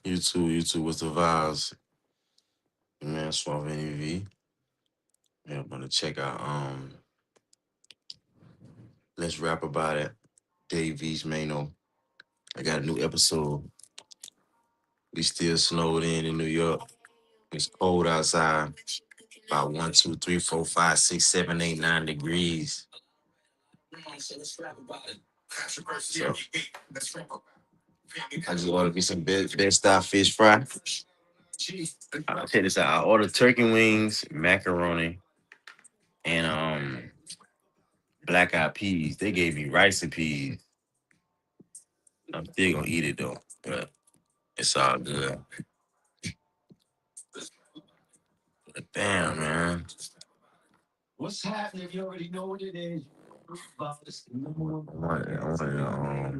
YouTube, what's the vibes? Man, SuavenyV. Yeah, I'm gonna check out Let's Rap About It. Dave V's Mano. I got a new episode. We still snowed in New York. It's cold outside. About 1, 2, 3, 4, 5, 6, 7, 8, 9 degrees. So I just ordered me some best style fish fry. I'll check this out. I ordered turkey wings, macaroni, and black eyed peas. They gave me rice and peas. I'm still gonna eat it though, but it's all good. But damn, man. What's happening? You already know what it is.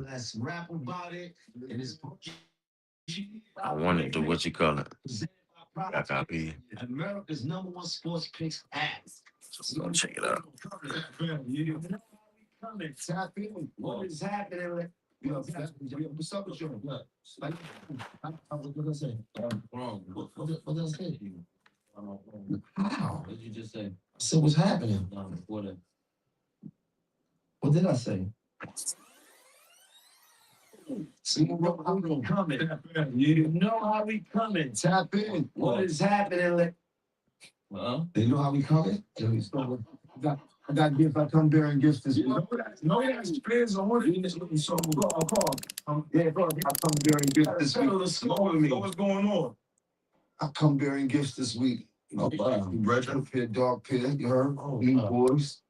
Let's rap about it. And it's I wanted to what you call it. Black eyed peas. America's #1 sports picks app. So go check it out. What is happening? What's up with you? Like, what did I say? Wrong. What did I say? How? What did you just say? I said, what's happening? What did I say? See, you know how we coming. You know how we coming. Tap in. What is happening? They know how we coming? I got gifts. I come bearing gifts this week. No, that's depends on what it is. So, I'll call. Yeah, bro. I come bearing gifts this week. What's going on? I come bearing gifts this week. Oh, wow. Red pit, dark pit, you heard? New boys.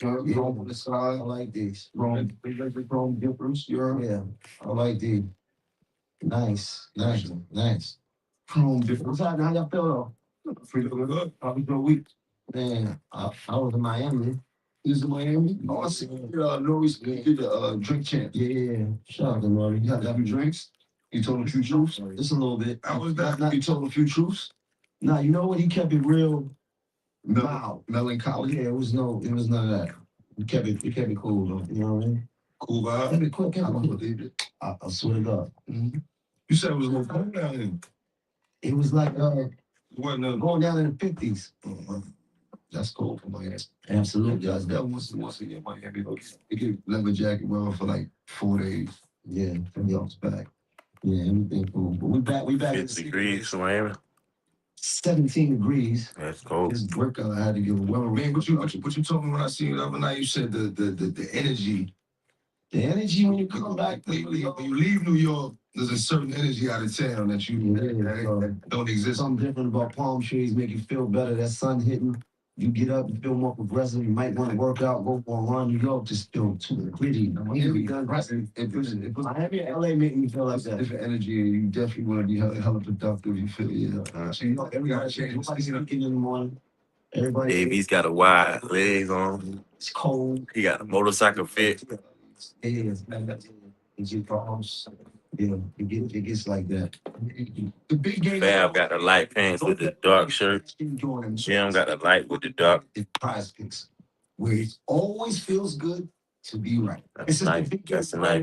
You heard? On the side. I like these. Chrome difference, you heard? Yeah. I like these. Nice. Chrome difference. What's happening? How y'all feel though? Pretty good. How was your week? Man, I was in Miami. You was in Miami? Oh, I see. Norris did the drink champ. Yeah. Shout out to Norris. You had a few drinks? You told him a few truths? Just a little bit. How was that? You told him a few truths? Nah, you know what? He kept it real mild. Melancholy. Yeah, it was none of that. He kept it cool though. You know what I mean? Cool vibe. Kept it cool. I don't believe it. I swear to God. Mm-hmm. You said it was a little cold down there. It was like going down in the 50s. That's cool for Miami. Absolutely. That once again, Miami. They get leather jacket wearing for like 4 days. Yeah, from y'all's back. Yeah, everything cool. But we back. 50 degrees for Miami. 17 degrees. That's cold. This workout I had to give a weather. Man, what you told me when I seen you the other night? You said the energy. The energy when you come back, when you leave New York, there's a certain energy out of town that that don't exist. Something different about palm trees make you feel better. That sun hitting, you get up, you feel more progressive. You might want to work out, go for a run. New York just feel too gritty. Miami, LA make me feel like that. Different energy, and you definitely want to be hella productive. You feel so you know everybody changes. Nobody's speaking in the morning. Everybody. Davey's got a wide legs on. It's cold. He got a motorcycle fit. It is. Yeah, it gets like that. The big game. Fab got the light pants with the dark shirt. Jim got the light with the dark. Prize picks, where it always feels good to be right. That's a nice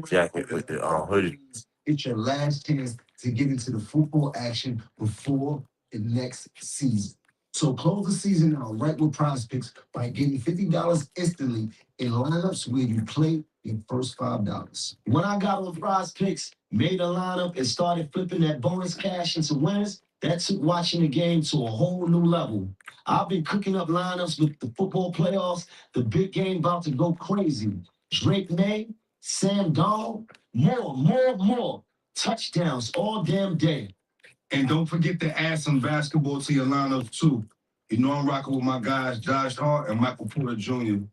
jacket with the hoodie. It's your last chance to get into the football action before the next season. So close the season out right with Prize Picks by getting $50 instantly in lineups where you play your first $5. When I got on Prize Picks, made a lineup, and started flipping that bonus cash into winners, that took watching the game to a whole new level. I've been cooking up lineups with the football playoffs, the big game about to go crazy. Drake May, Sam Donald, more. Touchdowns all damn day. And don't forget to add some basketball to your lineup too. You know I'm rocking with my guys Josh Hart and Michael Porter Jr.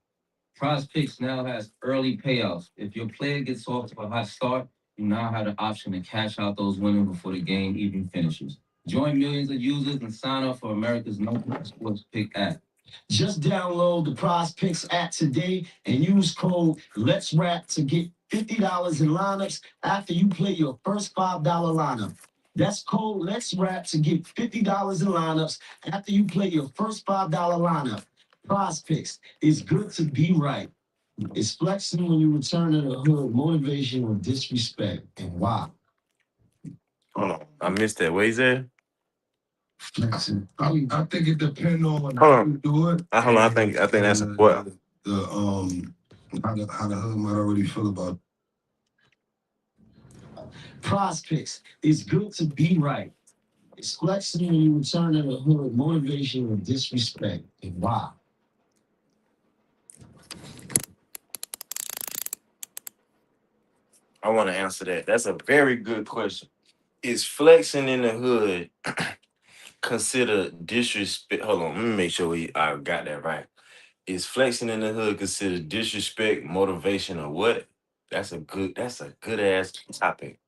Prize Picks now has early payouts. If your player gets off to a hot start, you now have the option to cash out those winners before the game even finishes. Join millions of users and sign up for America's #1 sports pick app. Just download the Prize Picks app today and use code Let's Rap to get $50 in lineups after you play your first $5 lineup. That's code Let's Rap to get $50 in lineups after you play your first $5 lineup. Prize Picks. It's good to be right. It's flexing when you return to the hood, motivation or disrespect. And why? Hold on. I missed that. What is that? Flexing. I think it depends on Hold how on. you do it Hold on. I think and that's what. how the hood might already feel about prospects. It's good to be right. It's flexing when you return to the hood, motivation or disrespect. And why? I want to answer that. That's a very good question. Is flexing in the hood considered disrespect? Hold on, let me make sure I got that right. Is flexing in the hood considered disrespect, motivation, or what? That's a good ass topic.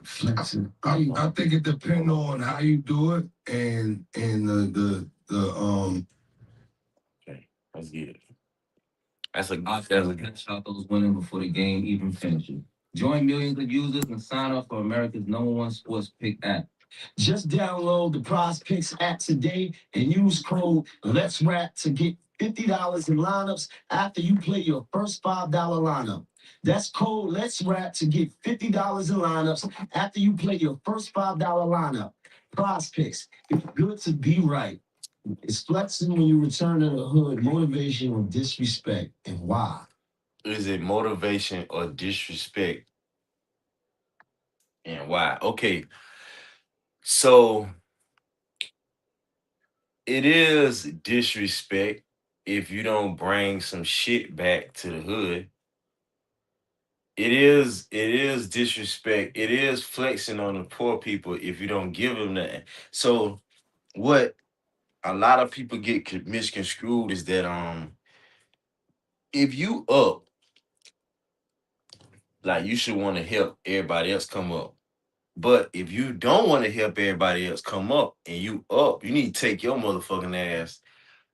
Flexing. I think it depends on how you do it and the Okay, let's get it. That's a Oscar headshot those women before the game even finishes. Join millions of users and sign up for America's #1 sports pick app. Just download the Prize Picks app today and use code Let's Rap to get $50 in lineups after you play your first $5 lineup. That's code Let's Rap to get $50 in lineups after you play your first $5 lineup. Prize Picks. It's good to be right. It's flexing when you return to the hood, motivation or disrespect, and why. is it motivation or disrespect, and why? Okay, so it is disrespect if you don't bring some shit back to the hood. It is disrespect. It is flexing on the poor people if you don't give them that. So what a lot of people get misconstrued is that if you up, like you should want to help everybody else come up. But if you don't want to help everybody else come up and you up, you need to take your motherfucking ass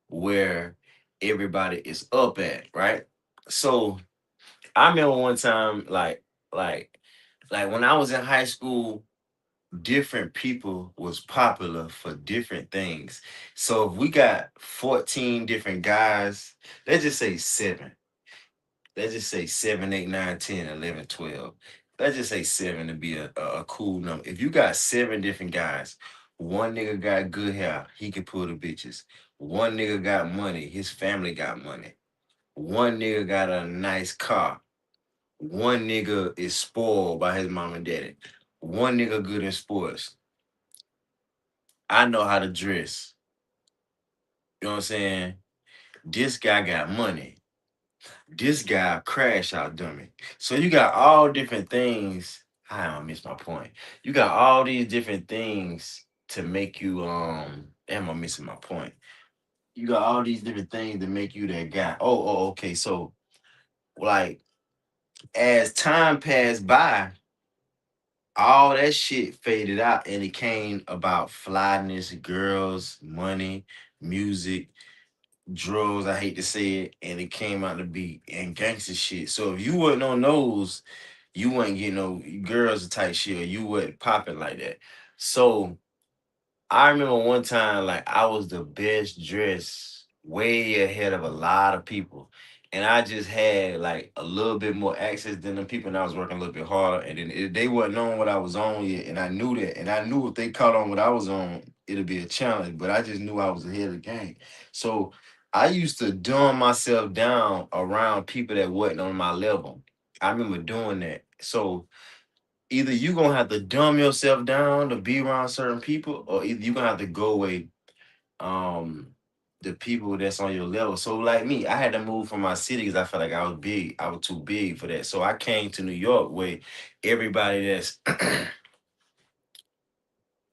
where everybody is up at, right? So I remember one time, like, like when I was in high school, different people was popular for different things. So if we got 14 different guys, let's just say seven. Let's just say 7, 8, 9, 10, 11, 12. Let's just say seven to be a cool number. If you got seven different guys, one nigga got good hair, he can pull the bitches. One nigga got money, his family got money. One nigga got a nice car. One nigga is spoiled by his mom and daddy. One nigga good in sports. I know how to dress. You know what I'm saying? This guy got money. This guy crash out dummy. So you got all different things. I don't miss my point. You got all these different things to make you am I missing my point? You got all these different things to make you that guy. Okay. So like as time passed by, all that shit faded out and it came about flyness, girls, money, music, drugs, I hate to say it, and it came out to be and gangster shit. So if you wasn't on those, you wasn't getting no girls type shit, or you wasn't popping like that. So I remember one time, like I was the best dressed, way ahead of a lot of people, and I just had like a little bit more access than the people, and I was working a little bit harder. And then they wasn't on what I was on yet, and I knew that, and I knew if they caught on what I was on, it'd be a challenge. But I just knew I was ahead of the game, so I used to dumb myself down around people that wasn't on my level. I remember doing that. So either you gonna have to dumb yourself down to be around certain people, or either you gonna have to go away um the people that's on your level. So like me, I had to move from my city because I felt like I was big. I was too big for that. So I came to New York where everybody that's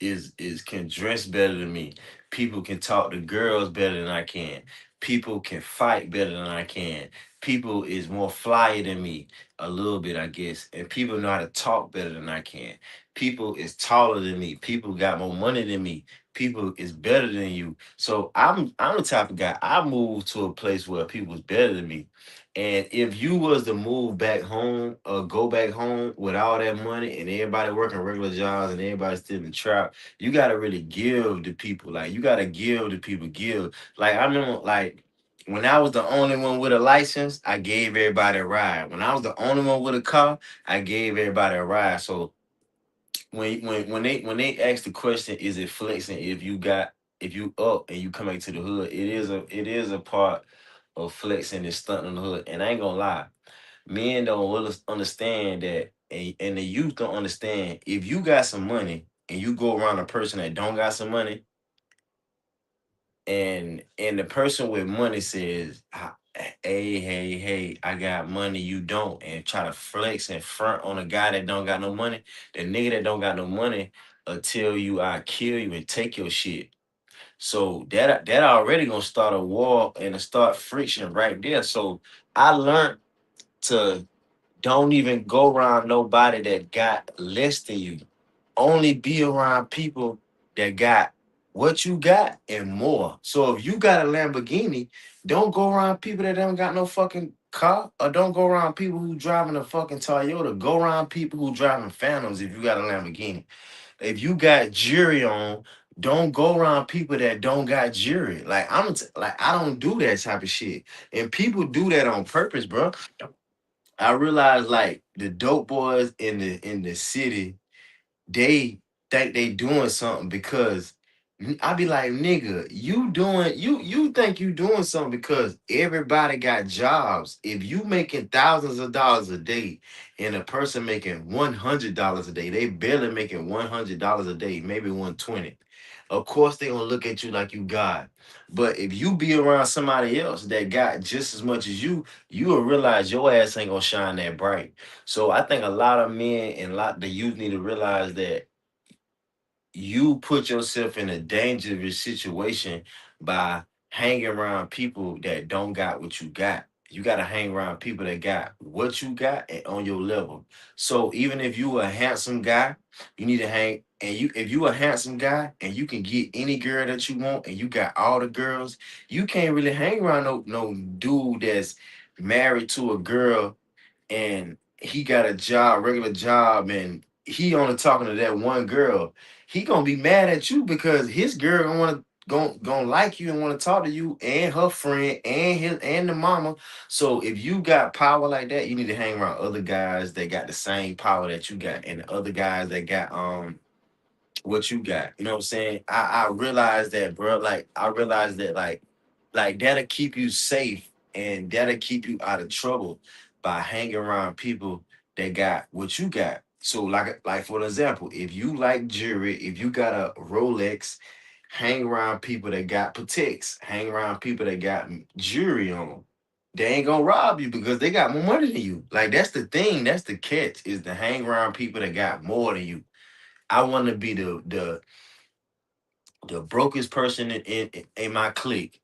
is can dress better than me. People can talk to girls better than I can. People can fight better than I can. People is more flyer than me a little bit, I guess. And people know how to talk better than I can. People is taller than me. People got more money than me. People is better than you. So I'm the type of guy. I moved to a place where people was better than me. And if you was to move back home or go back home with all that money and everybody working regular jobs and everybody still in the trap, you gotta really give to people. Like you gotta give to people. Give. Like I remember, like When I was the only one with a license, I gave everybody a ride. When I was the only one with a car, I gave everybody a ride. So when they ask the question, is it flexing if you up and you come back to the hood, it is a part of flexing and stunting on the hood. And I ain't gonna lie, men don't really understand that, and the youth don't understand. If you got some money and you go around a person that don't got some money, and the person with money says, hey, I got money, you don't," and try to flex and front on a guy that don't got no money, the nigga that don't got no money will tell you, "I kill you and take your shit." So that already gonna start a war and a start friction right there. So I learned to don't even go around nobody that got less than you. Only be around people that got what you got and more. So if you got a Lamborghini, don't go around people that don't got no fucking car, or don't go around people who driving a fucking Toyota. Go around people who driving Phantoms if you got a Lamborghini. If you got jewelry on, don't go around people that don't got jewelry. Like like I don't do that type of shit. And people do that on purpose, bro. I realize like the dope boys in the city, they think they doing something because I be like, nigga, you think you doing something because everybody got jobs. If you making thousands of dollars a day and a person making $100 a day, they barely making $100 a day, maybe 120. Of course they gonna look at you like you God. But if you be around somebody else that got just as much as you will realize your ass ain't gonna shine that bright. So I think a lot of men and a lot the youth need to realize that you put yourself in a dangerous situation by hanging around people that don't got what you got. You got to hang around people that got what you got and on your level. So even if you a handsome guy, you need to hang. And you, if you a handsome guy and you can get any girl that you want, and you got all the girls, you can't really hang around no dude that's married to a girl and he got a job, regular job, and he only talking to that one girl. He gonna be mad at you because his girl gonna want to gonna like you and want to talk to you and her friend and his and the mama. So if you got power like that, you need to hang around other guys that got the same power that you got, and the other guys that got what you got. You know what I'm saying? I realized that, bro. Like I realized that, like that'll keep you safe and that'll keep you out of trouble by hanging around people that got what you got. So, like for example, if you like jewelry, if you got a Rolex, hang around people that got Pateks, hang around people that got jewelry on. They ain't gonna rob you because they got more money than you. Like that's the thing. That's the catch is to hang around people that got more than you. I want to be the brokest person in my clique,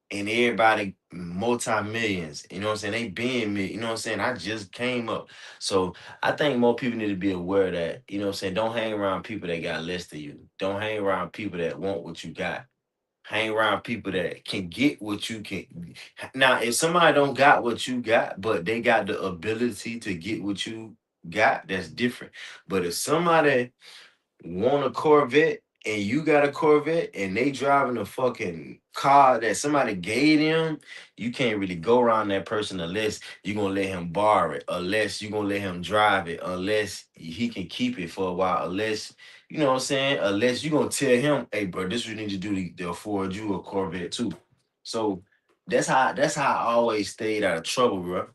and everybody multi-millions. You know what I'm saying? They being me. You know what I'm saying? I just came up. So I think more people need to be aware that, you know what I'm saying, don't hang around people that got less than you. Don't hang around people that want what you got. Hang around people that can get what you can. Now, if somebody don't got what you got, but they got the ability to get what you got, that's different. But if somebody want a Corvette and you got a Corvette and they driving a fucking car that somebody gave them, you can't really go around that person unless you gonna let him borrow it, unless you gonna let him drive it, unless he can keep it for a while, unless you know what I'm saying, unless you gonna tell him, hey bro, this is what you need to do to afford you a Corvette too. So that's how I always stayed out of trouble, bro.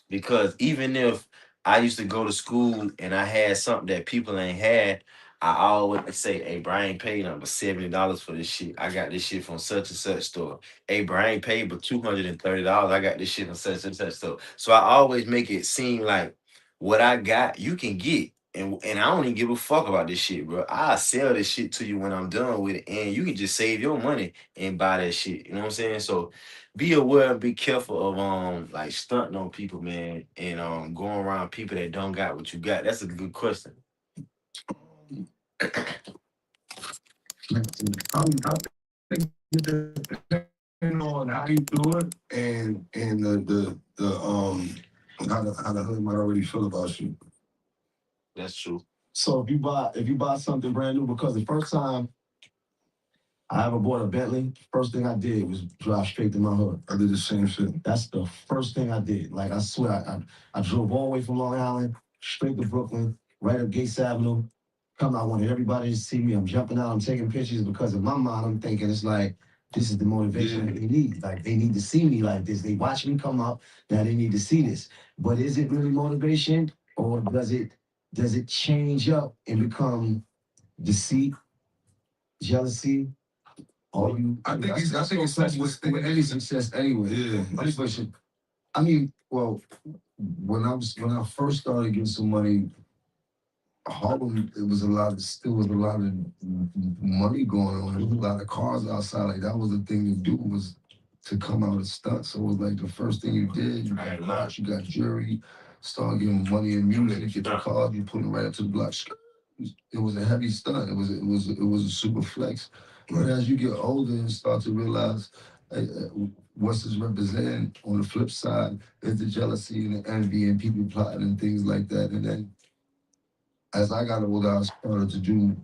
Because even if I used to go to school and I had something that people ain't had, I always say, "Hey, bro, I ain't paid nothing but $70 for this shit. I got this shit from such and such store. Hey, bro, I ain't paid but $230. I got this shit from such and such store." So I always make it seem like what I got, you can get. And I don't even give a fuck about this shit, bro. I'll sell this shit to you when I'm done with it. And you can just save your money and buy that shit. You know what I'm saying? So be aware and be careful of like stunting on people, man, and going around people that don't got what you got. That's a good question. I think it depends on how you do it and how the hood might already feel about you. That's true. So if you buy something brand new, because the first time I ever bought a Bentley. First thing I did was drive straight to my hood. I did the same shit. That's the first thing I did. Like, I swear, I drove all the way from Long Island, straight to Brooklyn, right up Gates Avenue. I wanted everybody to see me. I'm jumping out, I'm taking pictures because in my mind, I'm thinking it's like, this is the motivation that they need. Like, they need to see me like this. They watch me come up, now they need to see this. But is it really motivation, or does it change up and become deceit, jealousy? Or you? I think it's with any success anyway. Yeah. I mean, well, when I first started getting some money, Harlem, still was a lot of money going on. There was a lot of cars outside. Like, that was the thing to do, was to come out and stunt. So it was like the first thing you did. You got lots, you got jury, start getting money and music, get the cars, you put them right up to the block. It was a heavy stunt. It was a super flex. But as you get older and start to realize what's this representing, on the flip side is the jealousy and the envy and people plotting and things like that. And then as I got older, I started to do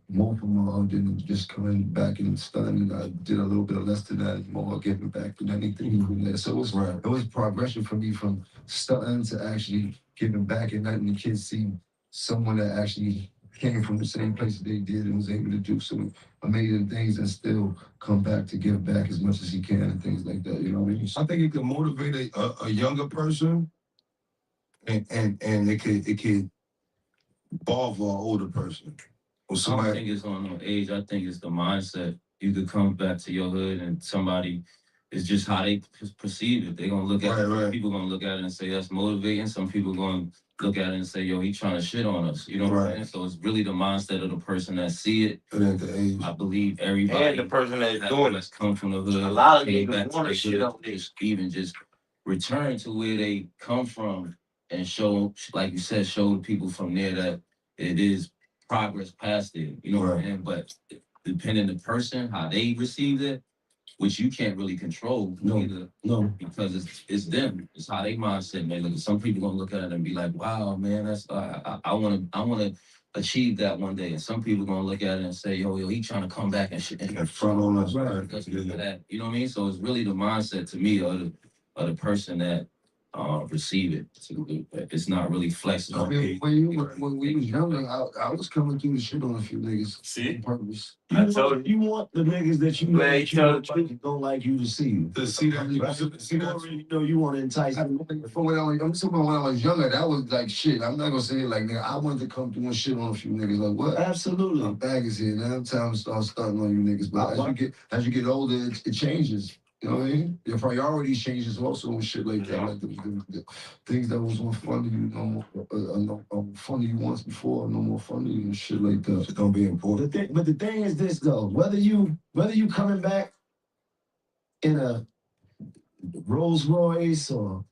more for my own than just coming back and stunning. I did a little bit of less than that, more giving back than anything. So it was progression for me from stunting to actually giving back and letting the kids see someone that actually came from the same place that they did and was able to do some amazing things and still come back to give back as much as he can and things like that. You know what I mean? I think it can motivate a younger person, and it could bother an older person. Or I don't think it's on no age. I think it's the mindset. You could come back to your hood and somebody, it's just how they perceive it. They're gonna look at it. People gonna look at it and say that's motivating. Some people gonna look at it and say, yo, he trying to shit on us. You know what I'm saying? So it's really the mindset of the person that see it. And at the age. I believe everybody And the person that's doing that's come from the hood. A lot of came niggas back to wanna their shit hood, on this. even just return to where they come from and show, like you said, show the people from there that it is progress past it. You know what I'm saying? But depending the person, how they receive it, which you can't really control either. No. Because it's them. It's how they mindset, man. Look, some people gonna look at it and be like, wow, man, that's I wanna achieve that one day. And some people gonna look at it and say, yo, he trying to come back and shit and front on us, because of that. You know what I mean? So it's really the mindset to me of the person that receive it. So it's not really flexible. I mean, when we was younger, I was coming through the shit on a few niggas. See? On purpose. You want the niggas that you know Man, that you don't like you to see you. To see that, You know you want to entice them. I'm talking about when I was younger, that was like shit. I'm not gonna say it like, nigga, I wanted to come through and shit on a few niggas. Like, what? Absolutely. My bag is here. Now it's time to start stunting on you niggas. But as you get older, it changes. You know what I mean? Your priorities changes also and shit like that. Like the things that was more fun to you, no fun to you once before, no more fun to you and shit like that. Shit don't be important. But the thing is this though, whether you coming back in a Rolls Royce or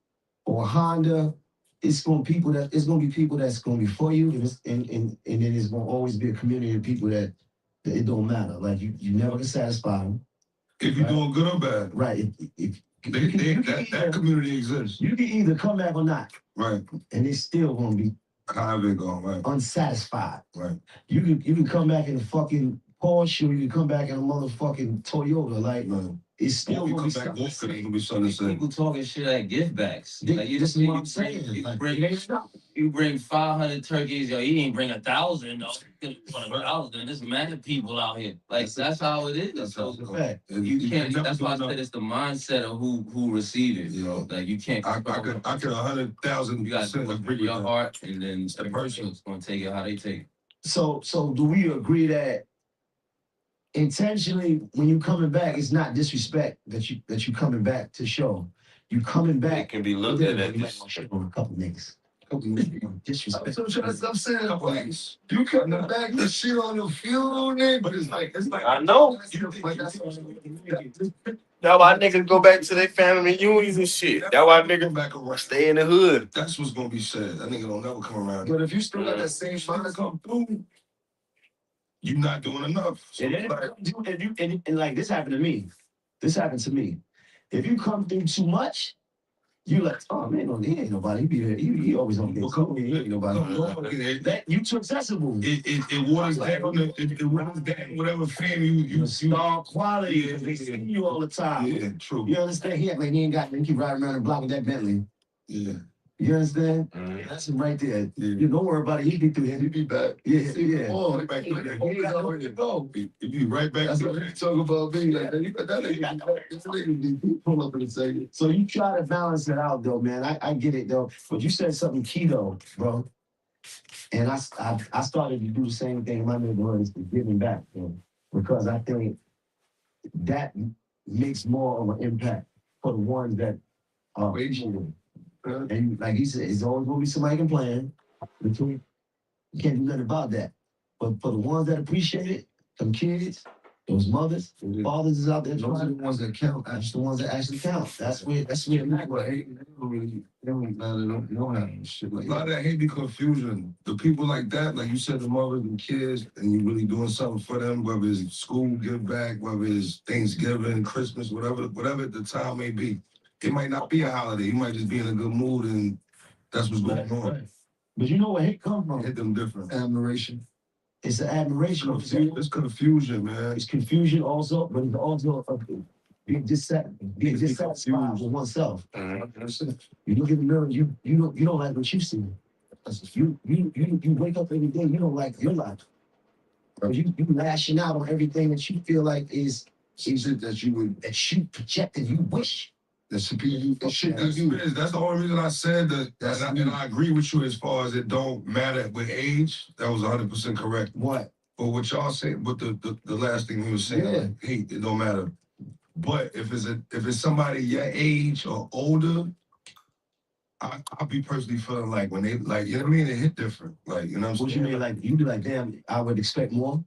Honda, it's gonna be people that's gonna be for you, and then it's gonna always be a community of people that it don't matter. Like you never can satisfy them. If you're doing good or bad. Right. That community exists. You can either come back or not. Right. And it's still gonna be however it going, right. Unsatisfied. Right. You can come back in a fucking Porsche, or you can come back in a motherfucking Toyota. Like, right. It's still gonna be something. People talking shit at gift backs. Like, this is what I'm saying. You bring 500 turkeys, yo, he ain't bring 1,000. No, there's mad people out here. Like that's how it is. That's so the fact. You can't. That's why I said it's the mindset of who receive it. You know, like you can't. I could 100,000. You got to bring your heart, and then the person's gonna take it how they take it. So do we agree that intentionally, when you coming back, it's not disrespect that you coming back to show? You coming back. It can be looked at as on a couple niggas. Disrespect. I'm saying, like, you coming back to shit on your funeral, nigga, but it's like I know. That's why niggas go back to their family reunions and shit. That's why niggas back around. Stay in the hood. That's what's gonna be said. That nigga don't never come around. But if you still got that same shit to come through, you're not doing enough. So and like this happened to me. If you come through too much, You like, oh man, he ain't nobody. He be there. He always on this. He ain't nobody. That you too accessible. It waters down. It waters down whatever fame you star quality. Yeah, they see you all the time. Yeah, true. You understand? He act like he ain't got. He keep riding around the block with that Bentley. Yeah. You understand? Mm. That's him right there. Yeah. You don't worry about it. He be through here. He be back. Yeah, yeah. Oh, he back. He be right back. That's what you talk about me. Like that nigga pull up in a second. So you try to balance it out, though, man. I get it, though. But you said something key, though, bro. And I started to do the same thing in my neighborhood, is giving back, man. Because I think that makes more of an impact for the ones that are able. And like he said, it's always gonna be somebody complaining. You can't do nothing about that. But for the ones that appreciate it, them kids, those mothers, fathers is out there. Those are the ones that count. That's the ones that actually count. That's where it matters. They don't have shit like that. A lot of that hate be confusion. The people like that, like you said, the mothers and kids, and you really doing something for them, whether it's school give back, whether it's Thanksgiving, Christmas, whatever the time may be. It might not be a holiday. You might just be in a good mood, and that's what's going on. Right. But you know where hate come from? Hit them different. Admiration. It's an admiration. It's confusion, man. It's confusion also, but it's also being dissatisfied with oneself. You look in the mirror, you don't like what you see. You wake up every day, you don't like your life. You lashing out on everything that you feel like is it that you projected, you wish. That should be you. That's the only reason I said that. And I agree with you as far as it don't matter with age. That was 100% correct. What? But what y'all saying, but the last thing he was saying, like, hate, it don't matter. But if it's somebody your age or older, I'll be personally feeling like when they like, you know what I mean, they hit different. Like, you know what I'm saying? What you mean, like you be like, damn, I would expect more.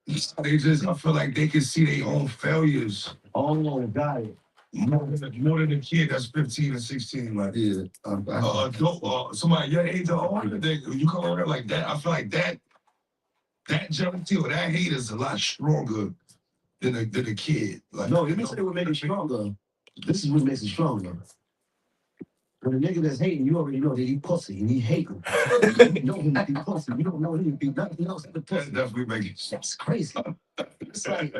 I feel like they can see their own failures. Oh, got it. More than a kid that's 15 and 16, like adult, somebody your age or older, you come over there like that. I feel like that jealousy or that hate is a lot stronger than a kid. Like, no, let me say what makes it stronger. This is what makes it stronger. When a nigga that's hating, you already know that he pussy and he hating. You know him to be pussy. You don't know him to be nothing else but pussy. That definitely makes it. That's crazy. It's like,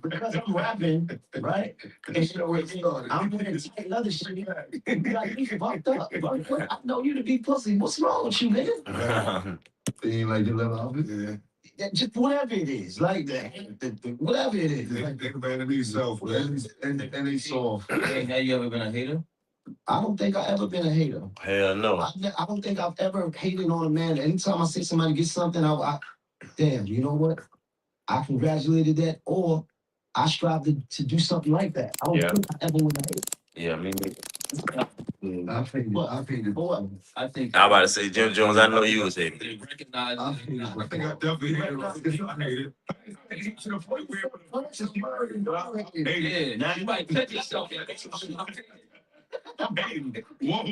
because I'm rapping, right? And you know what I'm wearing tight leather shit. You be like, you fucked up. I know you to be pussy. What's wrong with you, nigga? You ain't like your leather outfit? Yeah. Just whatever it is, like whatever it is. They man, they soft, and they soft. Hey, have you ever been a hater? I don't think I've ever been a hater. Hell no. I don't think I've ever hated on a man. Anytime I see somebody get something, I damn, you know what? I congratulated that, or I strive to do something like that. I don't think I ever would hate. Yeah, me neither. I think I think I about to say, Jim Jones, I know you was hating. They recognize. I think I definitely hated. To the point where Yeah, now you might cut yourself. Whoa,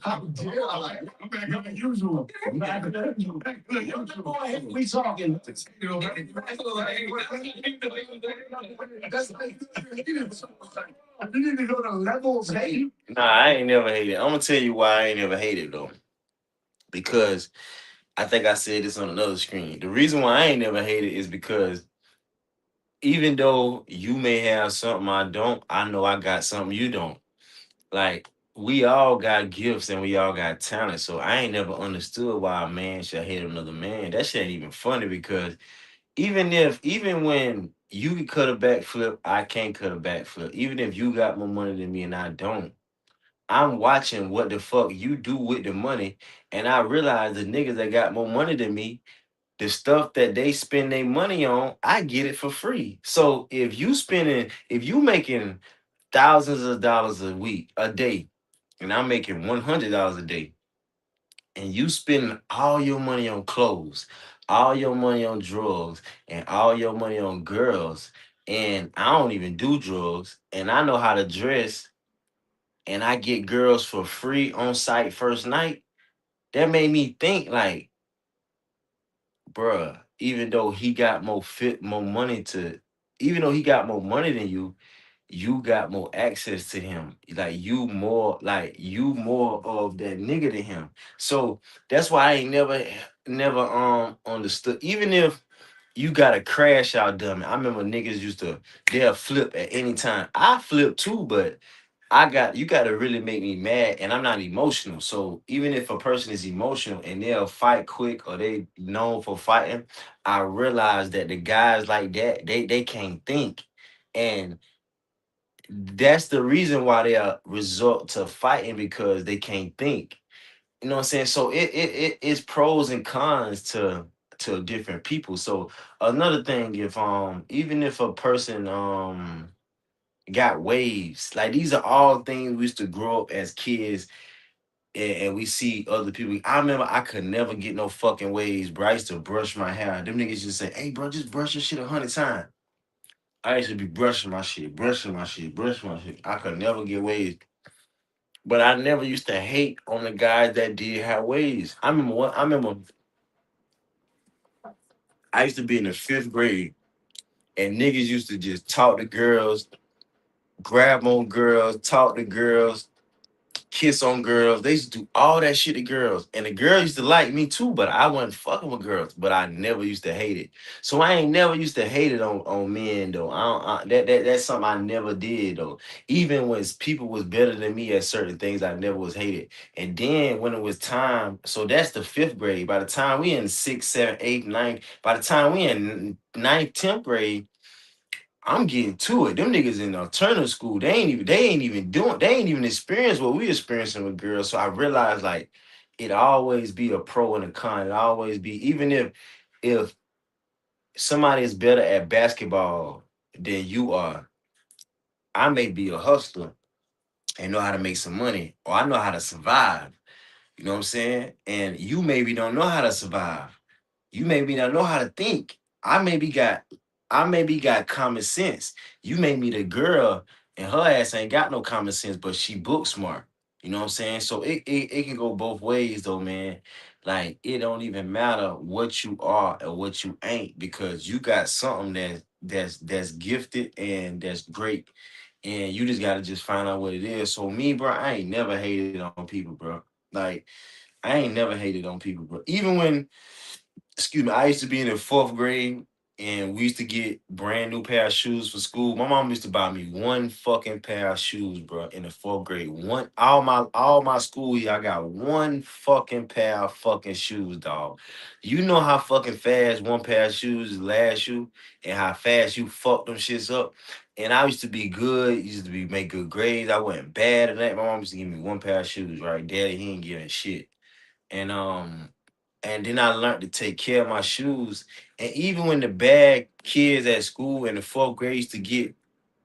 how dare I? I'm back up as usual. We talking. You need to go to levels, hey? Nah, I ain't never hated. I'm gonna tell you why I ain't never hated though. Because I think I said this on another screen. The reason why I ain't never hated is because even though you may have something I don't, I know I got something you don't. Like, we all got gifts and we all got talent. So I ain't never understood why a man should hate another man. That shit ain't even funny because even when you can cut a backflip, I can't cut a backflip. Even if you got more money than me and I don't, I'm watching what the fuck you do with the money. And I realize the niggas that got more money than me, the stuff that they spend their money on, I get it for free. So if you making thousands of dollars a day, and I'm making $100 a day, and you spending all your money on clothes, all your money on drugs, and all your money on girls, and I don't even do drugs, and I know how to dress, and I get girls for free on site first night, that made me think like, bruh, even though he got more money than you, you got more access to him. Like you more of that nigga than him. So that's why I ain't never understood. Even if you got a crash out dummy. I remember niggas used to they'll flip at any time. I flip too, but you gotta really make me mad and I'm not emotional. So even if a person is emotional and they'll fight quick or they known for fighting, I realize that the guys like that, they can't think. And that's the reason why they are resort to fighting because they can't think. You know what I'm saying? So it's pros and cons to different people. So another thing, if even if a person got waves, like these are all things we used to grow up as kids and we see other people. I remember I could never get no fucking waves, bro. I used to brush my hair. Them niggas just say, hey bro, just brush your shit 100 times. I used to be brushing my shit, brushing my shit, brushing my shit. I could never get waves. But I never used to hate on the guys that did have waves. I remember I used to be in the 5th grade and niggas used to just talk to girls, grab on girls, talk to girls, kiss on girls. They used to do all that shit to girls. And the girl used to like me too, but I wasn't fucking with girls. But I never used to hate it. So I ain't never used to hate it on men though. That's something I never did though. Even when people was better than me at certain things, I never was hated. And then when it was time, so that's the 5th grade. By the time we in 6th, 7th, 8th, 9th, by the time we in 9th, 10th grade, I'm getting to it. Them niggas in alternative school, they ain't even experienced what we experiencing with girls. So I realized like it always be a pro and a con. It always be, even if somebody is better at basketball than you are, I may be a hustler and know how to make some money, or I know how to survive. You know what I'm saying? And you maybe don't know how to survive. You maybe not know how to think. I maybe got common sense. You may meet a girl and her ass ain't got no common sense, but she book smart. You know what I'm saying? So it can go both ways though, man. Like it don't even matter what you are or what you ain't, because you got something that's gifted and that's great. And you just gotta just find out what it is. So me, bro, I ain't never hated on people, bro. Like I ain't never hated on people, bro. Even when, excuse me, I used to be in the 4th grade and we used to get brand new pair of shoes for school. My mom used to buy me one fucking pair of shoes, bro, in the 4th grade. One all my school year, I got one fucking pair of fucking shoes, dog. You know how fucking fast one pair of shoes last you and how fast you fuck them shits up. And I used to be good, used to be make good grades. I wasn't bad at that. My mom used to give me one pair of shoes, right? Daddy, he ain't getting shit. And then I learned to take care of my shoes. And even when the bad kids at school in the 4th grade used to get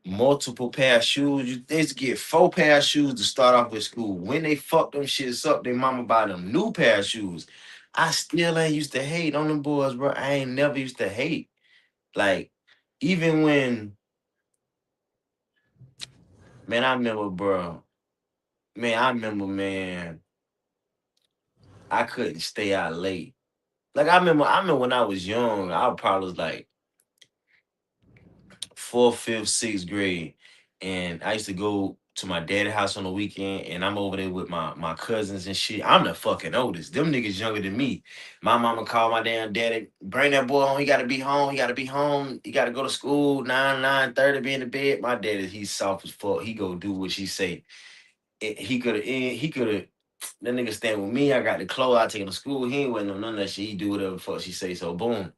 multiple pair of shoes, they used to get 4 pair of shoes to start off with school. When they fucked them shits up, their mama buy them new pair of shoes. I still ain't used to hate on them boys, bro. I ain't never used to hate. Like, even when, man, I remember, bro. Man, I remember, man, I couldn't stay out late. Like I remember when I was young, I probably was like 4th, 5th, 6th grade, and I used to go to my dad's house on the weekend, and I'm over there with my cousins and shit. I'm the fucking oldest. Them niggas younger than me. My mama called my damn daddy, bring that boy home. He gotta be home. He gotta be home. He gotta go to school 9:30, be in the bed. My daddy, he's soft as fuck. He go do what she say. He could have. That nigga stand with me. I got the clothes. I take him to school. He ain't wearing none of that shit. He do whatever the fuck she say. So boom.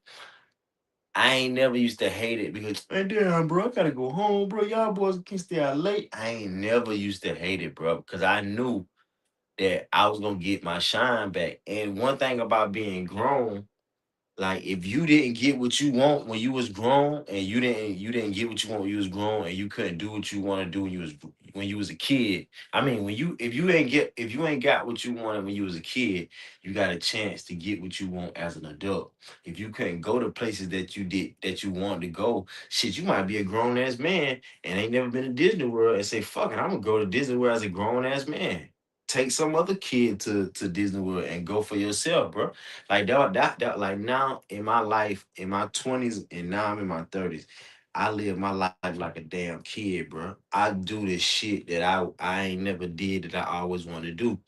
I ain't never used to hate it because, hey, damn, bro, I gotta go home, bro. Y'all boys can stay out late. I ain't never used to hate it, bro, because I knew that I was gonna get my shine back. And one thing about being grown, like if you didn't get what you want when you was grown, and you didn't get what you want when you was grown, and you couldn't do what you want to do when you was a kid. I mean, when you if you ain't got what you wanted when you was a kid, you got a chance to get what you want as an adult. If you couldn't go to places that you wanted to go, shit, you might be a grown ass man and ain't never been to Disney World and say, "Fuck it, I'm gonna go to Disney World as a grown ass man." Take some other kid to Disney World and go for yourself, bro. Like like now in my life, in my 20s, and now I'm in my 30s. I live my life like a damn kid, bro. I do this shit that I ain't never did that I always want to do. You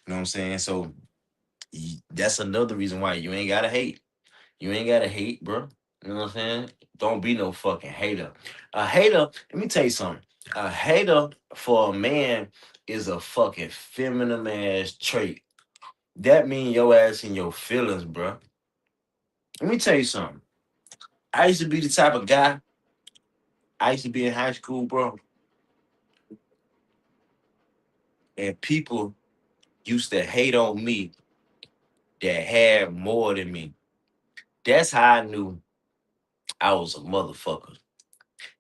know what I'm saying? So that's another reason why you ain't gotta hate. You ain't gotta hate, bro. You know what I'm saying? Don't be no fucking hater. A hater, let me tell you something. A hater for a man is a fucking feminine ass trait. That mean your ass in your feelings, bro. Let me tell you something. I used to be the type of guy, I used to be in high school, bro, and people used to hate on me that had more than me. That's how I knew I was a motherfucker.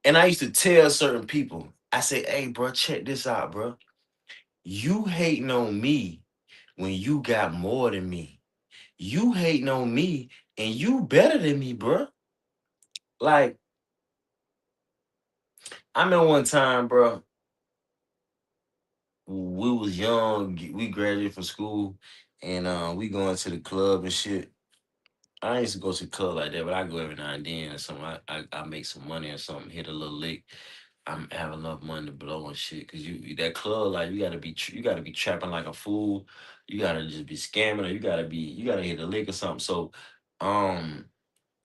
And I used to tell certain people, I say, hey, bro, check this out, bro. You hating on me when you got more than me. You hating on me and you better than me, bro. Like, I remember one time, bro, we was young, we graduated from school, and we going to the club and shit. I used to go to the club like that, but I go every now and then or something. I make some money or something, hit a little lick. I'm have enough money to blow and shit. Cause that club like you gotta be you gotta be trapping like a fool. You gotta just be scamming or you gotta hit a lick or something. So um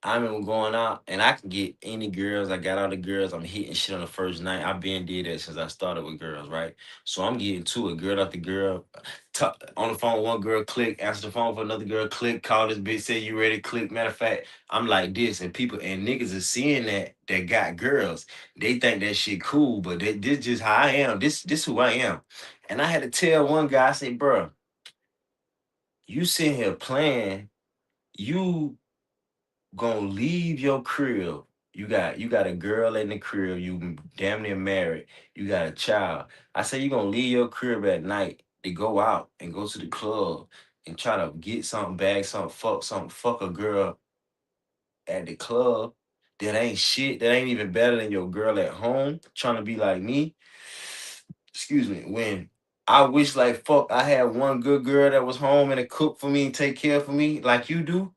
I remember going out and I can get any girls. I got all the girls. I'm hitting shit on the first night. I've been did that since I started with girls, right? So I'm getting to a girl after girl. Talk, on the phone, one girl click, answer the phone for another girl, click, call this bitch, say you ready, click. Matter of fact, I'm like this, and people and niggas are seeing that got girls. They think that shit cool, but this just how I am. This who I am. And I had to tell one guy, I say, bro, you sitting here playing, you gonna leave your crib. You got a girl in the crib. You damn near married. You got a child. I say you gonna leave your crib at night to go out and go to the club and try to get something, bag something, fuck a girl at the club that ain't shit. That ain't even better than your girl at home trying to be like me. Excuse me. When I wish like fuck I had one good girl that was home and to cook for me and take care for me like you do.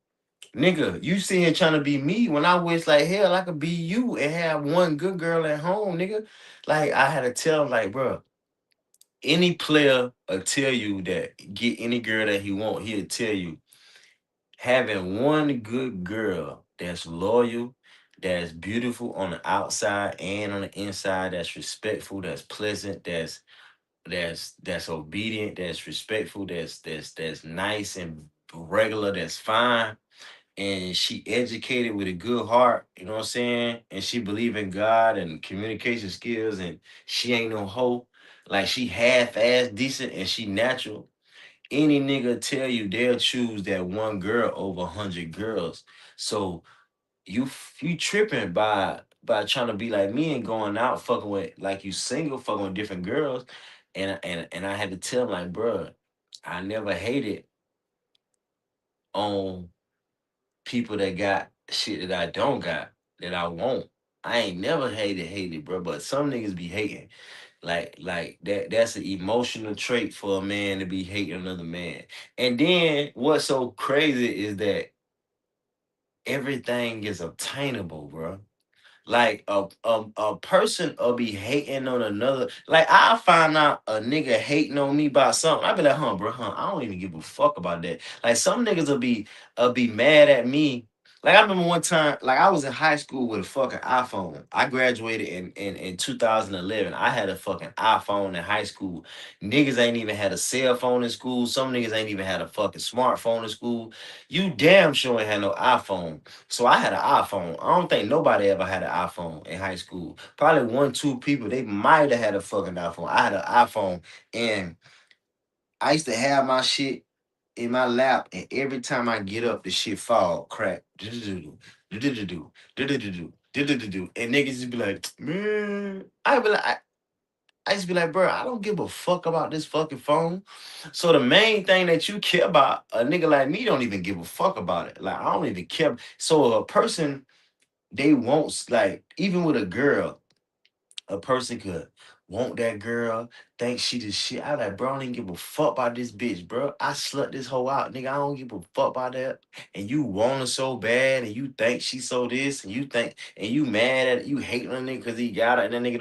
Nigga, you sitting here trying to be me when I wish like hell I could be you and have one good girl at home, nigga. Like I had to tell him, like, bro, any player will tell you that get any girl that he want, he'll tell you having one good girl that's loyal, that's beautiful on the outside and on the inside, that's respectful, that's pleasant, that's obedient, that's respectful, that's nice and regular, that's fine and she educated with a good heart, you know what I'm saying? And she believe in God and communication skills and she ain't no hoe. Like she half-ass decent and she natural. Any nigga tell you they'll choose that one girl over 100 girls. So you tripping by trying to be like me and going out fucking with like you single fucking with different girls. And I had to tell him like, bruh, I never hated on people that got shit that I don't got that I want. I ain't never hated, bro. But some niggas be hating. Like that's an emotional trait for a man to be hating another man. And then what's so crazy is that everything is obtainable, bro. Like a person will be hating on another. Like I find out a nigga hating on me about something. I be like, bro, I don't even give a fuck about that. Like some niggas will be mad at me. Like I remember one time, like I was in high school with a fucking iPhone. I graduated in 2011. I had a fucking iPhone in high school. Niggas ain't even had a cell phone in school. Some niggas ain't even had a fucking smartphone in school. You damn sure ain't had no iPhone. So I had an iPhone. I don't think nobody ever had an iPhone in high school. Probably one, two people. They might have had a fucking iPhone. I had an iPhone, and I used to have my shit in my lap, and every time I get up, the shit fall, crack. Do-do-do-do, do-do-do-do, do-do-do-do, do-do-do-do. And niggas just be like, man, I just be like, bro, I don't give a fuck about this fucking phone. So the main thing that you care about, a nigga like me don't even give a fuck about it. Like I don't even care. So a person they won't like even with a girl, a person could want that girl. think she the shit. I like, bro, I don't even give a fuck about this bitch, bro. I slut this hoe out, nigga. I don't give a fuck about that. And you want her so bad, and you think she so this, and you think, and you mad at it, you hate on nigga because he got it, and that nigga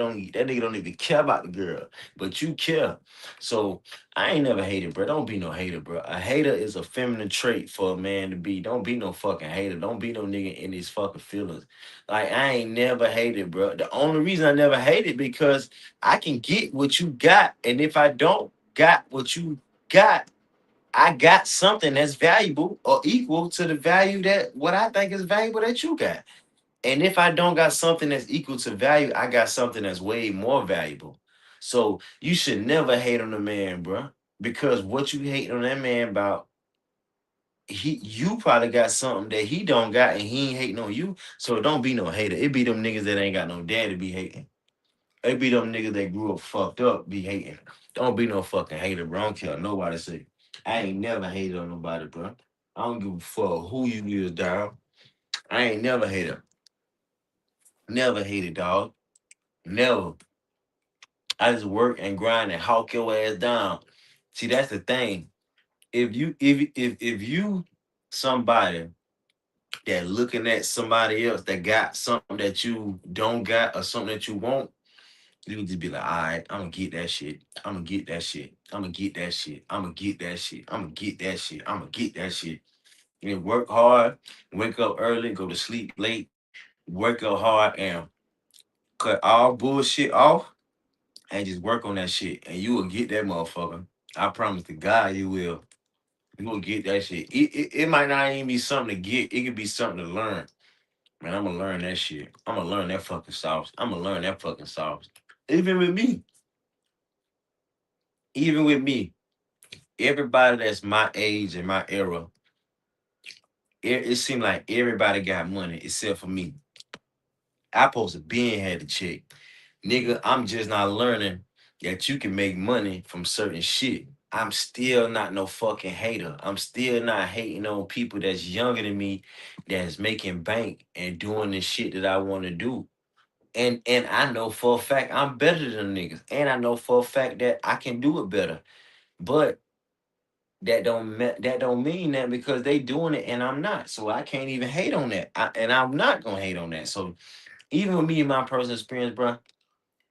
don't even care about the girl, but you care. So I ain't never hated, bro. Don't be no hater, bro. A hater is a feminine trait for a man to be. Don't be no fucking hater. Don't be no nigga in his fucking feelings. Like I ain't never hated, bro. The only reason I never hated because I can get what you got, and if I don't got what you got, I got something that's valuable or equal to the value that what I think is valuable that you got. And if I don't got something that's equal to value, I got something that's way more valuable. So you should never hate on a man, bro, because what you hate on that man about, you probably got something that he don't got, and he ain't hating on you. So don't be no hater. It be them niggas that ain't got no dad to be hating. It be them niggas that grew up fucked up be hating. Don't be no fucking hater, bro. I don't care what nobody say. I ain't never hated on nobody, bro. I don't give a fuck who you is, dog. I ain't never hated. Never hated, dog. Never. I just work and grind and hawk your ass down. See, that's the thing. If you somebody that looking at somebody else that got something that you don't got or something that you want, you can just be like, all right, I'm gonna get that shit. I'm gonna get that shit. I'm gonna get that shit. I'm gonna get that shit. I'm gonna get that shit. I'm gonna get that shit. You know, work hard, wake up early, go to sleep late, work up hard, and cut all bullshit off and just work on that shit. And you will get that motherfucker. I promise to God you will. You will get that shit. It might not even be something to get, it could be something to learn. Man, I'm gonna learn that shit. I'm gonna learn that fucking sauce. I'm gonna learn that fucking sauce. Even with me, even with me, everybody that's my age and my era, it seemed like everybody got money except for me. I supposed to been had the check. Nigga, I'm just not learning that you can make money from certain shit. I'm still not no fucking hater. I'm still not hating on people that's younger than me, that's making bank and doing the shit that I want to do. And I know for a fact I'm better than niggas. And I know for a fact that I can do it better. But that don't mean that because they doing it and I'm not. So I can't even hate on that. And I'm not gonna hate on that. So even with me and my personal experience, bro,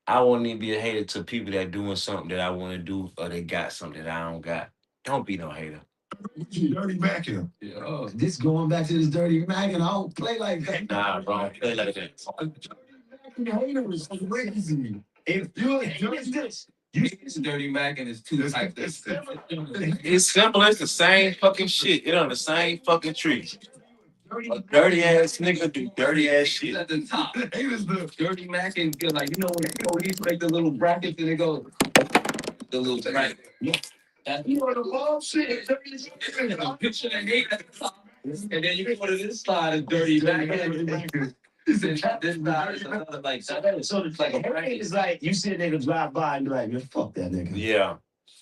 I won't even be a hater to people that doing something that I want to do or they got something that I don't got. Don't be no hater. Dirty Mackin. Yo, this going back to this dirty Mac, and I don't play like that. Nah, bro, I don't play like that. Dirty Mackin hater is crazy. If you it's this, It's Dirty Mac and it's two types. It's simple. It's the same fucking shit. It on the same fucking tree. A dirty ass nigga do dirty ass He's shit. at the top. Haters the Dirty Mac and like when he make the little brackets and it goes the little bracket. That's you are the bomb shit. a picture of hate at the top. And then you go to this side of Dirty Mac. This side is another like that. so it's like it's like you see a nigga drive by and be like, man, fuck that nigga. Yeah.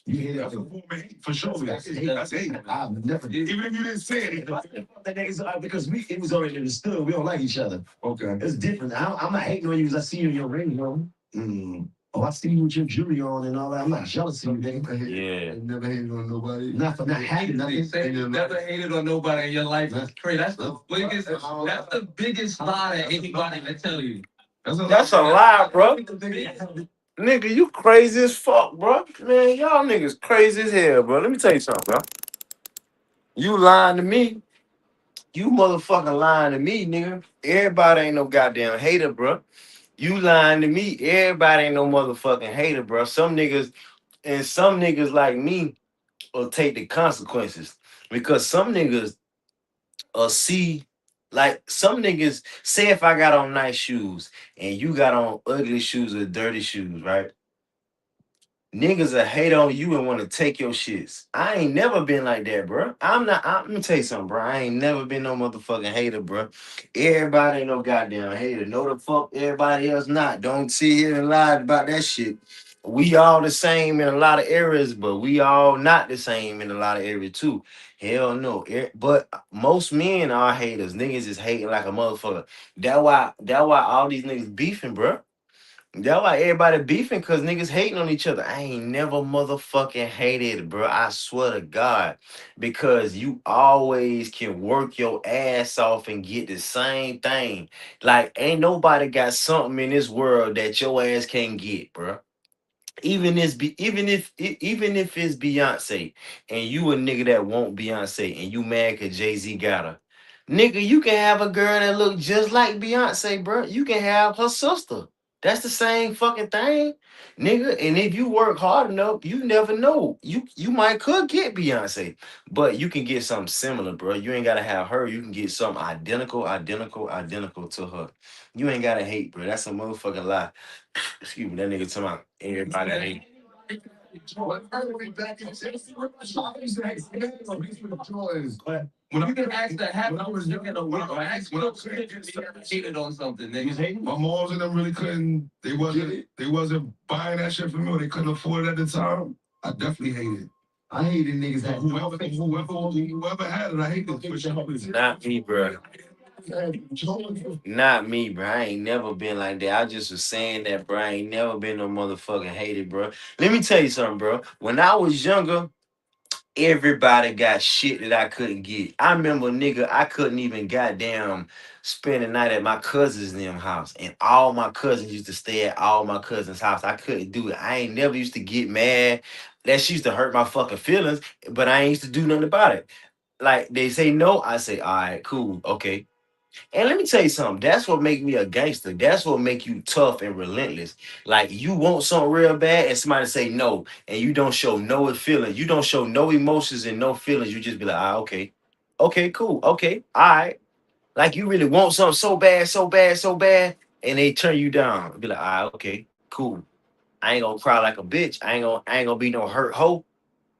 You hear That's that? a form of hate for sure. That's hate. I've never did. Even if you didn't say it. Fuck that nigga's because it was already understood. We don't like each other. Okay. It's different. I'm not hating on you because I see you in your ring, bro. Mm. Oh, I see you with your jewelry on and all that. I'm not jealous of you, nigga. Yeah. I never hated on nobody. Not for not having They nothing. say you never hated on nobody in your life. That's crazy. That's the biggest. That's the biggest lie that anybody can tell you. That's a lie, bro. Nigga, you crazy as fuck, bro. Man, y'all niggas crazy as hell, bro. Let me tell you something, bro. You lying to me. You motherfucking lying to me, nigga. Everybody ain't no goddamn hater, bro. You lying to me. Everybody ain't no motherfucking hater, bro. Some niggas like me will take the consequences because some niggas see, like some niggas say if I got on nice shoes and you got on ugly shoes or dirty shoes, right? Niggas will hate on you and want to take your shits. I ain't never been like that, bro. Let me tell you something, bro. I ain't never been no motherfucking hater, bro. Everybody ain't no goddamn hater. No, the fuck everybody else not. Don't sit here and lie about that shit. We all the same in a lot of areas, but we all not the same in a lot of areas too. Hell no. But most men are haters. Niggas is hating like a motherfucker. That why all these niggas beefing, bro. That's why everybody beefing because niggas hating on each other. I ain't never motherfucking hated, bro. I swear to God. Because you always can work your ass off and get the same thing. Like, ain't nobody got something in this world that your ass can't get, bro. Even if it's Beyonce and you a nigga that want Beyonce and you mad cause Jay-Z got her. Nigga, you can have a girl that look just like Beyonce, bro. You can have her sister. That's the same fucking thing, nigga. And if you work hard enough, you never know. You might could get Beyonce, but you can get something similar, bro. You ain't gotta have her. You can get something identical to her. You ain't gotta hate, bro. That's a motherfucking lie. Excuse me, that nigga talking about everybody hate. When I You can ask that happen. when I was young, When I was hated on something, nigga. my moms and them really couldn't. They wasn't buying that shit for me, or they couldn't afford it at the time. I definitely hated. I hated niggas that whoever had it. I hated for sure. Not me, bro. Not me, bro. I ain't never been like that. I just was saying that, bro. I ain't never been no motherfucking hated, bro. Let me tell you something, bro. When I was younger, everybody got shit that I couldn't get. I remember, nigga, I couldn't even goddamn spend the night at my cousin's them house. And all my cousins used to stay at all my cousins' house. I couldn't do it. I ain't never used to get mad. That shit used to hurt my fucking feelings, but I ain't used to do nothing about it. Like they say no, I say, all right, cool, okay. And let me tell you something. That's what make me a gangster. That's what make you tough and relentless. Like you want something real bad, and somebody say no, and you don't show no feelings. You don't show no emotions and no feelings. You just be like, ah, okay, okay, cool, okay, all right. Like you really want something so bad, so bad, so bad, and they turn you down. Be like, ah, okay, cool. I ain't gonna cry like a bitch. I ain't gonna be no hurt hoe.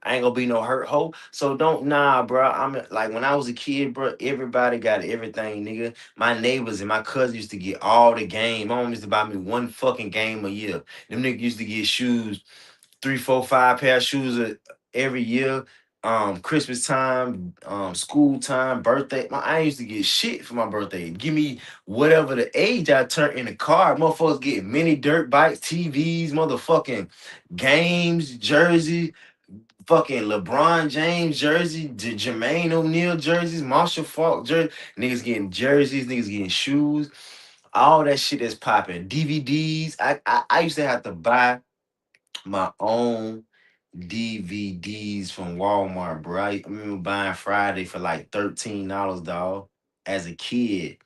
I ain't gonna be no hurt hoe. So don't nah, bro. I'm like when I was a kid, bro. Everybody got everything, nigga. My neighbors and my cousins used to get all the game. My mom used to buy me one fucking game a year. Them niggas used to get shoes, three, four, five pair of shoes every year. Christmas time, school time, birthday. I used to get shit for my birthday. Give me whatever the age I turned in the car. Motherfuckers get mini dirt bikes, TVs, motherfucking games, jersey, fucking LeBron James jersey, Jermaine O'Neal jerseys, Marshall Falk jersey. Niggas getting jerseys, niggas getting shoes. All that shit is popping. DVDs. I used to have to buy my own DVDs from Walmart, bro. I remember buying Friday for like $13, dog, as a kid.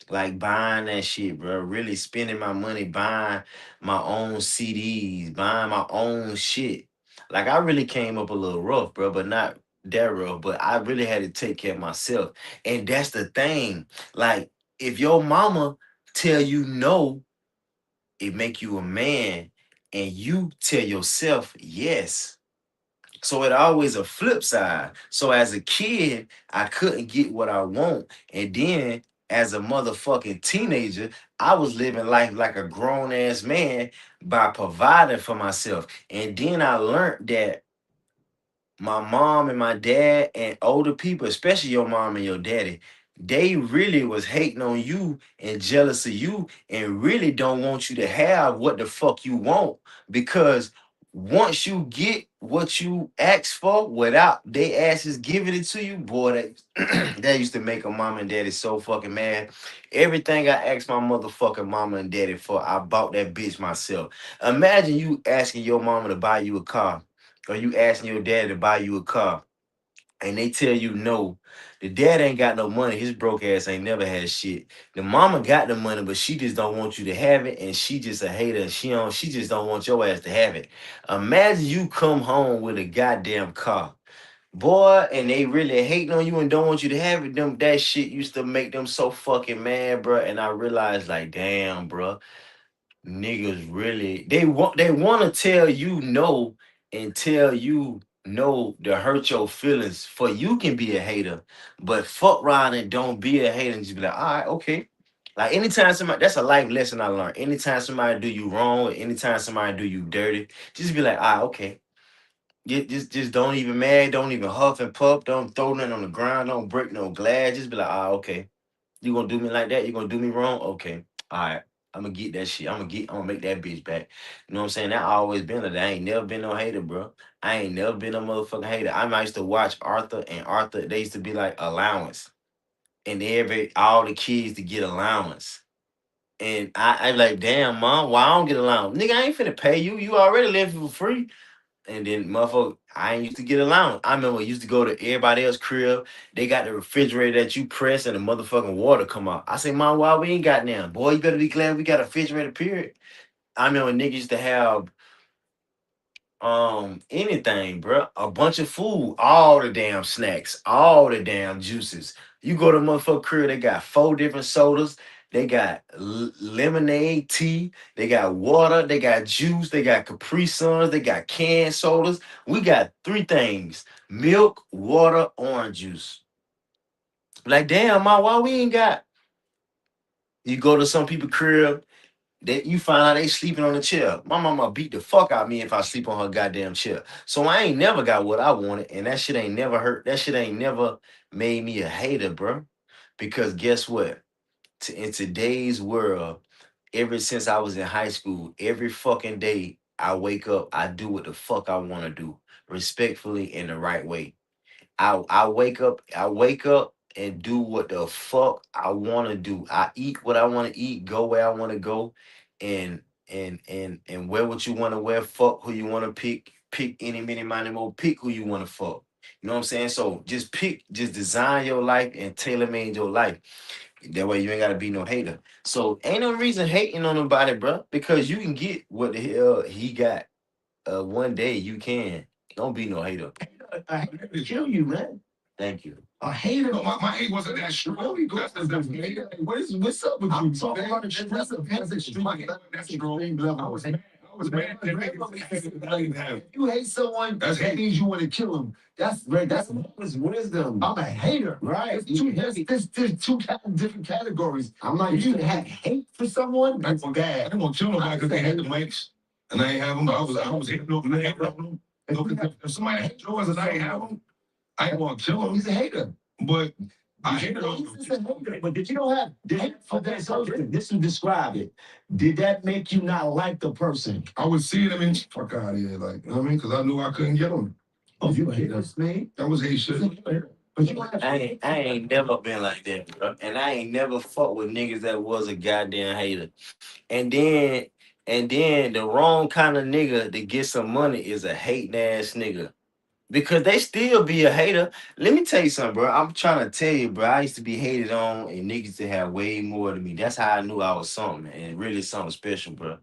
Like buying that shit, bro. Really spending my money buying my own CDs, buying my own shit. Like I really came up a little rough, bro, but not that rough. But I really had to take care of myself. And that's the thing. Like, if your mama tell you no, it make you a man. And you tell yourself yes. So it always a flip side. So as a kid, I couldn't get what I want. And then as a motherfucking teenager, I was living life like a grown ass man by providing for myself. And then I learned that my mom and my dad and older people, especially your mom and your daddy, they really was hating on you and jealous of you and really don't want you to have what the fuck you want, because once you get what you asked for without they asses giving it to you, boy, that that used to make a mom and daddy so fucking mad. Everything I asked my motherfucking mama and daddy for, I bought that bitch myself. Imagine you asking your mama to buy you a car, or you asking your dad to buy you a car, and they tell you no. The dad ain't got no money. His broke ass ain't never had shit. The mama got the money, but she just don't want you to have it, and she just a hater. She just don't want your ass to have it. Imagine you come home with a goddamn car, boy, and they really hating on you and don't want you to have it. That shit used to make them so fucking mad, bro. And I realized, like, damn, bro, niggas really they want to tell you no and tell you no to hurt your feelings for you can be a hater, but fuck around and don't be a hater and just be like, all right, okay. Like anytime somebody, that's a life lesson I learned. Anytime somebody do you wrong, or anytime somebody do you dirty, just be like, all right, okay. Just don't even mad, don't even huff and puff, don't throw nothing on the ground, don't break no glass. Just be like, ah, okay. You gonna do me like that? You gonna do me wrong? Okay. All right. I'm gonna get that shit. I'm gonna make that bitch back. You know what I'm saying? That always been like that. I ain't never been no hater, bro. I ain't never been a motherfucking hater. I used to watch Arthur and Arthur. They used to be like allowance, and all the kids to get allowance. And I like, damn, mom, why I don't get allowance? Nigga, I ain't finna pay you. You already living for free. And then motherfucker, I ain't used to get allowance. I remember I used to go to everybody else's crib. They got the refrigerator that you press and the motherfucking water come out. I say, mom, why we ain't got now? Boy, you better be glad we got a refrigerator, period. I remember niggas used to have anything, bro. A bunch of food, all the damn snacks, all the damn juices. You go to motherfucker crib, they got 4 different sodas. They got lemonade, tea, they got water, they got juice, they got Capri Suns, they got canned sodas. We got 3 things: milk, water, orange juice. Like, damn, ma, why we ain't got? You go to some people crib, you find out they sleeping on the chair. My mama beat the fuck out of me if I sleep on her goddamn chair. So I ain't never got what I wanted, and that shit ain't never hurt. That shit ain't never made me a hater, bro. Because guess what? In today's world, ever since I was in high school, every fucking day I wake up, I do what the fuck I want to do, respectfully in the right way. I wake up and do what the fuck I want to do. I eat what I want to eat, go where I want to go, and and wear what you want to wear. Fuck who you want to pick. Pick any, many, money, more. Pick who you want to fuck. You know what I'm saying? So just design your life and tailor made your life. That way you ain't gotta be no hater. So ain't no reason hating on nobody, bro, because you can get what the hell he got. One day you can. Don't be no hater. I hate to kill you, man. Thank you. A hater. No, my hate wasn't that strong. What's up with you? I'm talking about that's extreme. That's extreme level. I was mad. You hate someone, that means you want to kill him. That's wisdom. I'm a hater, right? There's different categories. I'm not. If you have hate for someone, that's bad. I didn't want to kill nobody because they had the mics, and I ain't have them. I was hitting them. I ain't them. If somebody hate yours and I ain't have them, I ain't want to kill him. He's a hater. But I hated him. But did you know how? For that person, this will describe it. Did that make you not like the person? I was seeing him and fuck out of here, like, you know what I mean? Because I knew I couldn't get him. Oh, you a hater, man? That was hate shit. But you I ain't never been like that, bro. And I ain't never fucked with niggas that was a goddamn hater. And then the wrong kind of nigga to get some money is a hating ass nigga. Because they still be a hater. Let me tell you something, bro. I'm trying to tell you, bro. I used to be hated on, and niggas to have way more than me. That's how I knew I was something, and really something special, bro.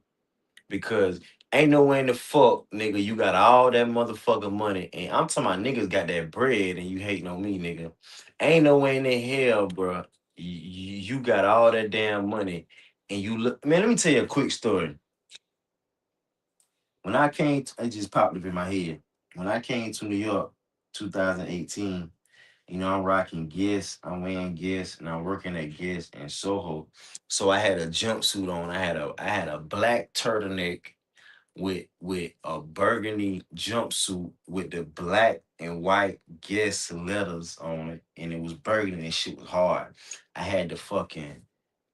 Because ain't no way in the fuck, nigga, you got all that motherfucking money, and I'm talking about niggas got that bread, and you hating on me, nigga. Ain't no way in the hell, bro. You got all that damn money, and you look. Man, let me tell you a quick story. When I came, it just popped up in my head. When I came to New York, 2018. You know, I'm rocking Guess, I'm wearing Guess, and I'm working at Guess in Soho. So I had a jumpsuit on. I had a black turtleneck with a burgundy jumpsuit with the black and white Guess letters on it, and it was burgundy and shit was hard. I had the fucking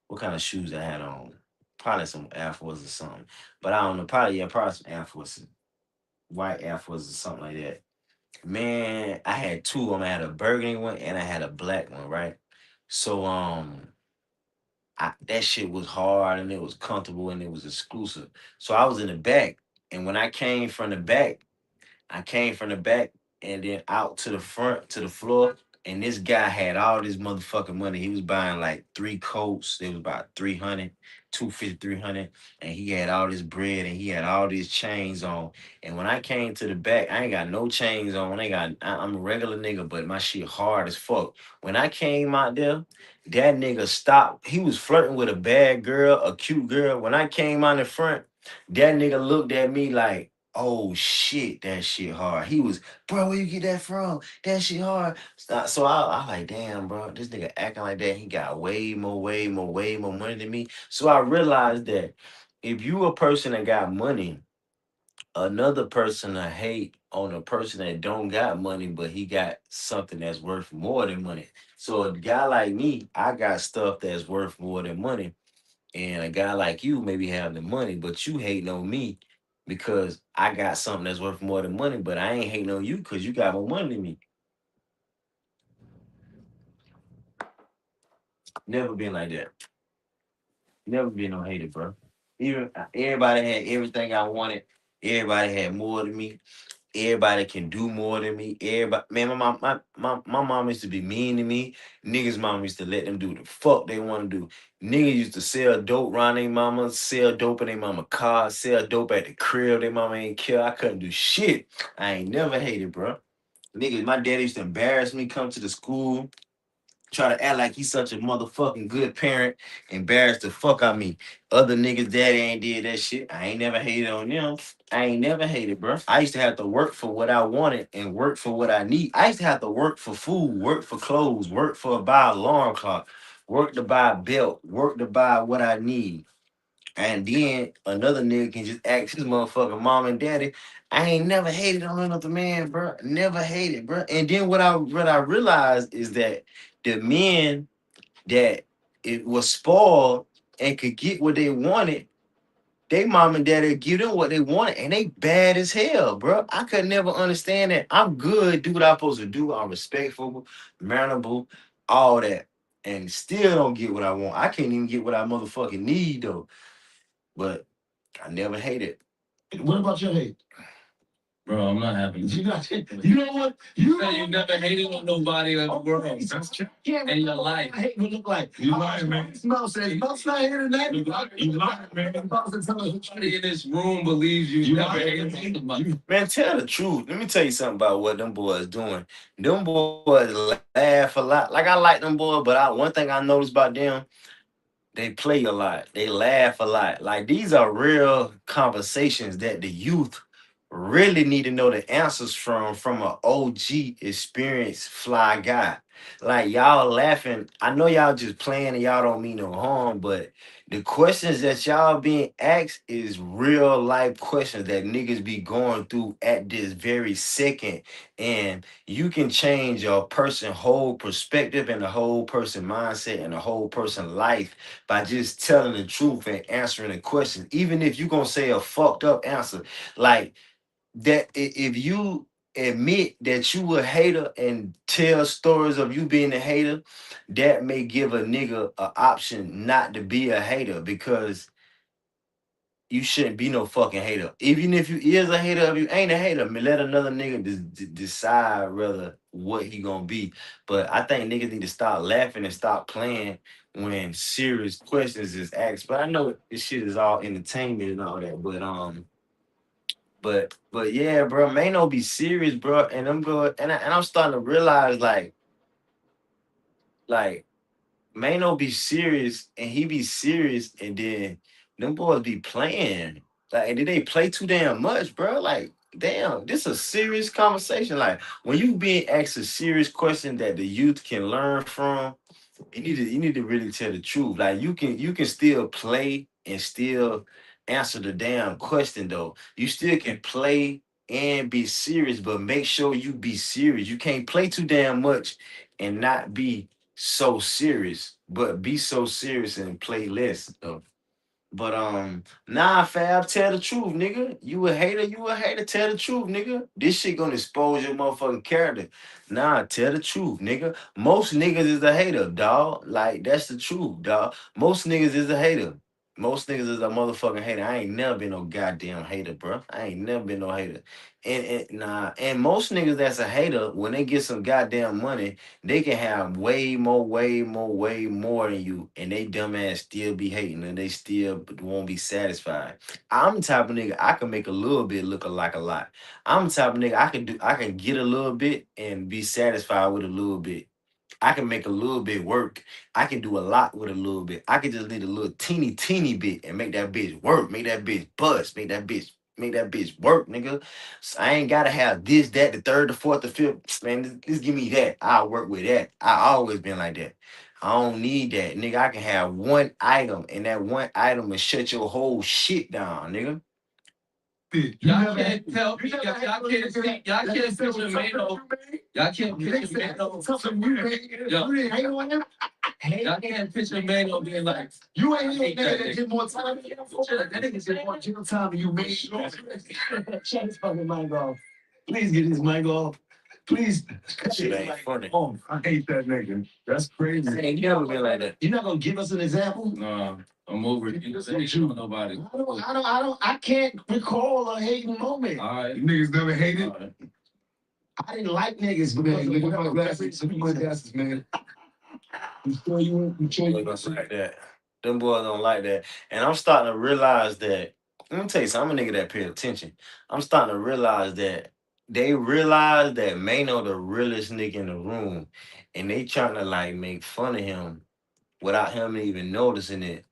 what kind of shoes I had on? Probably some Air Force or something, but I don't know. Probably some Air Force, white Air Force or something like that. Man, I had two of them. I had a burgundy one and I had a black one, right? So that shit was hard and it was comfortable and it was exclusive. So I was in the back, and when I came from the back and then out to the front to the floor. And this guy had all this motherfucking money. He was buying like 3 coats. It was about 300, 250, 300. And he had all this bread and he had all these chains on. And when I came to the back, I ain't got no chains on. I'm a regular nigga, but my shit hard as fuck. When I came out there, that nigga stopped. He was flirting with a bad girl, a cute girl. When I came out in front, that nigga looked at me like, oh shit, that shit hard. He was, bro, where you get that from? That shit hard. So I like, damn, bro, this nigga acting like that. He got way more money than me. So I realized that if you a person that got money, another person to hate on a person that don't got money, but he got something that's worth more than money. So a guy like me, I got stuff that's worth more than money. And a guy like you maybe have the money, but you hating on me because I got something that's worth more than money, but I ain't hating on you because you got more money than me. Never been like that. Never been no hater, bro. Even everybody had everything I wanted. Everybody had more than me. Everybody can do more than me. Everybody, man, my mom used to be mean to me. Niggas' mom used to let them do the fuck they want to do. Niggas used to sell dope around their mama, sell dope in their mama car, sell dope at the crib. Their mama ain't care. I couldn't do shit. I ain't never hated, bro. Niggas, my daddy used to embarrass me, come to the school. Try to act like he's such a motherfucking good parent, embarrass the fuck out of me. Other niggas daddy ain't did that shit. I ain't never hated on them. I ain't never hated, bro. I used to have to work for what I wanted and work for what I need. I used to have to work for food, work for clothes, work for a buy alarm clock, work to buy a belt, work to buy what I need. And then another nigga can just ask his motherfucking mom and daddy. I ain't never hated on another man, bro. Never hated, bro. And then what I realized is that the men that it was spoiled and could get what they wanted, they mom and daddy give them what they wanted, and they bad as hell, bro. I could never understand that. I'm good, do what I'm supposed to do. I'm respectful, mannerable, all that, and still don't get what I want. I can't even get what I motherfucking need though. But I never hated. What about your hate? Bro, I'm not happy. You know what? You said you never hated on nobody in the world. That's true. In your life. I hate what look like. You lying, man. Smell says, Smell's not here tonight. You lying, man. Nobody in this room believes you never hated on somebody. Man, tell the truth. Let me tell you something about what them boys doing. Them boys laugh a lot. Like I like them boys, but one thing I noticed about them, they play a lot. They laugh a lot. Like these are real conversations that the youth really need to know the answers from an OG experienced fly guy. Like y'all laughing. I know y'all just playing and y'all don't mean no harm, but the questions that y'all being asked is real life questions that niggas be going through at this very second. And you can change a person whole perspective and the whole person mindset and the whole person life by just telling the truth and answering the question, even if you're gonna say a fucked up answer. Like that, if you admit that you a hater and tell stories of you being a hater, that may give a nigga an option not to be a hater because you shouldn't be no fucking hater. Even if you is a hater, if you ain't a hater, man, let another nigga decide rather what he gonna be. But I think niggas need to stop laughing and stop playing when serious questions is asked. But I know this shit is all entertainment and all that. But yeah, bro, man, no be serious, bro. And I'm good, and I'm starting to realize like Mano be serious and he be serious, and then them boys be playing. Like, and then they play too damn much, bro. Like, damn, this a serious conversation. Like, when you being asked a serious question that the youth can learn from, you need to really tell the truth. Like, you can still play and still answer the damn question though. You still can play and be serious, but make sure you be serious. You can't play too damn much and not be so serious, but be so serious and play less though. But nah, Fab, tell the truth, nigga. You a hater, tell the truth, nigga. This shit gonna expose your motherfucking character. Nah, tell the truth, nigga. Most niggas is a hater, dog. Like, that's the truth, dog. Most niggas is a hater. Most niggas is a motherfucking hater. I ain't never been no goddamn hater, bro. I ain't never been no hater. And most niggas that's a hater, when they get some goddamn money, they can have way more than you, and they dumbass still be hating, and they still won't be satisfied. I'm the type of nigga I can make a little bit look like a lot. I'm the type of nigga I can get a little bit and be satisfied with a little bit. I can make a little bit work. I can do a lot with a little bit. I can just need a little teeny bit and make that bitch work, make that bitch bust, make that bitch work, nigga. So I ain't gotta have this, that, the third, the fourth, the fifth. Man, just give me that. I'll work with that. I always been like that. I don't need that, nigga. I can have one item, and that one item will shut your whole shit down, nigga. Y'all can't tell me, y'all can't see, y'all can't picture Mano. Y'all can't picture Mano. You hate on him? I can't picture Mano being like, You ain't even hate nigga that that nigga. get more time than you. That nigga said more jail time than you made. Shut his fucking mic off. Please get his mic off. Please. Shit ain't funny. Oh, I hate that nigga. That's crazy. I ain't never been like that. You're not gonna give us an example? nah, I'm over it. You know, that nigga don't nobody. I can't recall a hating moment. All right. You niggas never hated? All right. I didn't like niggas Man, because look of at my whatever glasses. Look at my glasses, man. You sure you Boys don't like that. Them boys don't like that. And I'm starting to realize that. Let me tell you something. I'm a nigga that pay attention. I'm starting to realize that they realize that Mano the realest nigga in the room, and they trying to like make fun of him without him even noticing it.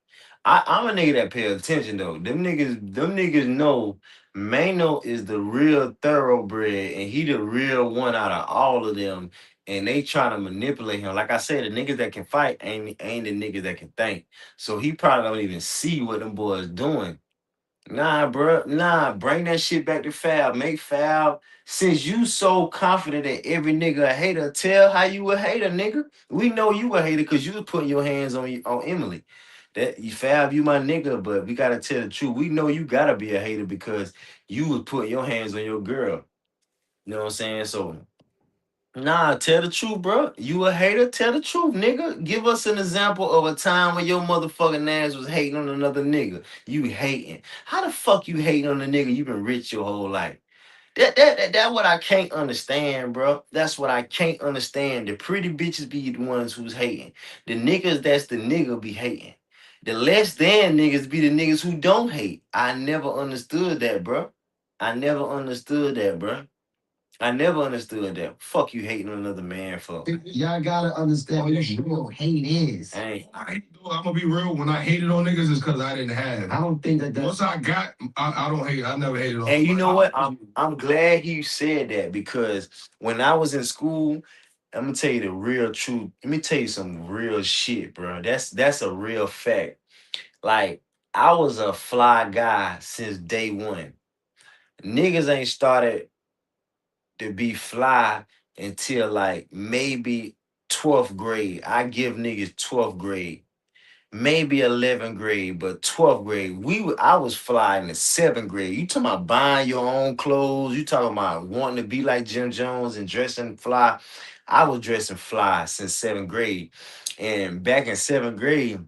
I'm a nigga that pay attention though. Them niggas know Mano is the real thoroughbred and he the real one out of all of them. And they trying to manipulate him. Like I said, the niggas that can fight ain't the niggas that can think. So he probably don't even see what them boys doing. Nah, bro. Nah, bring that shit back to Fab. Make Fab. Since you so confident that every nigga a hater, tell how you a hater, nigga. We know you a hater because you was putting your hands on Emily. That you Fab, you my nigga, but we gotta tell the truth. We know you gotta be a hater because you was putting your hands on your girl. You know what I'm saying? So nah, tell the truth, bro. You a hater? Tell the truth, nigga. Give us an example of a time when your motherfucking ass was hating on another nigga. You hating. How the fuck you hating on a nigga you been rich your whole life? That what I can't understand, bro. That's what I can't understand. The pretty bitches be the ones who's hating. The niggas that's the nigga be hating. The less than niggas be the niggas who don't hate. I never understood that, bro. I never understood that, bro. I never understood that. Fuck you hating on another man for. Y'all gotta understand what real hate is. Hey, I'm gonna be real. When I hated on niggas, it's because I didn't have. I don't think Once I got, I don't hate. I never hated on. and you know what? I'm glad you said that because when I was in school, I'm gonna tell you the real truth. Let me tell you some real shit, bro. That's a real fact. Like I was a fly guy since day one. Niggas ain't started to be fly until like maybe 12th grade. I give niggas 12th grade, maybe 11th grade, but 12th grade, I was fly in the 7th grade. You talking about buying your own clothes? You talking about wanting to be like Jim Jones and dressing fly? I was dressing fly since 7th grade, and back in 7th grade.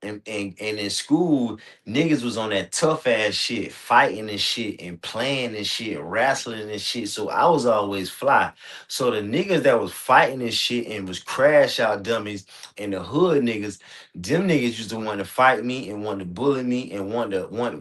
And in school, niggas was on that tough ass shit, fighting and shit, and playing and shit, wrestling and shit. So I was always fly. So the niggas that was fighting and shit and was crash out dummies and the hood niggas, them niggas used to want to fight me and want to bully me and want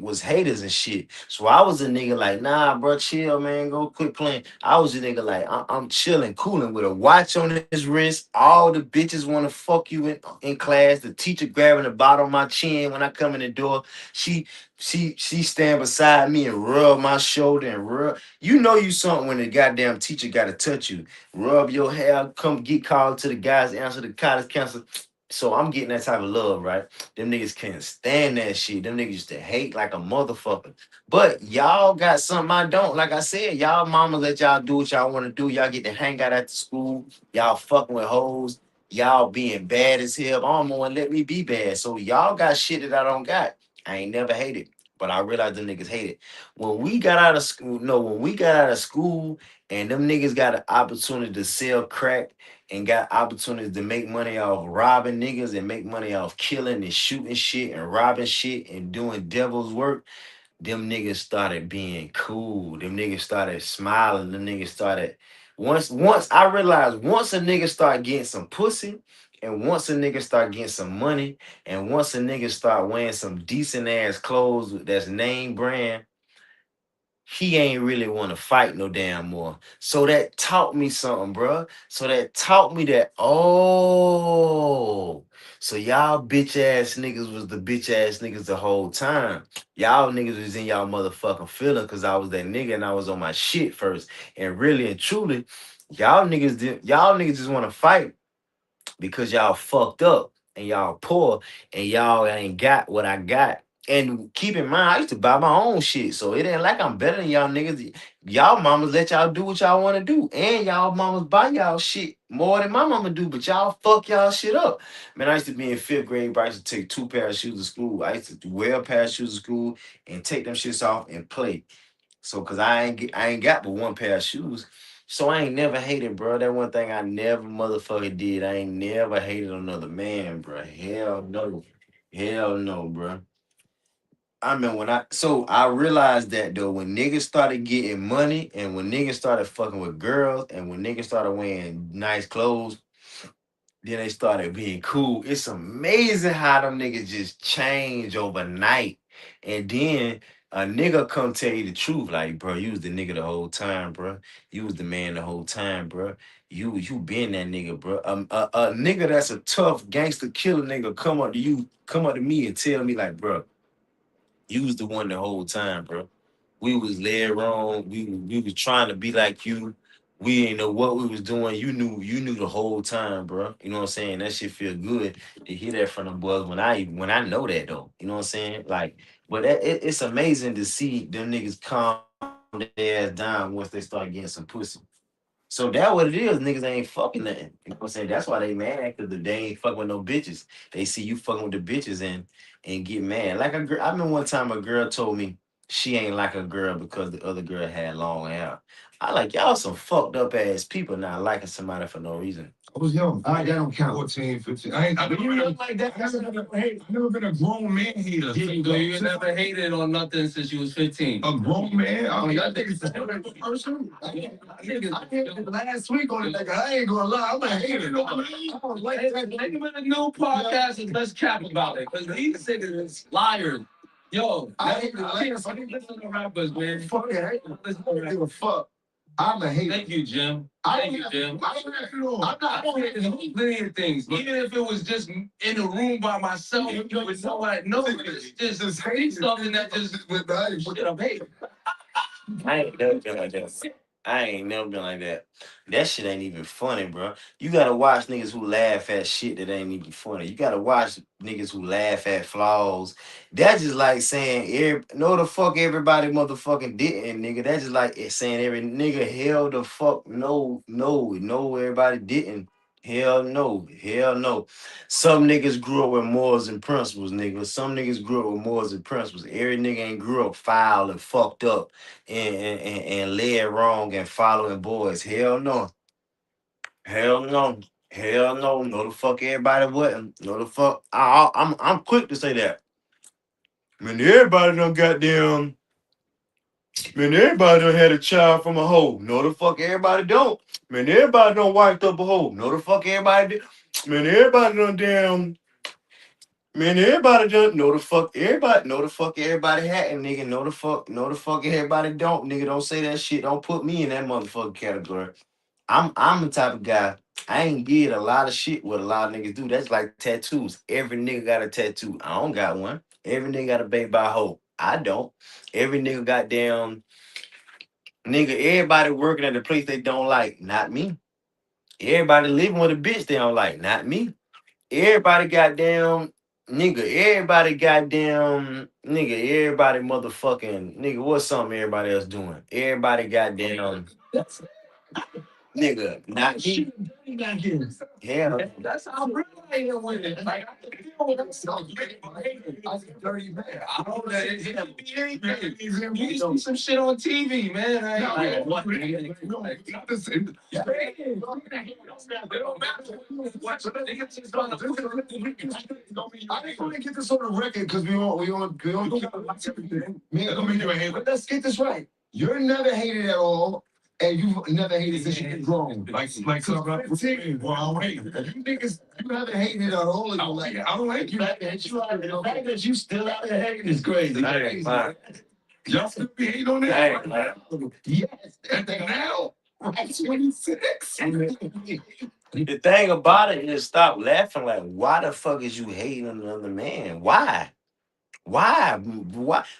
was haters and shit. So I was a nigga like, nah, bro, chill, man, go quit playing. I was a nigga like, I'm chilling, cooling with a watch on his wrist. All the bitches want to fuck you in class. The teacher grabbing the bottom of my chin when I come in the door. She she stand beside me and rub my shoulder and rub. You know you something when the goddamn teacher got to touch you. Rub your hair, come get called to the guys, answer the college council. So I'm getting that type of love, right? Them niggas can't stand that shit. Them niggas used to hate like a motherfucker. But y'all got something I don't. Like I said, y'all mama let y'all do what y'all want to do. Y'all get to hang out at the school. Y'all fucking with hoes. Y'all being bad as hell. I'm gonna let me be bad. So y'all got shit that I don't got. I ain't never hated. But I realized them niggas hate it. When we got out of school, no, when we got out of school and them niggas got an opportunity to sell crack and got opportunities to make money off robbing niggas and make money off killing and shooting shit and robbing shit and doing devil's work, them niggas started being cool. Them niggas started smiling. Them niggas started once I realized once a nigga start getting some pussy, and once a nigga start getting some money, and once a nigga start wearing some decent ass clothes that's name brand, he ain't really want to fight no damn more. So that taught me something, bruh. So that taught me that, oh, so y'all bitch ass niggas was the bitch ass niggas the whole time. Y'all niggas was in y'all motherfucking feeling because I was that nigga and I was on my shit first. And really and truly, y'all niggas just want to fight because y'all fucked up and y'all poor and y'all ain't got what I got. And keep in mind, I used to buy my own shit, so it ain't like I'm better than y'all niggas. Y'all mamas let y'all do what y'all want to do, and y'all mamas buy y'all shit more than my mama do. But y'all fuck y'all shit up. Man, I used to be in fifth grade, but I used to take two pair of shoes to school. I used to wear a pair of shoes to school and take them shits off and play. So, cause I ain't got but one pair of shoes. So I ain't never hated, bro. That one thing I never motherfucking did. I ain't never hated another man, bro. Hell no. Hell no, bro. I remember I realized that though when niggas started getting money and when niggas started fucking with girls and when niggas started wearing nice clothes, then they started being cool. It's amazing how them niggas just change overnight. And then a nigga come tell you the truth, like, bro, you was the nigga the whole time, bro. You was the man the whole time, bro. You been that nigga, bro. A nigga that's a tough gangster killer nigga come up to me and tell me like, bro. You was the one the whole time, bro. We was led wrong. We was trying to be like you. We ain't know what we was doing. You knew the whole time, bro. You know what I'm saying? That shit feel good to hear that from the boys when I know that though. You know what I'm saying? Like, but it's amazing to see them niggas calm their ass down once they start getting some pussy. So that what it is. Niggas ain't fucking nothing. You know what I'm saying? That's why they mad because they ain't fucking with no bitches. They see you fucking with the bitches and get mad. Like a girl, I remember one time a girl told me she ain't like a girl because the other girl had long hair. I like y'all some fucked up ass people not liking somebody for no reason. I was young. All right, that don't count. 14, 15. I never been like that. I never been a grown man hater. You never hated on nothing since you was 15. A grown man? I mean, I think it's the person. I hit last week on it. Like, I ain't gonna lie. I'm a hater. I don't like that. Nigga with a new podcast and let's cap about it. Because these niggas is liars. Yo, I hate I didn't listen to rappers, man. Fuck it. I Listen to don't give a fuck. I'm a hater. Thank you, Jim. I Thank you, Jim. I'm not There's a million things. Even if it was just in a room by myself with nobody knows, just say something that just shit I'm hating. I ain't never been like that. I ain't never been like that. That shit ain't even funny, bro. You gotta watch niggas who laugh at shit that ain't even funny. You gotta watch niggas who laugh at flaws. That's just like saying, no, the fuck everybody motherfucking didn't, nigga. That's just like it saying every nigga, hell the fuck no, everybody didn't. Hell no, hell no. Some niggas grew up with morals and principles, nigga. Some niggas grew up with morals and principles. Every nigga ain't grew up foul and fucked up and led wrong and following boys. Hell no. Hell no. Hell no. No the fuck everybody wouldn't. No the fuck. I'm quick to say that. Man, everybody done goddamn. Man, everybody done had a child from a hoe. No the fuck everybody don't. Man, everybody done wiped up a hoe. No the fuck everybody did. Man, everybody done damn. Man, everybody done know the fuck everybody know the fuck everybody had and nigga know the fuck everybody don't nigga don't say that shit. Don't put me in that motherfucking category. I'm the type of guy. I ain't did a lot of shit what a lot of niggas do. That's like tattoos. Every nigga got a tattoo. I don't got one. Every nigga got a baby by a hoe. I don't. Every nigga got damn nigga. Everybody working at a place they don't like. Not me. Everybody living with a bitch they don't like. Not me. Everybody goddamn nigga. Everybody goddamn nigga. Everybody motherfucking nigga. What's something everybody else doing? Everybody goddamn nigga. Not me. Yeah. That's how real I am with it. Like, I can deal with myself. I'm a dirty man. I know that it could be anything. You see some shit on TV, man. I ain't like, what? Not the same. I think we get this on the record because watch everything. But let's get this right. You're never hated at all, and you've never hated since you've been grown. Like, Well, I don't hate. You niggas, you haven't hated at all in your life. I don't hate you. The fact that you still out there hating is crazy. Y'all still be hating on that? Yes. And then now, right, 26. The thing about it is stop laughing. Like, why the fuck is you hating on another man? Why? Why?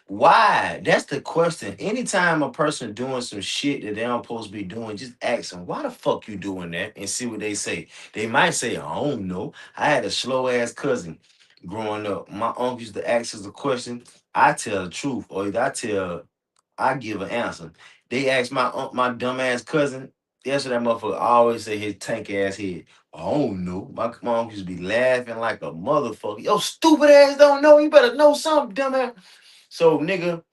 Why? That's the question. Anytime a person doing some shit that they don't supposed to be doing, just ask them, why the fuck you doing that? And see what they say. They might say, I don't know. I had a slow ass cousin. growing up. My uncle used to ask us a question. I tell the truth, or either I give an answer. They asked my dumb ass cousin. That's what that motherfucker always say his tank ass head. I don't know. My uncle used to be laughing like a motherfucker. Yo, stupid ass don't know. You better know something, dumb ass. So nigga,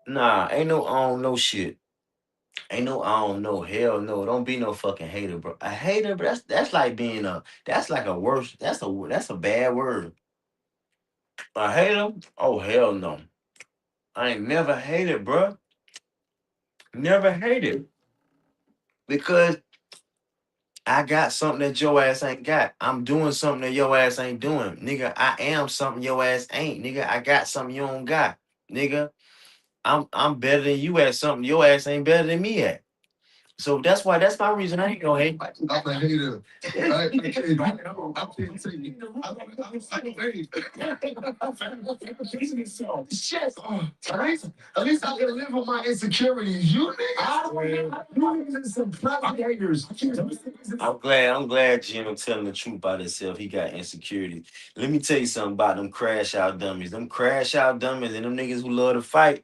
nah, ain't no I don't know shit. Ain't no I don't know. Hell no. Don't be no fucking hater, bro. A hater, bro. That's like being that's like a worse. That's a bad word. A hater? Oh hell no. I ain't never hated, bro. Never hated because I got something that your ass ain't got. I'm doing something that your ass ain't doing, nigga. I am something your ass ain't, nigga. I got something you don't got, nigga. I'm better than you at something your ass ain't better than me at. So that's my reason I ain't gonna hate. I'm a hater. I can't take it. Shit. At least I can live with my insecurities. You niggas, you niggas is some private haters. I'm glad Gino telling the truth about himself. He got insecurity. Let me tell you something about them crash out dummies. Them crash out dummies and them niggas who love to fight.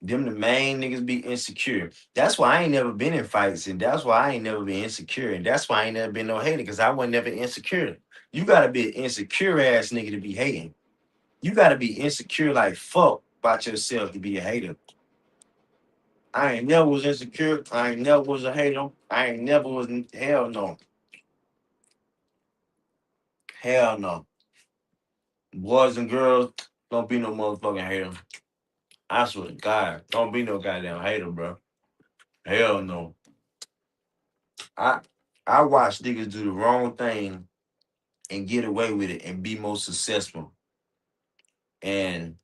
Them the main niggas be insecure. That's why I ain't never been in fights, and that's why I ain't never been insecure, and that's why I ain't never been no hater, because I was never insecure. You gotta be an insecure ass nigga to be hating. You gotta be insecure like fuck about yourself to be a hater. I ain't never was insecure. I ain't never was a hater. I ain't never was hell no. Hell no. Boys and girls, don't be no motherfucking hater. I swear to God, don't be no goddamn hater, bro. Hell no. I I watch niggas do the wrong thing and get away with it and be more successful. And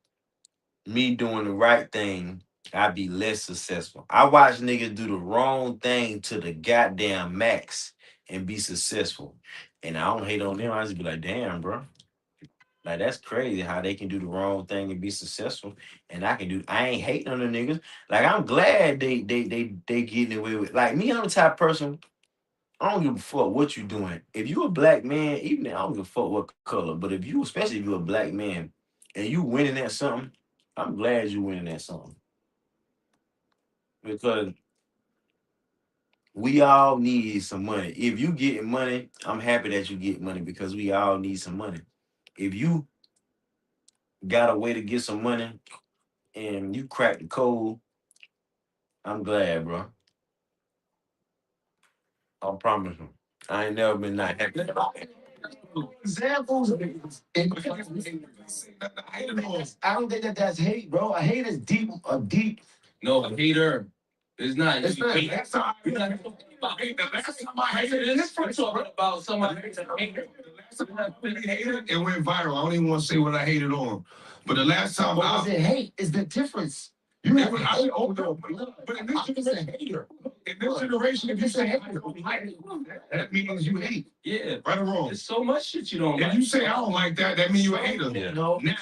me doing the right thing, I be less successful. I watch niggas do the wrong thing to the goddamn max and be successful. And I don't hate on them. I just be like, damn, bro. Like that's crazy how they can do the wrong thing and be successful. And I ain't hating on the niggas. Like I'm glad they getting away with like me, I'm the type of person. I don't give a fuck what you doing. If you a black man, even I don't give a fuck what color, but if you, especially if you a black man, and you winning at something, I'm glad you winning at something because we all need some money. If you getting money, I'm happy that you get money because we all need some money. If you got a way to get some money and you crack the code, I'm glad, bro. I promise you. I ain't never been not happy. Examples. I don't think that that's hate, bro. A hate is deep, a deep. No, a hater. It's not. It's not. That's not. The last time I hated this, we're talking about somebody hater. The last time I hated, it went viral. I don't even want to say what I hated on. But the last time What was it hate? Is the difference. You it have was, a I hate said, oh over no, but in this generation, hater. in this generation, if you say I don't like it, that means you hate. Yeah. Right or wrong? There's so much shit you don't like. If you say I don't like that, that means you a hater. Yeah. No. Now,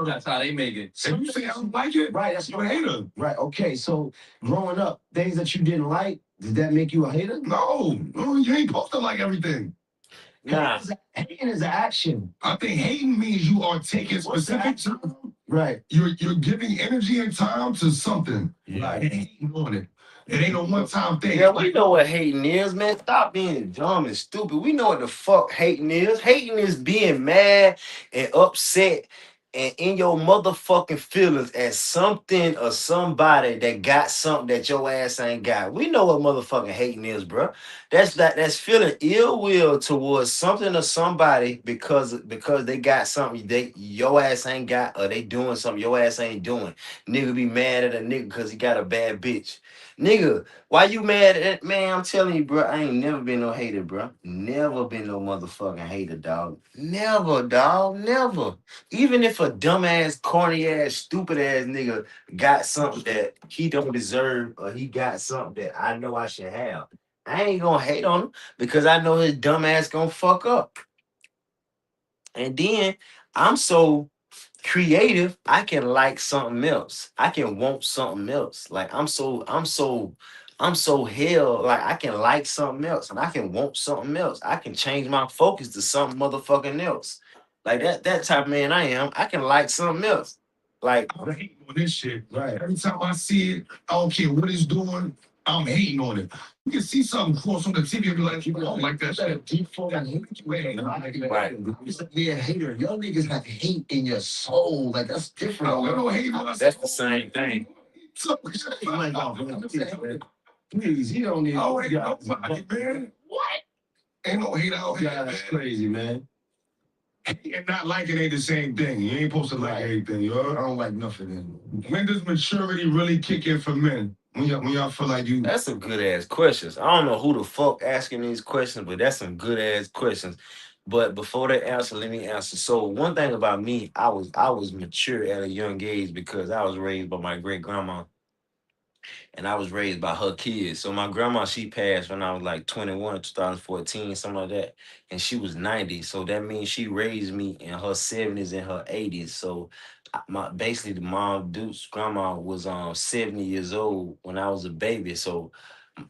that's how they make it. If you say I don't like it, Right, that's you a hater. Right, okay. So growing up, things that you didn't like, did that make you a hater? No, you ain't supposed to like everything. Nah. Hating is an action. I think hating means you are taking specific time. Right. You're giving energy and time to something. Yeah. And hating on it. It ain't a one-time thing. Yeah, we know what hating is, man. Stop being dumb and stupid. We know what the fuck hating is. Hating is being mad and upset and in your motherfucking feelings at something or somebody that got something that your ass ain't got. We know what motherfucking hating is, bro. That's feeling ill will towards something or somebody because they got something they your ass ain't got or they doing something your ass ain't doing. Nigga be mad at a nigga because he got a bad bitch. Nigga, why you mad at man? I'm telling you, bro. I ain't never been no hater, bro. Never been no motherfucking hater, dog. Never, dog. Never. Even if a dumbass, corny ass, stupid ass nigga got something that he don't deserve, or he got something that I know I should have, I ain't gonna hate on him because I know his dumb ass gonna fuck up. And then I'm so creative, I can like something else. I can want something else. Like I'm so hell. Like I can like something else and I can want something else. I can change my focus to something motherfucking else. Like that type of man I am. I can like something else. Like I'm hating on this shit. Right. Every time I see it, I don't care what it's doing. I'm hating on it. You can see something cross on the TV and be like, I don't like that shit. Default hate. Right. You used be a hater. Y'all niggas have hate in your soul. Like that's different. I don't hate on us. that's the same thing. Please, he don't need. Oh, hate nobody, man. What? Ain't no hate out here. That's crazy, man. And not liking ain't the same thing. You ain't supposed to like everything, yo. I don't like nothing. When does maturity really kick in for men? When y'all feel like you. That's some good ass questions. I don't know who the fuck asking these questions, but that's some good ass questions. But before they answer, let me answer. So one thing about me, I was mature at a young age because I was raised by my great grandma and I was raised by her kids. So my grandma, she passed when I was like 21, 2014, something like that. And she was 90. So that means she raised me in her 70s and her 80s. So my basically the mom Duke's grandma was 70 years old when I was a baby. So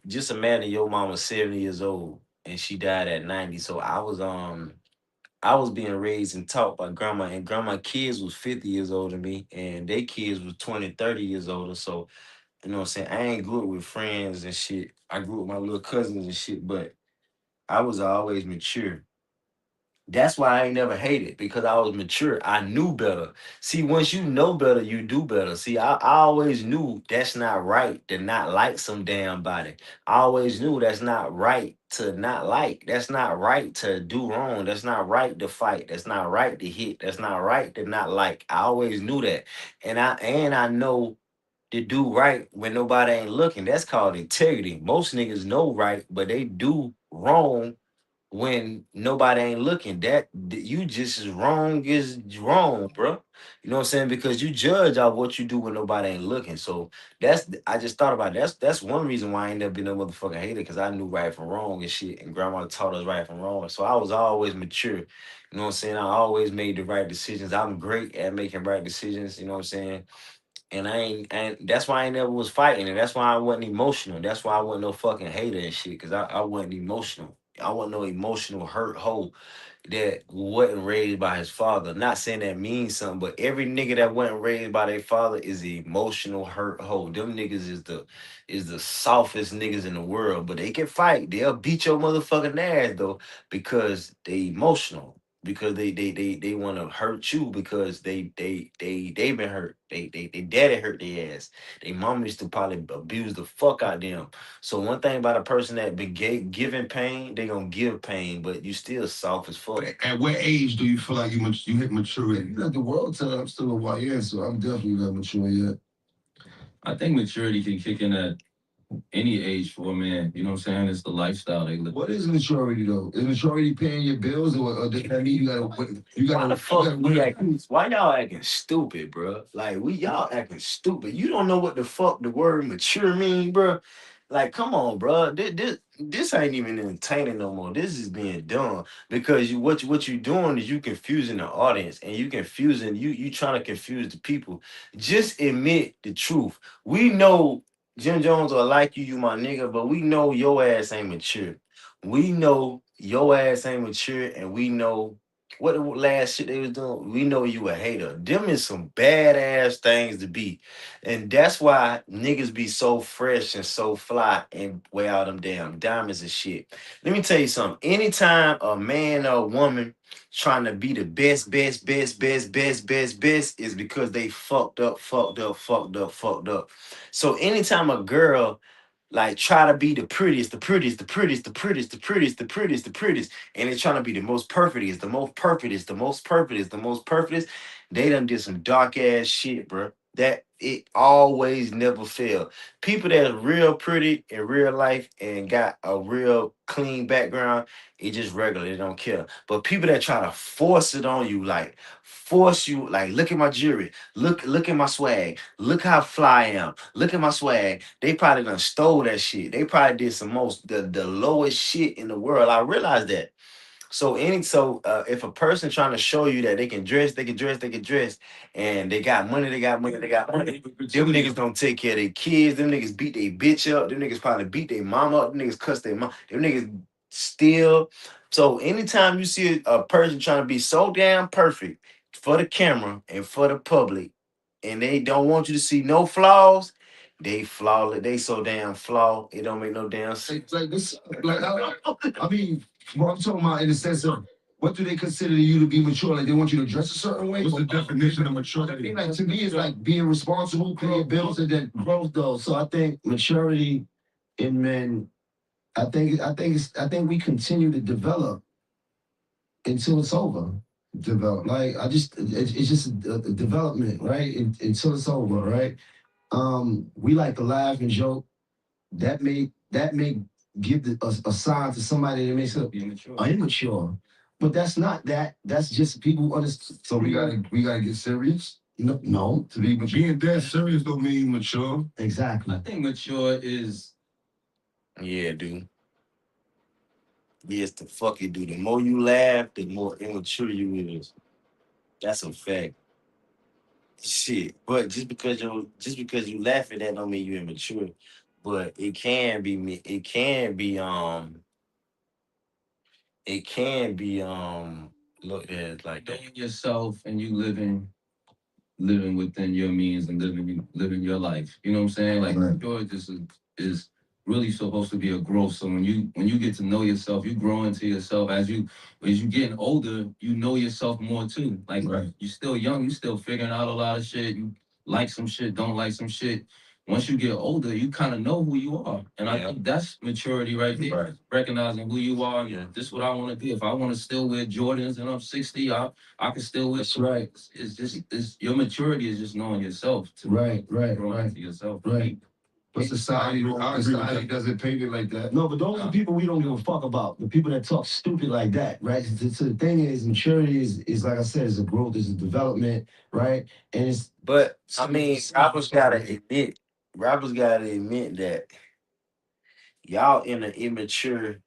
just imagine your mom was 70 years old and she died at 90. So I was being raised and taught by grandma, and grandma kids was 50 years older than me, and they kids was 20, 30 years older. So you know what I'm saying? I ain't grew up with friends and shit. I grew up with my little cousins and shit, but I was always mature. That's why I ain't never hated because I was mature. I knew better. See, once you know better, you do better. See, I always knew that's not right to not like some damn body. I always knew that's not right to not like. That's not right to do wrong. That's not right to fight. That's not right to hit. That's not right to not like. I always knew that. And I know to do right when nobody ain't looking. That's called integrity. Most niggas know right, but they do wrong when nobody ain't looking. You just as wrong as wrong, bro. You know what I'm saying? Because you judge off what you do when nobody ain't looking. So I just thought about it. That's one reason why I ain't never been no motherfucking hater because I knew right from wrong and shit. And grandma taught us right from wrong. So I was always mature. You know what I'm saying? I always made the right decisions. I'm great at making right decisions. You know what I'm saying? And and that's why I never was fighting, and that's why I wasn't emotional. That's why I wasn't no fucking hater and shit, because I wasn't emotional. I wasn't no emotional hurt hoe that wasn't raised by his father. Not saying that means something, but every nigga that wasn't raised by their father is the emotional hurt hoe. Them niggas is the softest niggas in the world, but they can fight. They'll beat your motherfucking ass though because they emotional. Because they want to hurt you because they been hurt. They daddy hurt their ass. They mom used to probably abuse the fuck out them. So one thing about a person that been giving pain, they gonna give pain, but you still soft as fuck. At what age do you feel like you hit maturity? You got the world tell I'm still a YN, so I'm definitely not mature yet. I think maturity can kick in at any age for a man. You know what I'm saying? It's the lifestyle they live. What is maturity though? Is maturity paying your bills, or does that mean you Why gotta the fuck we wait? acting? Why y'all acting stupid, bro? Like y'all acting stupid. You don't know what the fuck the word mature mean, bro. Like, come on, bro. This ain't even entertaining no more. This is being done because what you doing is you confusing the audience and you trying to confuse the people. Just admit the truth. We know Jim Jones will like you my nigga, but we know your ass ain't mature. We know your ass ain't mature, and we know what the last shit they was doing. We know you a hater. Them is some badass things to be. And that's why niggas be so fresh and so fly and wear all them damn diamonds and shit. Let me tell you something. Anytime a man or a woman trying to be the best is because they fucked up, fucked up, fucked up, fucked up. So anytime a girl like try to be the prettiest, the prettiest, the prettiest, the prettiest, the prettiest, the prettiest, the prettiest, and they're trying to be the most perfectest, the most perfectest, the most perfectest, the most perfectest. They done did some dark ass shit, bro. That it always never fail. People that are real pretty in real life and got a real clean background, it just regular. They don't care. But people that try to force it on you, like force you, like look at my jewelry, look at my swag, look how fly I am, look at my swag. They probably done stole that shit. They probably did some most the lowest shit in the world. I realize that. So if a person trying to show you that they can dress, they can dress, they can dress, and they got money, they got money, they got money. Them niggas don't take care of their kids. Them niggas beat their bitch up. Them niggas probably beat their mom up. Them niggas cuss their mom. Them niggas Still, so anytime you see a person trying to be so damn perfect for the camera and for the public, and they don't want you to see no flaws, they flawless. They so damn flawed. It don't make no damn sense. Like this, like I mean, what I'm talking about in the sense of what do they consider you to be mature? Like they want you to dress a certain way. What's the definition of maturity? I mean, like to me, it's like being responsible, pay your bills, and then Growth, though. So I think maturity in men. I think we continue to develop until it's over. develop. Like it's just a development, right? Until it's over, right? We like to laugh and joke. That may give a sign to somebody that makes it immature. But that's not that. That's just people who understand. So we gotta get serious. No, To be mature. being dead serious don't mean mature. I Exactly. think mature is Yeah, dude. Yes, the fuck it, dude. The more you laugh, the more immature you is. That's a fact. Shit. But just because you laugh at that don't mean you immature. But it can be looked at like that. knowing yourself and you living within your means and living your life. You know what I'm saying? Like Right. joy is really supposed to be a growth. So when you get to know yourself, you grow into yourself as you getting older, you know yourself more too. Like Right. you're still young, you still figuring out a lot of shit. You like some shit, don't like some shit. Once you get older, you kind of know who you are. And I Yeah. think that's maturity right there. Right. Recognizing who you are. Yeah. This is what I want to be. If I want to still wear Jordans and I'm 60, I can still wear. That's right. It's your maturity is just knowing yourself. Right. Growing Right. into yourself. Right. But society, I agree with society that. doesn't paint it like that. No, but those are the people we don't give a fuck about. The people that talk stupid like that, right? So the thing is, maturity is like I said, is a growth, is a development, right? And it's But I mean, rappers gotta admit that y'all in an immature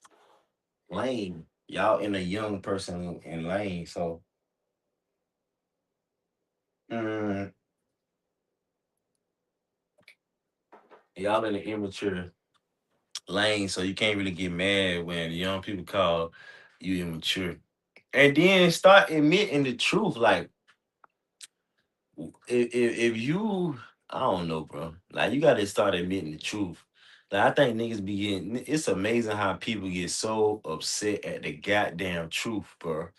lane. Y'all in a young person in lane. So mm, y'all in an immature lane. So you can't really get mad when young people call you immature. And then start admitting the truth. Like if you, I don't know, bro. Like you gotta start admitting the truth. Like I think niggas be getting. It's amazing how people get so upset at the goddamn truth, bro.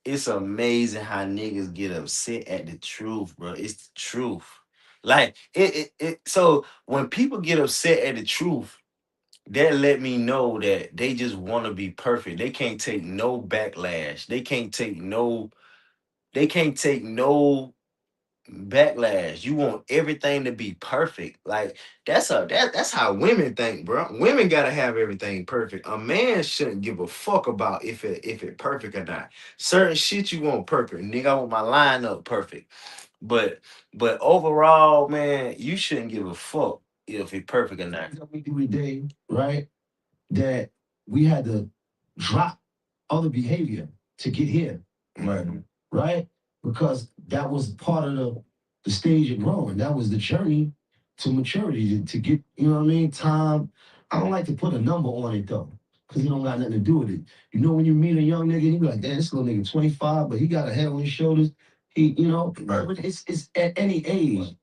It's amazing how niggas get upset at the truth, bro. It's the truth. Like so when people get upset at the truth, that let me know that they just want to be perfect. They can't take no backlash. They can't take no backlash. You want everything to be perfect. Like that's how women think, bro. Women gotta have everything perfect. A man shouldn't give a fuck about if it perfect or not. Certain shit you want perfect. Nigga, I want my lineup perfect. But but overall, man, you shouldn't give a fuck if it perfect or not. we do today, right? That we had to drop other behavior to get here, Right. right? Because that was part of the stage of growing. That was the journey to maturity to get, you know what I mean? Time. I don't like to put a number on it though, because it don't got nothing to do with it. You know, when you meet a young nigga, you be like, damn, this little nigga 25, but he got a head on his shoulders. He, you know, Right. it's at any age.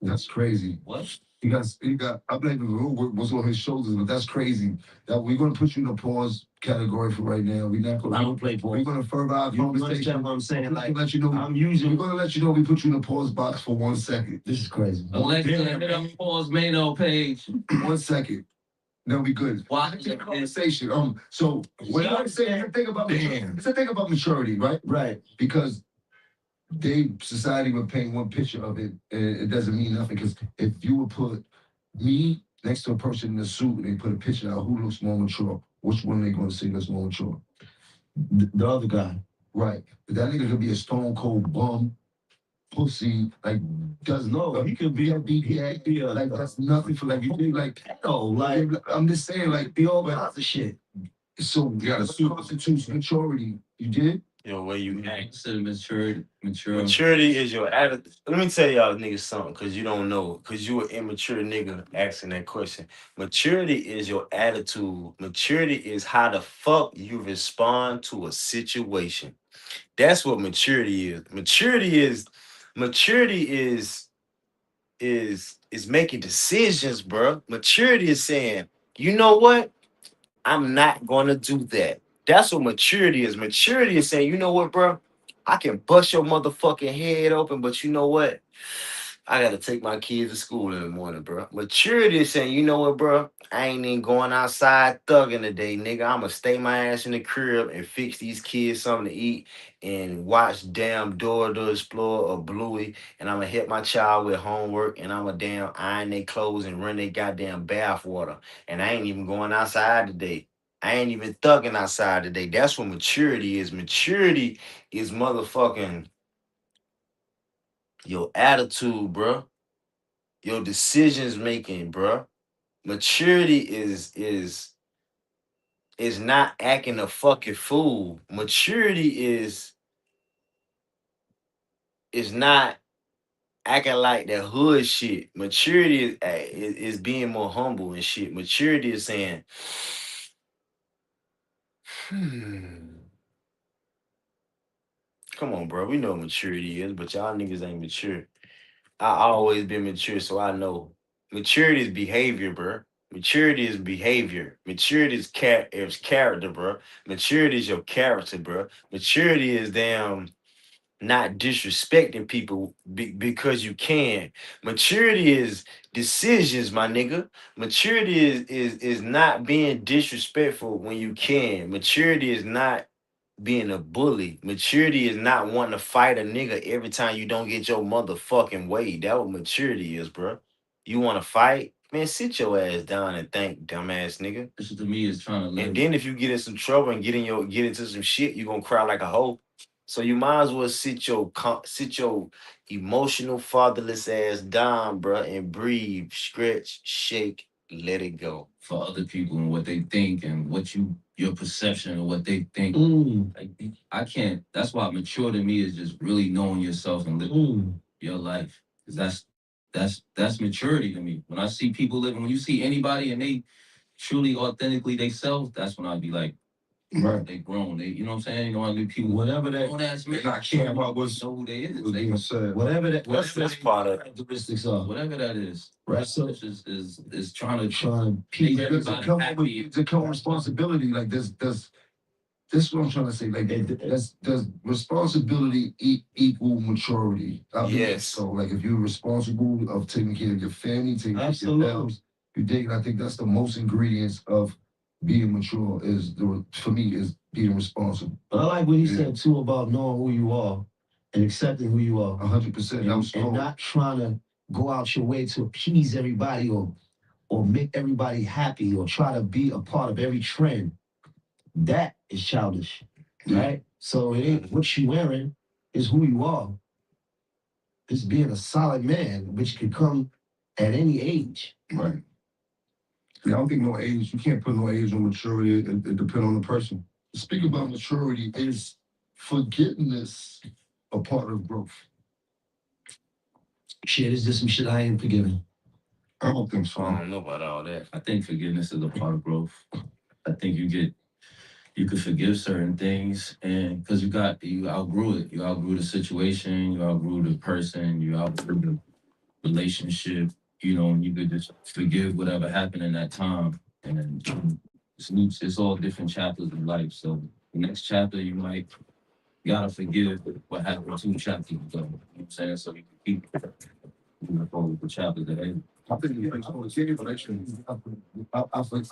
That's crazy. What? You got. I blame the what's on his shoulders, but that's crazy. That we're gonna put you in the pause category for right now. We're not I gonna. don't play ball. We're gonna further our You understand conversation. what I'm saying? We're Like, gonna let you know. I'm We're using. gonna let you know we put you in the pause box for 1 second. This is crazy. Alexa, hit up Paul's Mano page. 1 second. Then we good. Why? It's a conversation. So when I say it's a thing about it's a thing about maturity, right? Right. Because society would paint one picture of it, and it doesn't mean nothing. Because if you would put me next to a person in a suit and they put a picture out who looks more mature, which one are they going to say looks more mature? The other guy. Right. But that nigga could be a stone cold bum, pussy, like doesn't know. He could be like that's nothing for like you think like pedo. Like I'm just saying like be all kinds of shit. so You gotta what constitutes maturity? You did? Your way you act. Consider maturity. Maturity is your attitude. Let me tell y'all niggas something, cause you don't know, cause you an immature nigga asking that question. Maturity is your attitude. Maturity is how the fuck you respond to a situation. That's what maturity is. Maturity is making decisions, bro. Maturity is saying, you know what? I'm not gonna do that. That's what maturity is. Maturity is saying, you know what, bro? I can bust your motherfucking head open, but you know what? I gotta take my kids to school in the morning, bro. Maturity is saying, you know what, bro? I ain't even going outside thugging today, nigga. I'ma stay my ass in the crib and fix these kids something to eat and watch damn Dora the Explorer or Bluey. And I'ma hit my child with homework and I'ma damn iron their clothes and run their goddamn bath water. And I ain't even going outside today. I ain't even thugging outside today. That's what maturity is. Maturity is motherfucking your attitude, bro. Your decisions making, bro. Maturity is not acting a fucking fool. Maturity is not acting like that hood shit. Maturity is being more humble and shit. Maturity is saying, come on, bro. We know what maturity is, but y'all niggas ain't mature. I always been mature, so I know. Maturity is behavior, bro. Maturity is behavior. Maturity is character, bro. Maturity is your character, bro. Maturity is damn not disrespecting people because you can. Maturity is decisions, my nigga. Maturity is not being disrespectful when you can. Maturity is not being a bully. Maturity is not wanting to fight a nigga every time you don't get your motherfucking way. That what maturity is, bro. You want to fight? Man, sit your ass down and think, dumbass nigga. This to me is trying to live. And then if you get in some trouble and get into some shit, you gonna cry like a hoe. So you might as well sit your emotional fatherless ass down, bro, and breathe, stretch, shake, let it go. For other people and what they think and your perception of what they think. Like, I can't. That's why mature to me is just really knowing yourself and living your life. Because that's maturity to me. When I see people living, when you see anybody and they truly authentically they self, that's when I'd be like, right, they grown. They, you know what I'm saying? You know, I mean, people, whatever that, they're not caring about what's know who they is. They said, whatever That's part of characteristics are, whatever that is. Right. So is trying to make everybody happy. To come responsibility, like this is what I'm trying to say. Like, does responsibility equal maturity? Yes. So, like, if you're responsible of taking care of your family, taking care of your house, you dig. I think that's the most ingredients of being mature. For me is being responsible. But I like what he said too about knowing who you are and accepting who you are. 100%. And not trying to go out your way to appease everybody or make everybody happy or try to be a part of every trend. That is childish, right? So it ain't what you wearing, is who you are. It's being a solid man, which can come at any age. Right. Yeah, I don't think no age, you can't put no age on maturity. It depends on the person. Speaking about maturity, is forgiveness a part of growth? Shit, is just some shit I ain't forgiving. I don't think so. I don't know about all that. I think forgiveness is a part of growth. I think you could forgive certain things, and because you outgrew it. You outgrew the situation, you outgrew the person, you outgrew the relationship, you know, and you could just forgive whatever happened in that time. And then it's all different chapters of life. So the next chapter you gotta forgive what happened 2 chapters ago. You know what I'm saying? So you can keep forward the chapters ahead. I think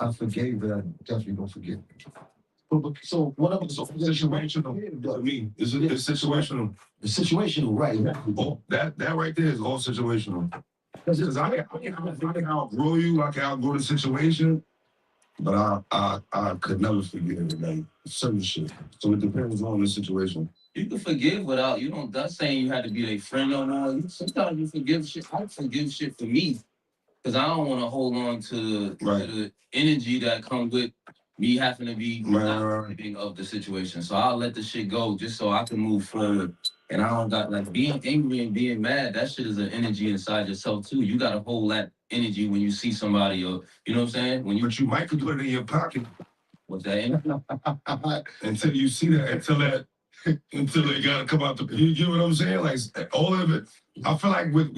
I forgave, but I definitely don't forget. So whatever the situational, I mean, it's situational. It's situational, right? Oh, that right there is all situational. Because I can outgrow you, I can outgrow the situation, but I could never forgive like certain shit. So it depends on the situation. You can forgive without that's saying you had to be a friend or not. Sometimes you forgive shit. I forgive shit for me because I don't want to hold on to the energy that comes with me having to be thinking of the situation. So I'll let the shit go just so I can move forward. And I don't got like being angry and being mad. That shit is an energy inside yourself too. You gotta hold that energy when you see somebody, or you know what I'm saying. But you might could put it in your pocket. What's that? Energy? Until you see that, until they gotta come out the. You get what I'm saying? Like all of it. I feel like with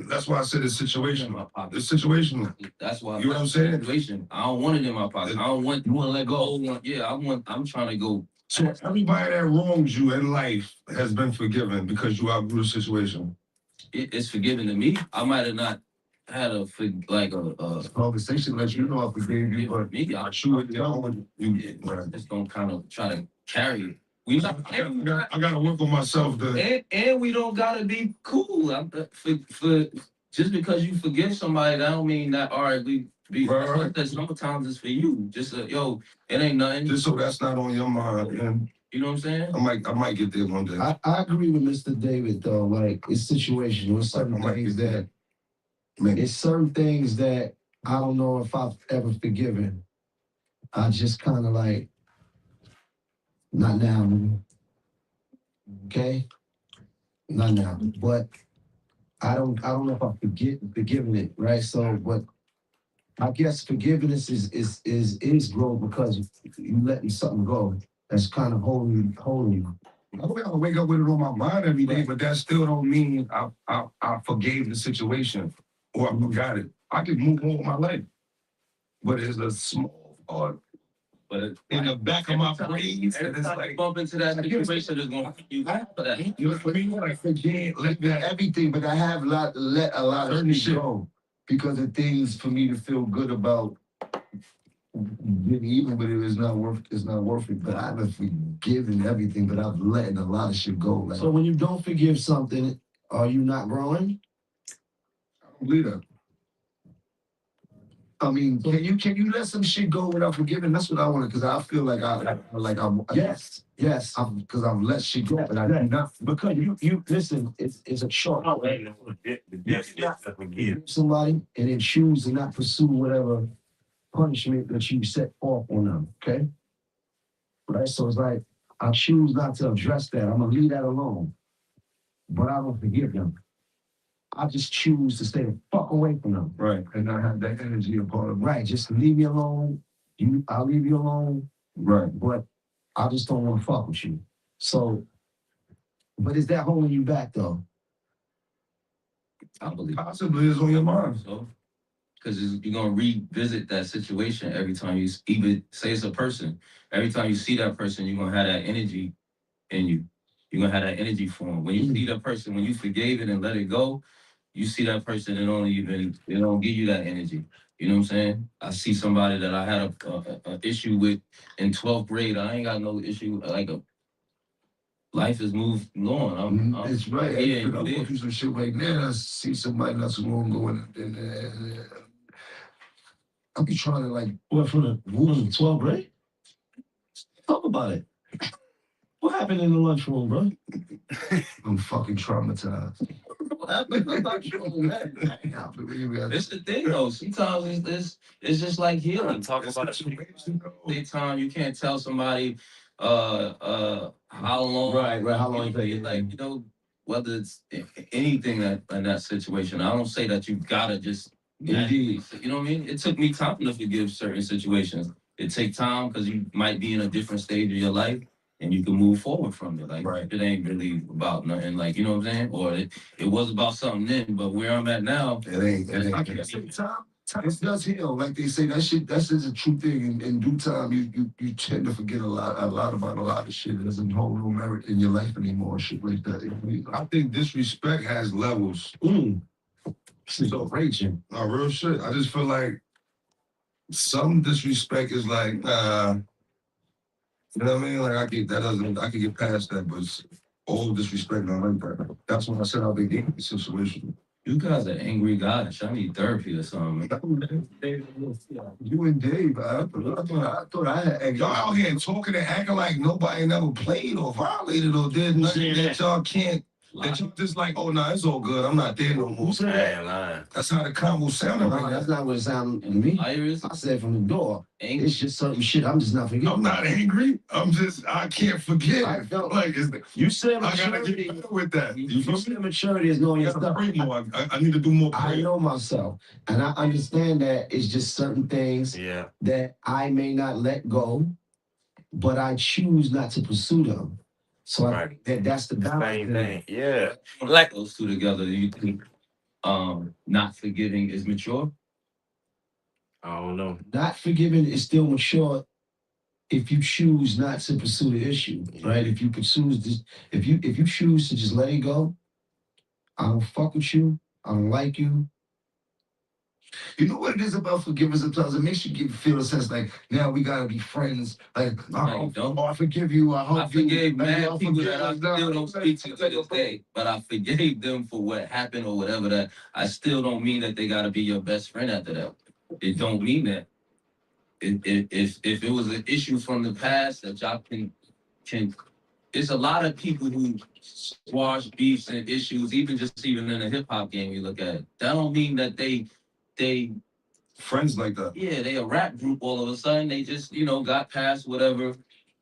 that's why I said it's situational. In my pocket. It's situational. That's why. You know what I'm saying? Situation. I don't want it in my pocket. I don't want. You want to let go? Yeah, I'm trying to go. So everybody that wrongs you in life has been forgiven because you outgrew the situation. It's forgiven to me. I might have not had a conversation that you know I forgave you, but me, I chew it down. Just gonna kind of try to carry it. I gotta work on myself. And we don't gotta be cool. For just because you forgive somebody, that don't mean that all right. We be right. That sometimes it's for you. Just yo, it ain't nothing. Just so that's not on your mind. And you know what I'm saying? I might get there one day. I agree with Mr. David though. Like it's situational. It's certain things that. It's certain things that I don't know if I've ever forgiven. I just kind of like, not now, man. Okay, not now. But I don't know if I've forgiven it, right? So, but I guess forgiveness is growth because you letting something go that's kind of holding you. I gotta wake up with it on my mind every day, but that still don't mean I forgave the situation or I forgot it. I can move on with my life, but it's a small part. But in the back of my brain, it's like bump into that situation is gonna you for that. You know what I mean? Like forget, let that everything, but I have let a lot of shit go because of things for me to feel good about. Even but it's not worth it. But I haven't forgiven everything, but I've letting a lot of shit go. Like, so when you don't forgive something, are you not growing? I don't believe that. I mean, can you let some shit go without forgiving? That's what I want, because I feel like I'm yes, because I've let shit go, but I do not, because you listen. It's a choice. Forgive somebody and then choose to not pursue whatever punishment that you set off on them. Okay, right. So it's like I choose not to address that. I'm gonna leave that alone, but I don't forgive them. I just choose to stay the fuck away from them. Right. And not have that energy a part of it. Right. Just leave me alone. I'll leave you alone. Right. But I just don't want to fuck with you. So, but is that holding you back though? I believe possibly is on your mind. So, because you're gonna revisit that situation every time you even say it's a person. Every time you see that person, you're gonna have that energy in you. You're gonna have that energy for them. When you see that person, when you forgave it and let it go, you see that person and it don't give you that energy. You know what I'm saying? I see somebody that I had a issue with in 12th grade. I ain't got no issue. Life has moved on. It's right. Yeah, I'm going through some shit right now. I see somebody not so long going. I'll be trying to like. What, from the 12th grade? Talk about it. What happened in the lunchroom, bro? I'm fucking traumatized. What happened in the lunchroom, man? It's the thing though. Sometimes it's just like healing. Talk about it. Time you can't tell somebody how long. Right. How long you take? Like, you know, whether it's anything that in that situation. I don't say that you gotta just. Indeed. You know what I mean? It took me time to forgive certain situations. It takes time because you might be in a different stage of your life. And you can move forward from it. Like, right. It ain't really about nothing. Like, you know what I'm saying? Or it was about something then, but where I'm at now, it ain't. I can't say time does heal. Like they say, that's just a true thing. In due time, you tend to forget a lot about a lot of shit. It doesn't hold no merit in your life anymore. Shit like that. I think disrespect has levels. So raging. No, real shit. I just feel like some disrespect is like, you know what I mean? Like I can get past that, but all disrespect, I like that. That's when I said I'll be in the situation. You guys are angry guys. I need therapy or something. You and Dave, I thought I had. Y'all out here talking and acting like nobody never played or violated or did nothing that y'all can't That you just like, oh no, it's all good. I'm not there no more. I ain't lying. That's how the combo sounded right now. That's not what it sounded to me. I said from the door. It's just certain shit. I'm just not forgetting. I'm not angry. I can't forget. I felt like you said I gotta maturity. get better with that. You said maturity is knowing your stuff. Pray more. I need to do more prayer. I know myself, and I understand that it's just certain things that I may not let go, but I choose not to pursue them. So I think that's the same thing. Yeah. Like those two together, you think not forgiving is mature? I don't know. Not forgiving is still mature if you choose not to pursue the issue, right? If you choose this, if you choose to just let it go, I don't fuck with you. I don't like you. You know what it is about forgiveness sometimes? It makes you feel a sense like, now we gotta be friends. Like, I forgive you. I forgave mad people that I still don't speak to this day, but I forgave them for what happened or whatever. That I still don't mean that they gotta be your best friend after that. It don't mean that. If it was an issue from the past that y'all can, it's a lot of people who squash beefs and issues, even in the hip hop game. You look at it. That don't mean that they friends like that. Yeah, they a rap group. All of a sudden, they just got past whatever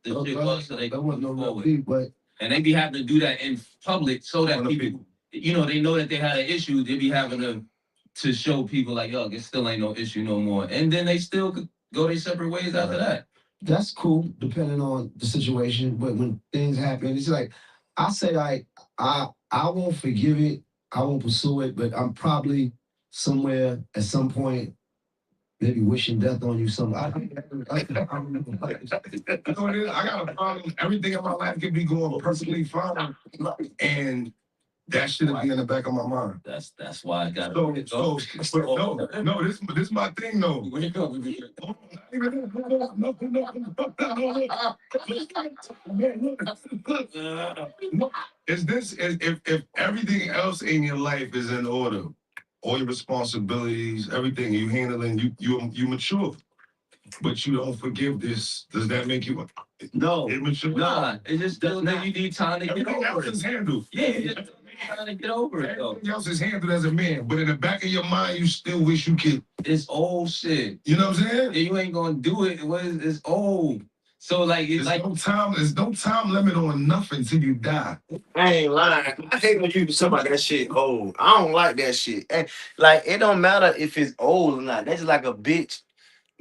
the shit was, so they can move forward. Beef, but and they be having to do that in public so that people, they know that they had an issue. They be having to show people like, yo, it still ain't no issue no more, and then they still could go their separate ways after that. That's cool, depending on the situation. But when things happen, it's like I say, I won't forgive it, I won't pursue it, but I'm probably somewhere at some point, maybe wishing death on you. I got a problem. Everything in my life can be going perfectly fine, and that should be in the back of my mind. That's why I got no, this my thing though. Is this if everything else in your life is in order, all your responsibilities, everything you handling, you mature, but you don't forgive this. Does that make you immature? Nah, it just doesn't. You need time to get over it. Everything else is handled. Yeah. Trying to get over it though. Everything else is handled as a man, but in the back of your mind, you still wish you could. It's old shit. You know what I'm saying? You ain't gonna do it. It's old. So there's no time limit on nothing till you die. I ain't lying. I hate when you talk about that shit old. I don't like that shit. And like it don't matter if it's old or not. That's just like a bitch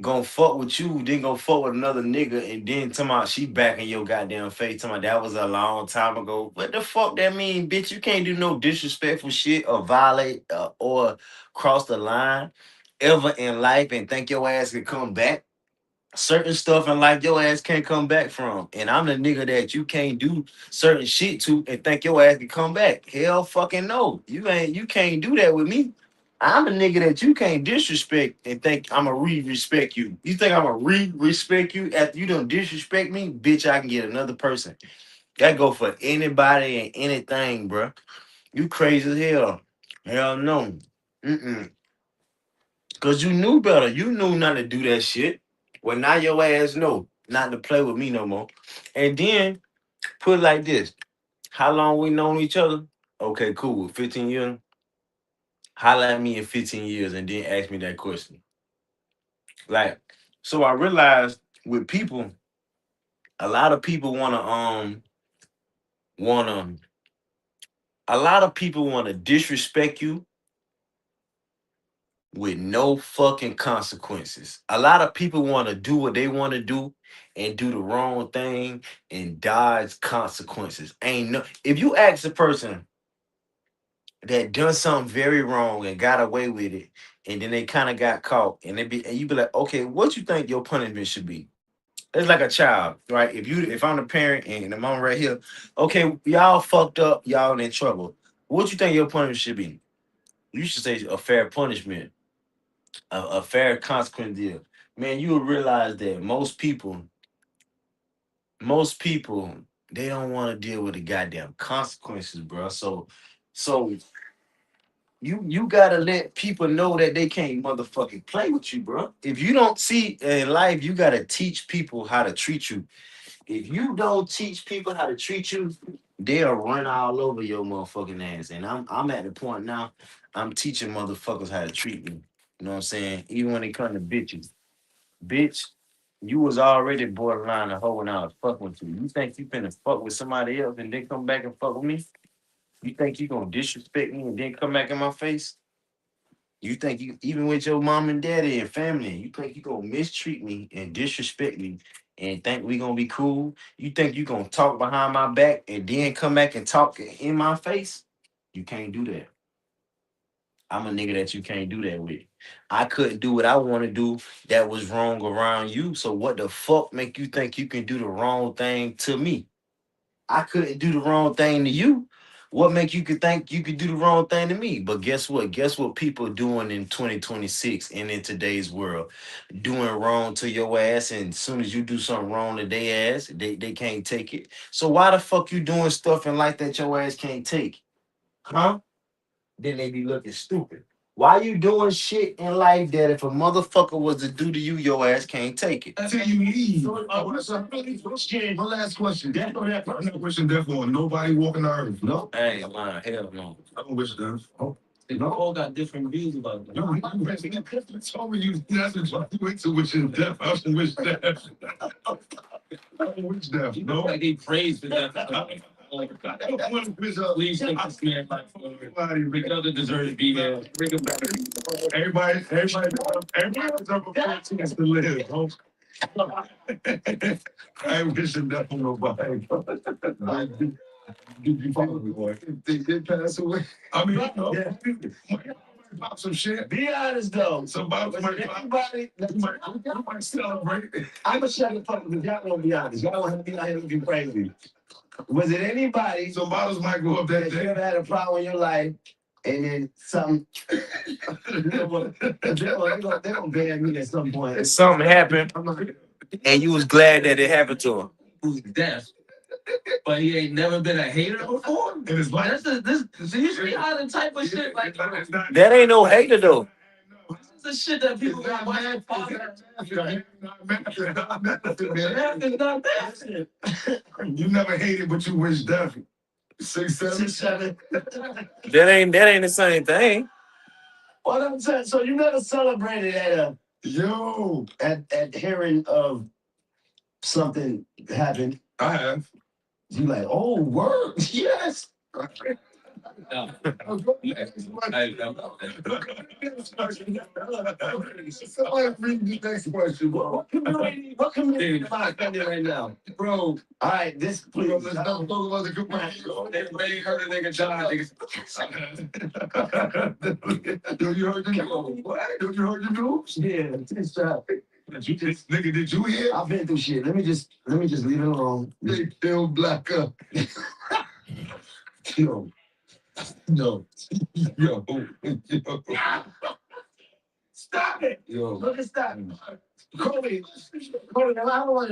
gonna fuck with you, then gonna fuck with another nigga, and then talking about she back in your goddamn face, talking about that was a long time ago. What the fuck that mean, bitch? You can't do no disrespectful shit or violate or cross the line ever in life and think your ass can come back. Certain stuff in life your ass can't come back from. And I'm the nigga that you can't do certain shit to and think your ass can come back. Hell fucking no. You can't do that with me. I'm a nigga that you can't disrespect and think I'ma re-respect you. You think I'ma re-respect you after you done disrespect me? Bitch, I can get another person. That go for anybody and anything, bruh. You crazy as hell. Hell no. Cause you knew better. You knew not to do that shit. Well, now your ass know not to play with me no more. And then put it like this. How long we known each other? Okay, cool. 15 years. Holla at me in 15 years and then ask me that question. Like, so I realized with people, a lot of people wanna a lot of people wanna disrespect you with no fucking consequences. A lot of people want to do what they want to do and do the wrong thing and dodge consequences. Ain't no if you ask a person that done something very wrong and got away with it, and then they kind of got caught, and you be like, okay, what you think your punishment should be? It's like a child, right? If I'm the parent and the mom right here, okay, y'all fucked up, y'all in trouble. What you think your punishment should be? You should say a fair punishment, a fair consequence deal. Man, you will realize that most people, they don't want to deal with the goddamn consequences, bro. So you gotta let people know that they can't motherfucking play with you, bro. If you don't see in life, you gotta teach people how to treat you. If you don't teach people how to treat you, they'll run all over your motherfucking ass. And I'm at the point now, I'm teaching motherfuckers how to treat me. You know what I'm saying? Even when it comes to bitches. Bitch, you was already borderline a hoe when I was fucking with you. You think you finna fuck with somebody else and then come back and fuck with me? You think you gonna disrespect me and then come back in my face? You think you even with your mom and daddy and family, you think you gonna mistreat me and disrespect me and think we gonna be cool? You think you gonna talk behind my back and then come back and talk in my face? You can't do that. I'm a nigga that you can't do that with. I couldn't do what I want to do that was wrong around you. So what the fuck make you think you can do the wrong thing to me? I couldn't do the wrong thing to you. What make you could think you could do the wrong thing to me? But guess what? Guess what people are doing in 2026 and in today's world? Doing wrong to your ass, and as soon as you do something wrong to their ass, they can't take it. So why the fuck you doing stuff in life that your ass can't take? Huh? Then they be looking stupid. Why you doing shit in life that if a motherfucker was to do to you, your ass can't take it? Until you leave. My last question. I'm not wishing death on nobody walking the earth. No. Hey, man, hell no. I don't wish death. Oh. They all got different views about that. No, you told me that's what you went to wishing death. I don't wish death. I don't wish death. You No. know, like they praise for that. Like, I don't want to wish please take this man like Rick other deserve to be there. Bring him back. everybody deserves a fair chance to live. Folks. I ain't wishing death on nobody. Did you follow me, boy? They did pass away. I mean, yeah. Pop some shit. Be honest though. Some bottles might pop. Everybody, You might celebrate. I'm gonna shut the fuck up because y'all gonna be honest. Y'all don't have to be out here looking crazy. Was it anybody Some bottles might go up that that you day. ever had a problem in your life and then something? You know what? They're gonna ban me at some point. Something happened, I'm like, and you was glad that it happened to him. Who's deaf, but he ain't never been a hater before. In his life. So you see how the type of shit like It's not- That ain't no hater though. this is the shit that people It's not watch. mad. It's not that. You never hated, but you wish death. 6, 7. 6, 7. That ain't the same thing. What I'm saying, so you never celebrated Yo, at hearing of something happened. I have. You like, oh, word, yes. No. Somebody read the next question, bro. What community am I offending right now? Bro, All right, this please. let's not talk about the good Everybody heard a nigga die, niggas. Yo, you heard the news? What? Yo, you heard the news? Yeah, this Nigga, did you hear? I've been through shit. Let me just leave it alone. They killed Black up. Yo, Yo, yo, yo. stop it. Yo, Look at stop. Kobe, I don't want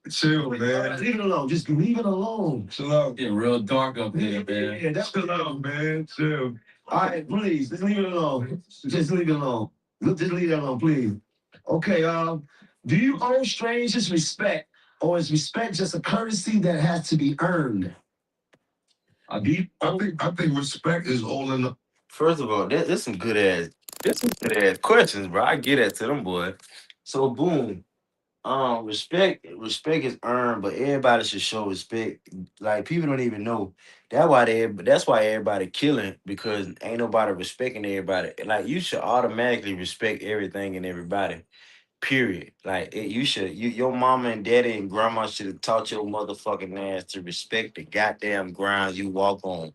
to chill, man. leave it alone. Just leave it alone. Chill out. Getting real dark up there, man. Yeah, that's Chill out, man. Chill. all right, please, just leave it alone. Just leave it alone. Just leave it alone, please. Okay, do you owe strangers respect, or is respect just a courtesy that has to be earned? I think respect is all in the. First of all, there's some good ass questions, bro. I get that to them, boy. So boom. Respect is earned, but everybody should show respect. Like people don't even know. That's why everybody killing, because ain't nobody respecting everybody. Like you should automatically respect everything and everybody. Period. Like your mama and daddy and grandma should have taught your motherfucking ass to respect the goddamn ground you walk on.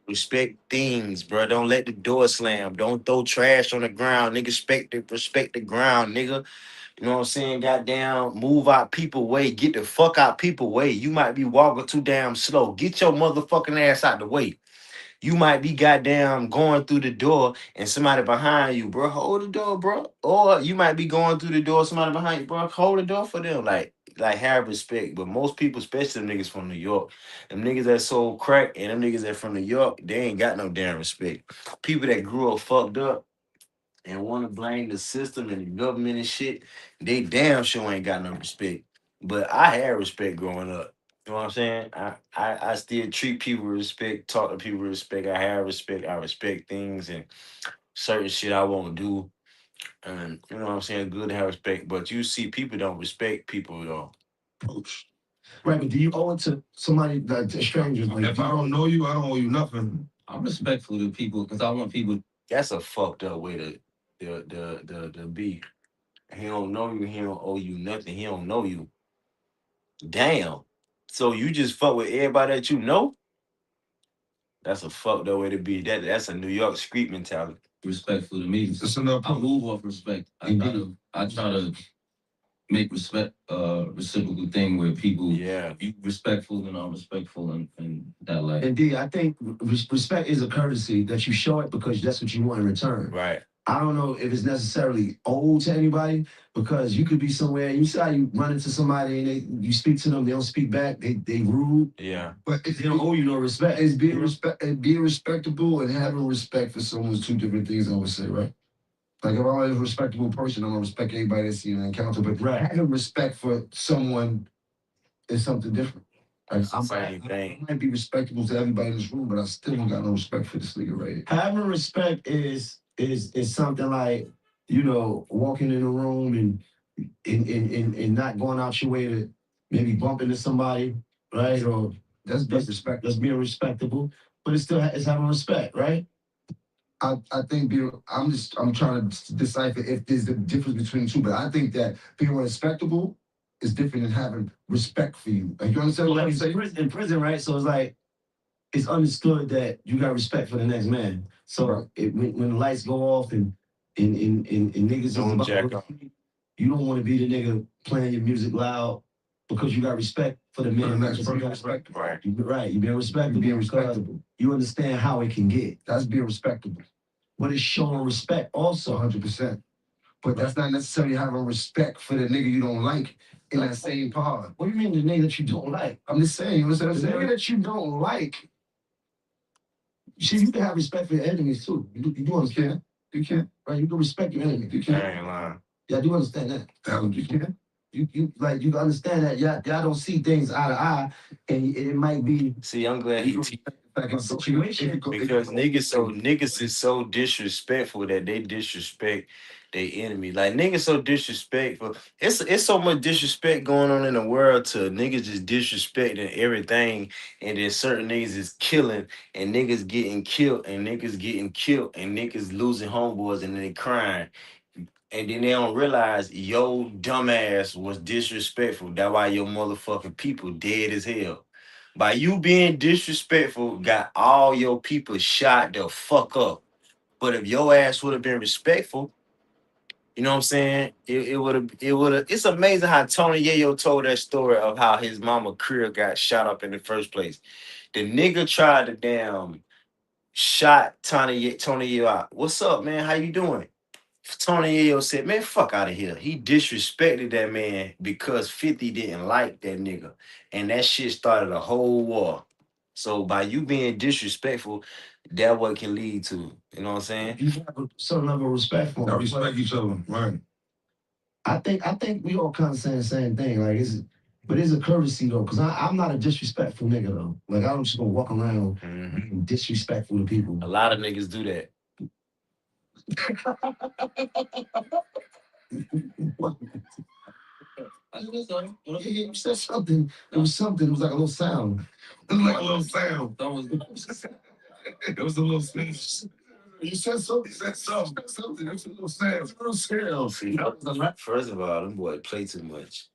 Respect things, bro. Don't let the door slam. Don't throw trash on the ground, nigga. Respect the ground, nigga. You know what I'm saying? Goddamn, move out people way. Get the fuck out people way. You might be walking too damn slow. Get your motherfucking ass out the way. You might be goddamn going through the door and somebody behind you, bro. Hold the door, bro. Or you might be going through the door, somebody behind you, bro. Hold the door for them. Like have respect. But most people, especially them niggas from New York, them niggas that sold crack and them niggas that from New York, they ain't got no damn respect. People that grew up fucked up and want to blame the system and the government and shit, they damn sure ain't got no respect. But I had respect growing up. You know what I'm saying? I still treat people with respect, talk to people with respect. I have respect. I respect things and certain shit I won't do. And you know what I'm saying? Good to have respect. But you see people don't respect people though. Approach. Right, but do you owe it to somebody, like to strangers? Like, If I don't know you, I don't owe you nothing. I'm respectful to people because I want people. That's a fucked up way to be. He don't know you, he don't owe you nothing. He don't know you. Damn. So you just fuck with everybody that you know? That's a fucked up way to be. That's a New York street mentality. Respectful to me. It's enough. I move off respect. I try to make respect reciprocal thing where people Yeah. you respectful and I'm respectful and that like Indeed, I think respect is a courtesy that you show it because that's what you want in return. Right. I don't know if it's necessarily owed to anybody because you could be somewhere. You see how you run into somebody and you speak to them, they don't speak back, they rude. Yeah. But They don't owe you no respect. it's being respectable and having respect for someone is two different things. I would say, right? Like if I'm a respectable person, I'm gonna respect anybody that's in an encounter. But having respect for someone is something different. Like It's the same I thing. might be respectable to everybody in this room, but I still don't got no respect for this nigga right here. Having respect is something like, you know, walking in a room and not going out your way to maybe bump into somebody, right? Or That's disrespect. that's being respectable, but it's having respect, right? I think I'm trying to decipher if there's a difference between the two, but I think that being respectable is different than having respect for you. Like you understand what I'm saying? In prison, right? So it's like it's understood that you got respect for the next man. So Right. when the lights go off and niggas is Don't about jack to go up. to sleep, you don't want to be the nigga playing your music loud because you got respect for the For the man. next because you person, got respect. Right. right. You being respectable. Being because respectable. You understand how it can get, That's being respectable. but it's showing respect also. 100%. But that's not necessarily having respect for the nigga you don't like in that same pod. What do you mean the nigga that you don't like? I'm just saying, you understand what I'm The saying? nigga that you don't like. See, you can have respect for your enemies too. You do understand? You can't. Right? You can respect your enemies. You I can't. ain't lying. Yeah, I do understand that. You can't. You like you understand that y'all don't see things eye to eye, and it might be See, I'm glad he Like a situation. because niggas is so disrespectful that they disrespect their enemy. Like niggas so disrespectful. It's so much disrespect going on in the world to niggas just disrespecting everything, and then certain niggas is killing and niggas getting killed and niggas getting killed and niggas losing homeboys and they crying. And then they don't realize your dumbass was disrespectful. That's why your motherfucking people dead as hell. By you being disrespectful, got all your people shot the fuck up. But if your ass would have been respectful, you know what I'm saying? It would have. It's amazing how Tony Yayo told that story of how his mama career got shot up in the first place. The nigga tried to damn shot Tony Yayo out. What's up, man? How you doing? Tony Yayo said, man, fuck out of here. He disrespected that man because 50 didn't like that nigga. And that shit started a whole war. So by you being disrespectful, that what can lead to. You know what I'm saying? you have a certain level of respect for I them. respect each other, right? I think we all kind of saying the same thing. Like but it's a courtesy though, because I'm not a disrespectful nigga though. Like I'm just gonna walk around being disrespectful to people. A lot of niggas do that. You said something. It was something. It was like a little sound. It was like a little sound. that was It was a little sound. You said something. You said something. Something. It was a little sound. A little sound. See, First of all, them boys play too much.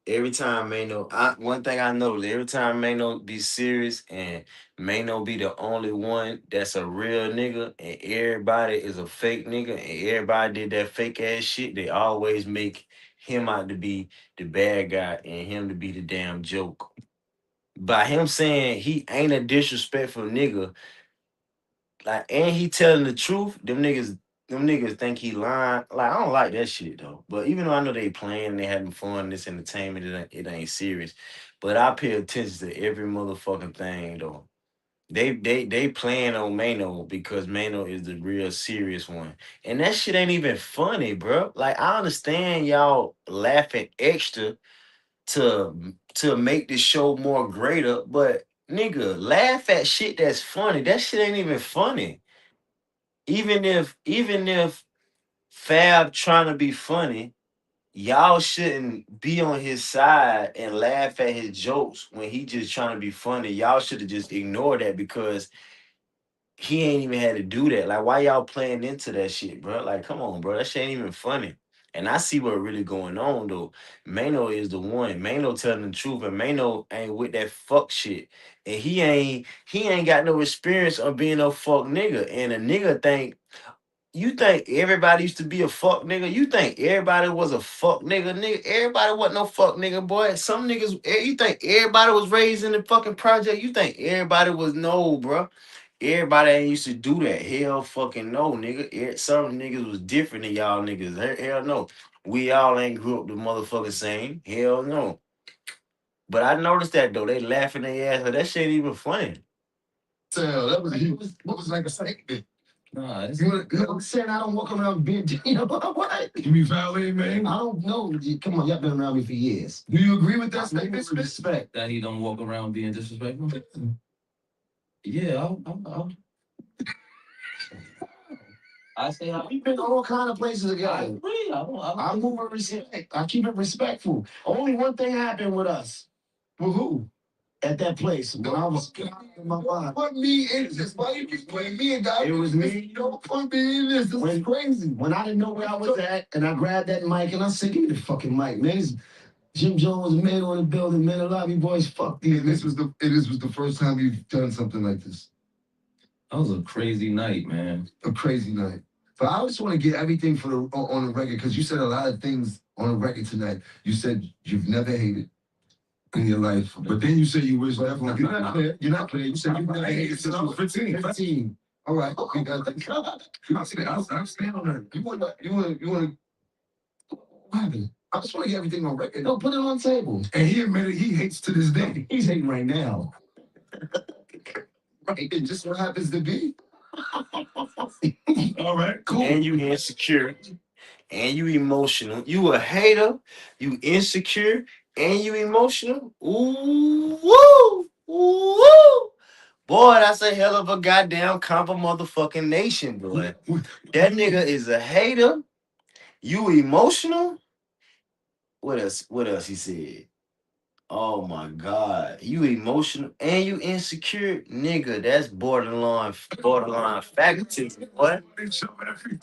Every time Mano, one thing I know is every time Mano be serious and Mano be the only one that's a real nigga and everybody is a fake nigga and everybody did that fake ass shit, they always make him out to be the bad guy and him to be the damn joke. By him saying he ain't a disrespectful nigga, like, and he telling the truth, them niggas think he lying. Like, I don't like that shit though. But even though I know they playing, they having fun, this entertainment, it ain't serious. But I pay attention to every motherfucking thing though. They playing on Mano because Mano is the real serious one. And that shit ain't even funny, bro. Like, I understand y'all laughing extra to make the show more greater. But nigga, laugh at shit that's funny. That shit ain't even funny. Even if Fab trying to be funny, y'all shouldn't be on his side and laugh at his jokes when he just trying to be funny. Y'all should have just ignored that because he ain't even had to do that. Like, why y'all playing into that shit, bro? Like, come on, bro. That shit ain't even funny. And I see what really going on though. Mano is the one. Mano telling the truth, and Mano ain't with that fuck shit. And he ain't got no experience of being a fuck nigga. And a nigga think you think everybody used to be a fuck nigga? You think everybody was a fuck nigga? Nigga, everybody wasn't no fuck nigga, boy. Some niggas, you think everybody was raised in the fucking project? You think everybody was no, bro? Everybody ain't used to do that. Hell fucking no, nigga. Some niggas was different than y'all niggas. Hell no. We all ain't grew up the motherfucking same. Hell no. But I noticed that though. They laughing their ass, but that shit ain't even funny. Tell that was like a statement. Nah, I'm saying I don't walk around being, you know what? You mean valet, man? I don't know. Come on, y'all been around me for years. Do you agree with that I statement? respect. that he don't walk around being disrespectful. Yeah, I say We've been all kind of places I together. agree. I move with respect. I keep it respectful. Only one thing happened with us. With who? At that place when I was in my mind. Put me in this. Why you keep putting me in that? It was me. Don't put me in this. This is crazy. When I didn't know where I was at, and I grabbed that mic and I said, "Give me the fucking mic, man." It's Jim Jones, man on the building, man. A lot of you boys, fuck these. And this was the first time you've done something like this. That was a crazy night, man. A crazy night. But I just want to get everything on the record because you said a lot of things on the record tonight. You said you've never hated in your life, but then you said you wish never. You're not clear. You're not clear. You said you've never hated since you were 15. 15. All right. Okay. I stand on that. You want to. What happened? I just want to get everything on record. No, put it on the table. And he admitted he hates to this day. He's hating right now. Right. It just what happens to be. All right. Cool. And you insecure. And you emotional. You a hater. You insecure. And you emotional. Ooh, woo, woo. Boy, that's a hell of a goddamn compa motherfucking nation, boy. That nigga is a hater. You emotional. What else? What else he said? Oh my God. You emotional and you insecure, nigga. That's borderline faculty, boy.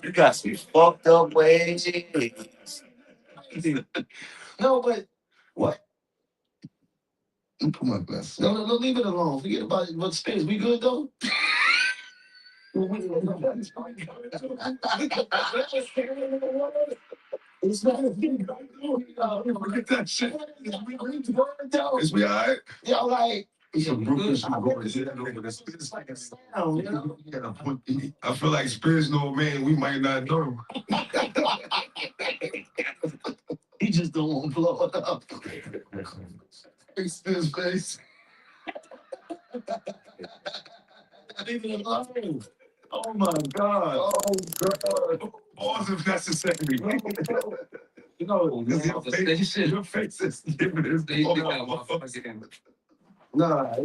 You got some fucked up ways. No, but what? Put my glass. No, leave it alone. Forget about it. What space? We good though? It's not a thing. Forget that shit. Is we all right? Y'all like. It's like a sound, you know? I feel like Spears no man, we might not know. He just don't want to blow it up. Spears face. Leave it alone. Oh my God. Oh God. Pause if necessary. You know, Because your face is different. nah.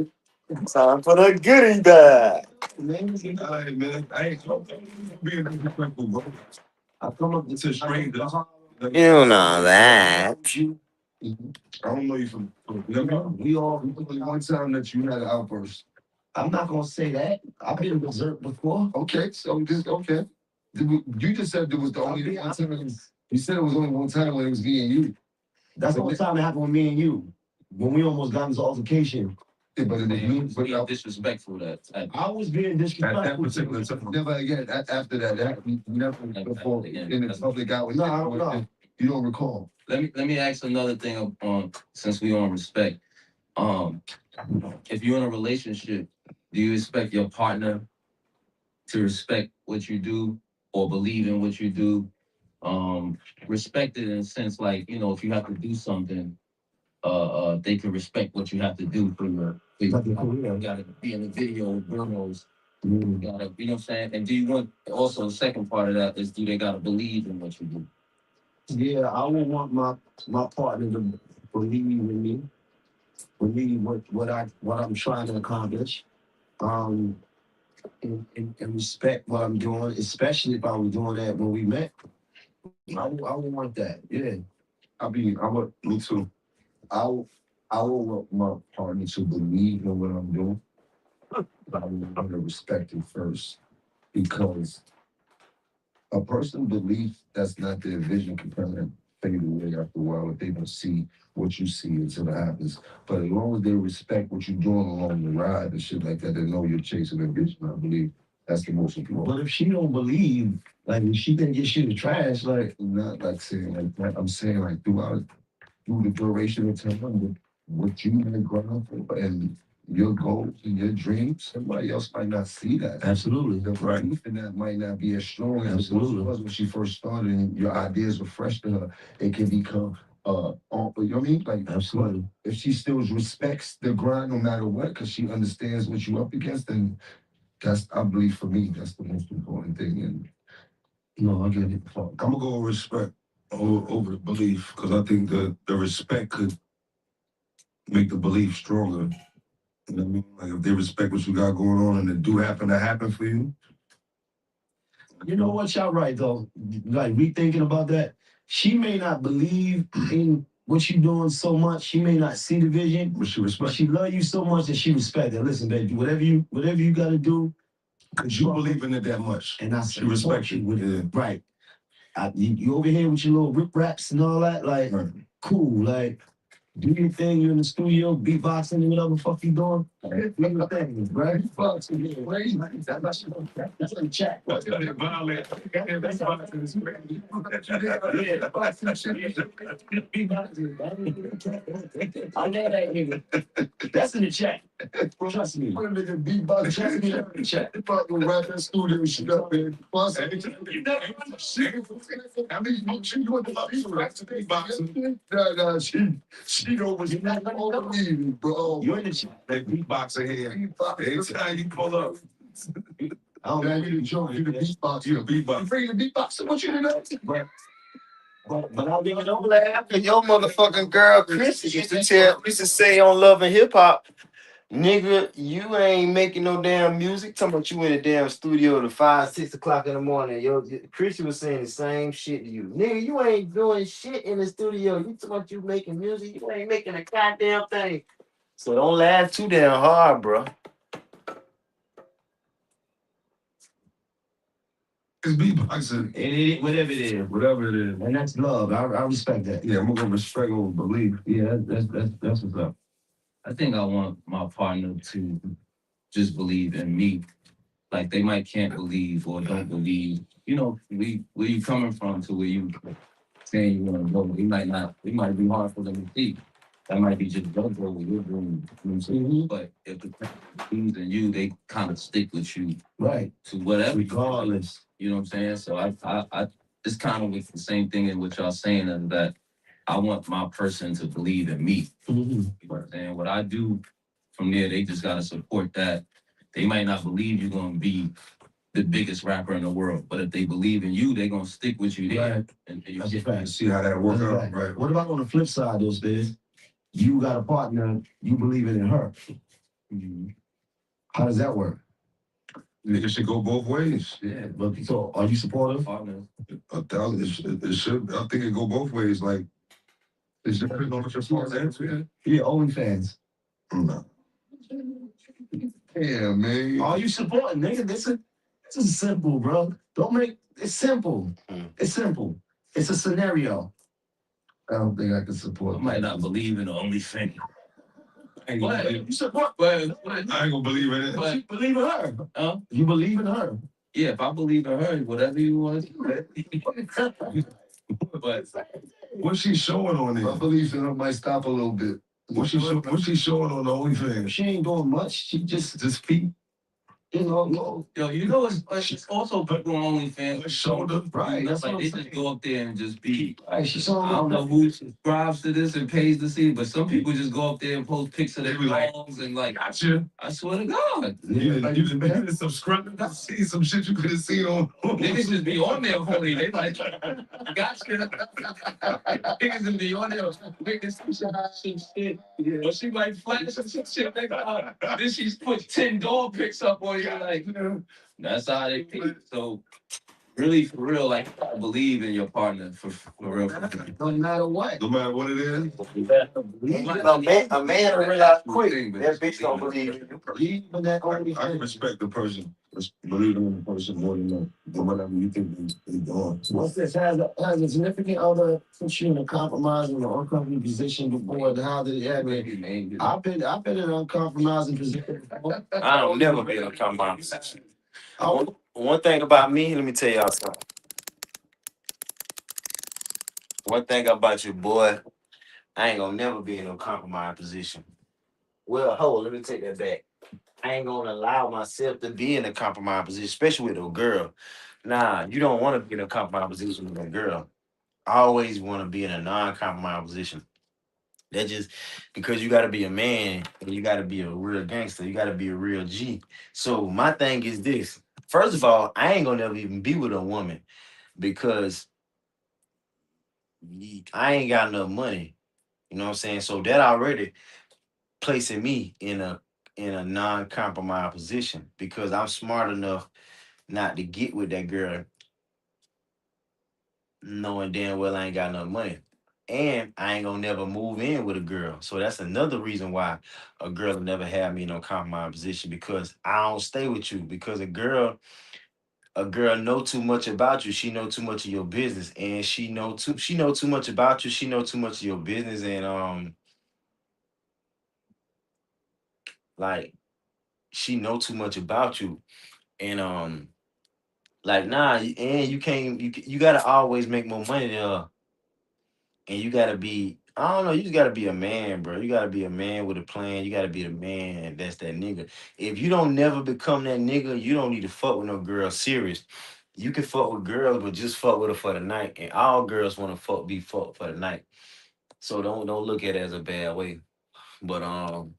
Time for the goodie bag. All right, man. I ain't being disrespectful, bro. I come up To strangers. You know that. I don't know you from. We all one time that you had an outburst. I'm not gonna say that. I've been berserk before. Okay, so just okay. You just said there was the only one time. You said it was only one time when it was me and you. That's the only time it happened with me and you. When we almost got into altercation. Yeah, but it was me. But Being disrespectful. I was being disrespectful. At that particular time. Never again. After that, never before in the public out. No, I don't know. You don't recall. Let me ask another thing. Since we on respect, if you're in a relationship, do you expect your partner to respect what you do or believe in what you do? Respect it in a sense like, if you have to do something, they can respect what you have to do for your you gotta be in the video with Bruno's. You gotta, you know what I'm saying? And do you want also the second part of that is do they gotta believe in what you do? Yeah, I would want my partner to believe in me, what I'm trying to accomplish, and respect what I'm doing, especially if I was doing that when we met. I would want that. Yeah. Me too. I would want my partner to believe in what I'm doing, but I would want to respect it first because a person's belief that's not their vision can kind of fade away after a while if they don't see what you see until it happens. But as long as they respect what you're doing along the ride and shit like that, they know you're chasing a vision. I believe that's the most important. But if she don't believe, like if she think your shit is trash, like Not like saying like that. I'm saying like through the duration of time, what you may grind for and your goals and your dreams, somebody else might not see that. absolutely. The belief in that might not be as strong as it Absolutely. was when she first started and your ideas were fresh to her. It can become you know what I mean? Like Absolutely. if she still respects the grind no matter what, because she understands what you're up against, then that's I believe for me, that's the most important thing. And No, I get it. I'm gonna go with respect over the belief, because I think the respect could make the belief stronger. You know what I mean? Like if they respect what you got going on and it do happen to happen for you. You know what, y'all right though. Like we thinking about that. She may not believe in what you doing so much. She may not see the vision, But she but respect she love you so much that she respect it. Listen, baby, whatever you gotta do, because you believe in it that much. and I She respects you. with it. Yeah. Right. You over here with your little rip raps and all that, like Right. cool. Like do your thing. You in the studio, beatboxing and whatever the fuck you doing. Do your thing, right? Beatboxing, yeah, right? That's in the chat. Yeah, beatboxing. I know that nigga. That's in the chat. Trust me. Put a nigga beatbox. Trust me, that's in the chat. They probably gonna wrap that studio shit up, man. Plus, I mean, she doing the beatboxing. Nah, she don't respect me, bro. You're in the chat. That beatboxer here. Anytime you pull up. I don't know, you the joke, you the beatboxer. You the beatboxer. You bring the beatboxer, what you do? But I'll be it over there. And your motherfucking girl Chris used to say on Love and Hip Hop, nigga, you ain't making no damn music. Talking about you in the damn studio to 5, 6 o'clock in the morning. Yo, Chris was saying the same shit to you. Nigga, you ain't doing shit in the studio. You talking about you making music. You ain't making a goddamn thing. So don't laugh too damn hard, bro. It's beatboxing. Whatever it is. Whatever it is. And that's love. I respect that. Yeah, I'm gonna respect over belief. Yeah, that's what's up. I think I want my partner to just believe in me. Like they might can't believe or don't believe. You know, where you coming from to where you saying you want to go. It might be hard for them to see. That might be just go what you're doing. You know what I'm saying? But if the person believes in you, they kind of stick with you Right. to whatever. Regardless. You know what I'm saying? So I it's kind of with the same thing in what y'all saying is that I want my person to believe in me. Mm-hmm. You know what I'm saying? What I do from there, they just gotta support that. They might not believe you're gonna be the biggest rapper in the world, but if they believe in you, they're gonna stick with you there. Right. And you That's a fact. See how that works out, right? What about on the flip side, those days? You got a partner, you believing in her. Mhm. How does that work? It should go both ways. Yeah, but so are you supportive? Partners. It should. I think it go both ways. Like, it's depending on what your partner is. Yeah, OnlyFans. No. Yeah, man. Are you supporting, nigga? This is simple, bro. Don't make it's simple. It's simple. It's a scenario. I don't think I can support. I might not believe in the OnlyFans. But you support, I ain't gonna believe in it. But you believe in her. Huh? You believe in her. Yeah, if I believe in her, whatever you want to do. But What's she showing on there? My belief in her might stop a little bit. What's she showing on the OnlyFans? She ain't doing much. She just feet. Yo, you know it's also people on OnlyFans. Shoulder, Right. That's Like what they I'm just saying. go up there and just be. Right. She's I on don't know who subscribes to this and pays to see, but some people just go up there and post pics of their dogs and like. Gotcha. I swear to God, You didn't subscribe. I see some shit you could have seen on. niggas just be on there fully. They like, gotcha. Niggas just be on there making some shit. Or she might flash some shit. Then she's put 10 dog pics up on you. Like, that's how they pick. So. Really, for real, like you gotta believe in your partner for real. No matter what. No matter what it is. A man will realize quick that bitch don't believe in you. Believe in that only I can respect the person. Believing in the person more than whatever you think they doing. Once this has a significant other put you in a compromising or uncomfortable position before, how did it happen? I've been in an uncompromising position. I don't never be in a compromise. One thing about me, let me tell y'all something. One thing about you, boy, I ain't gonna never be in no compromise position. Well, hold, let me take that back. I ain't gonna allow myself to be in a compromise position, especially with a girl. Nah, you don't want to be in a compromise position with a girl. I always want to be in a non-compromise position. That just because you got to be a man and you got to be a real gangster. You got to be a real G. So my thing is this. First of all, I ain't gonna never even be with a woman because I ain't got enough money. You know what I'm saying? So that already placing me in a non-compromise position because I'm smart enough not to get with that girl knowing damn well I ain't got enough money. And I ain't gonna never move in with a girl. So that's another reason why a girl will never have me in no compromise position because I don't stay with you. Because a girl know too much about you. She know too much of your business. And she know too much about you. She know too much of your business. And like she know too much about you. And like nah, and you can't you gotta always make more money than her. And you gotta be, I don't know, you just gotta be a man, bro. You gotta be a man with a plan. You gotta be the man that's that nigga. If you don't never become that nigga, you don't need to fuck with no girl serious. You can fuck with girls, but just fuck with her for the night. And all girls want to be fucked for the night. So don't look at it as a bad way. But and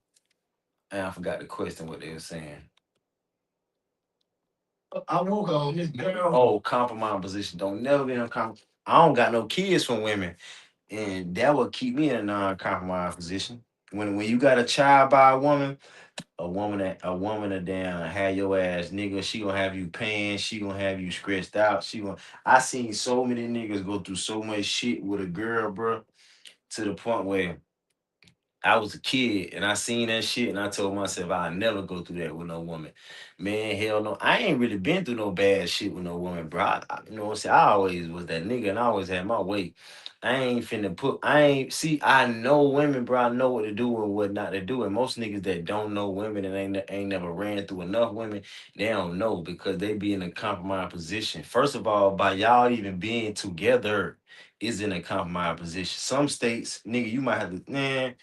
I forgot the question what they were saying. I woke up this girl. Oh, compromise position. Don't never be in a I don't got no kids from women. And that would keep me in a non-compromise position. When you got a child by a woman that damn have your ass nigga, she gonna have you paying, she gonna have you stressed out. I seen so many niggas go through so much shit with a girl, bro, to the point where I was a kid and I seen that shit and I told myself I'll never go through that with no woman. Man, hell no. I ain't really been through no bad shit with no woman, bro. You know what I'm saying? I always was that nigga and I always had my way. I know women, bro. I know what to do and what not to do. And most niggas that don't know women and ain't never ran through enough women, they don't know because they be in a compromised position. First of all, by y'all even being together is in a compromised position. Some states, nigga, you might have to, man,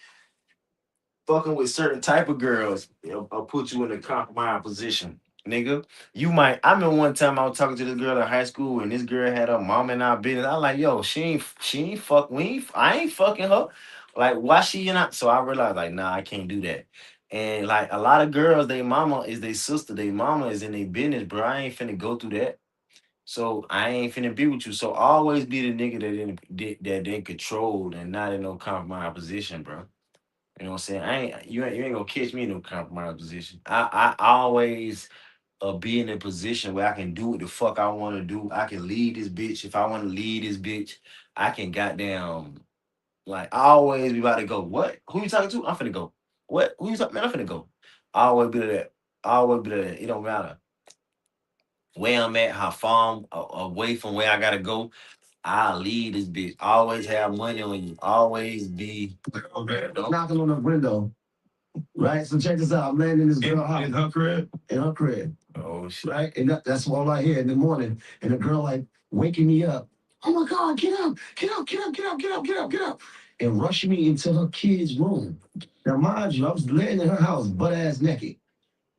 fucking with certain type of girls, it'll put you in a compromised position. Nigga, you might. I remember one time I was talking to this girl in high school, and this girl had her mom in our business. I like, yo, she ain't fuck. I ain't fucking her. Like, why she not? So I realized, like, nah, I can't do that. And like a lot of girls, they mama is their sister, they mama is in their business, bro. I ain't finna go through that. So I ain't finna be with you. So always be the nigga that in control and not in no compromised position, bro. You know what I'm saying? You ain't gonna catch me in no compromised position. I always be in a position where I can do what the fuck I want to do. I can lead this bitch. If I want to lead this bitch, I can goddamn like I always be about to go. What? Who you talking to? I'm finna go. What? Who you talking? Man, I'm finna go. I always be to that. I always be to that. It don't matter where I'm at, how far I'm away from where I gotta go. I'll lead this bitch. Always have money on you. Always be Knocking on the window. Right? So check this out. I'm laying in this girl house. In her crib? In her crib. oh shit. Right? And that's all I hear in the morning. And the girl like waking me up. Oh my God, get up, get up, get up, get up, get up, get up, get up. And rushing me into her kid's room. Now, mind you, I was laying in her house, butt ass naked.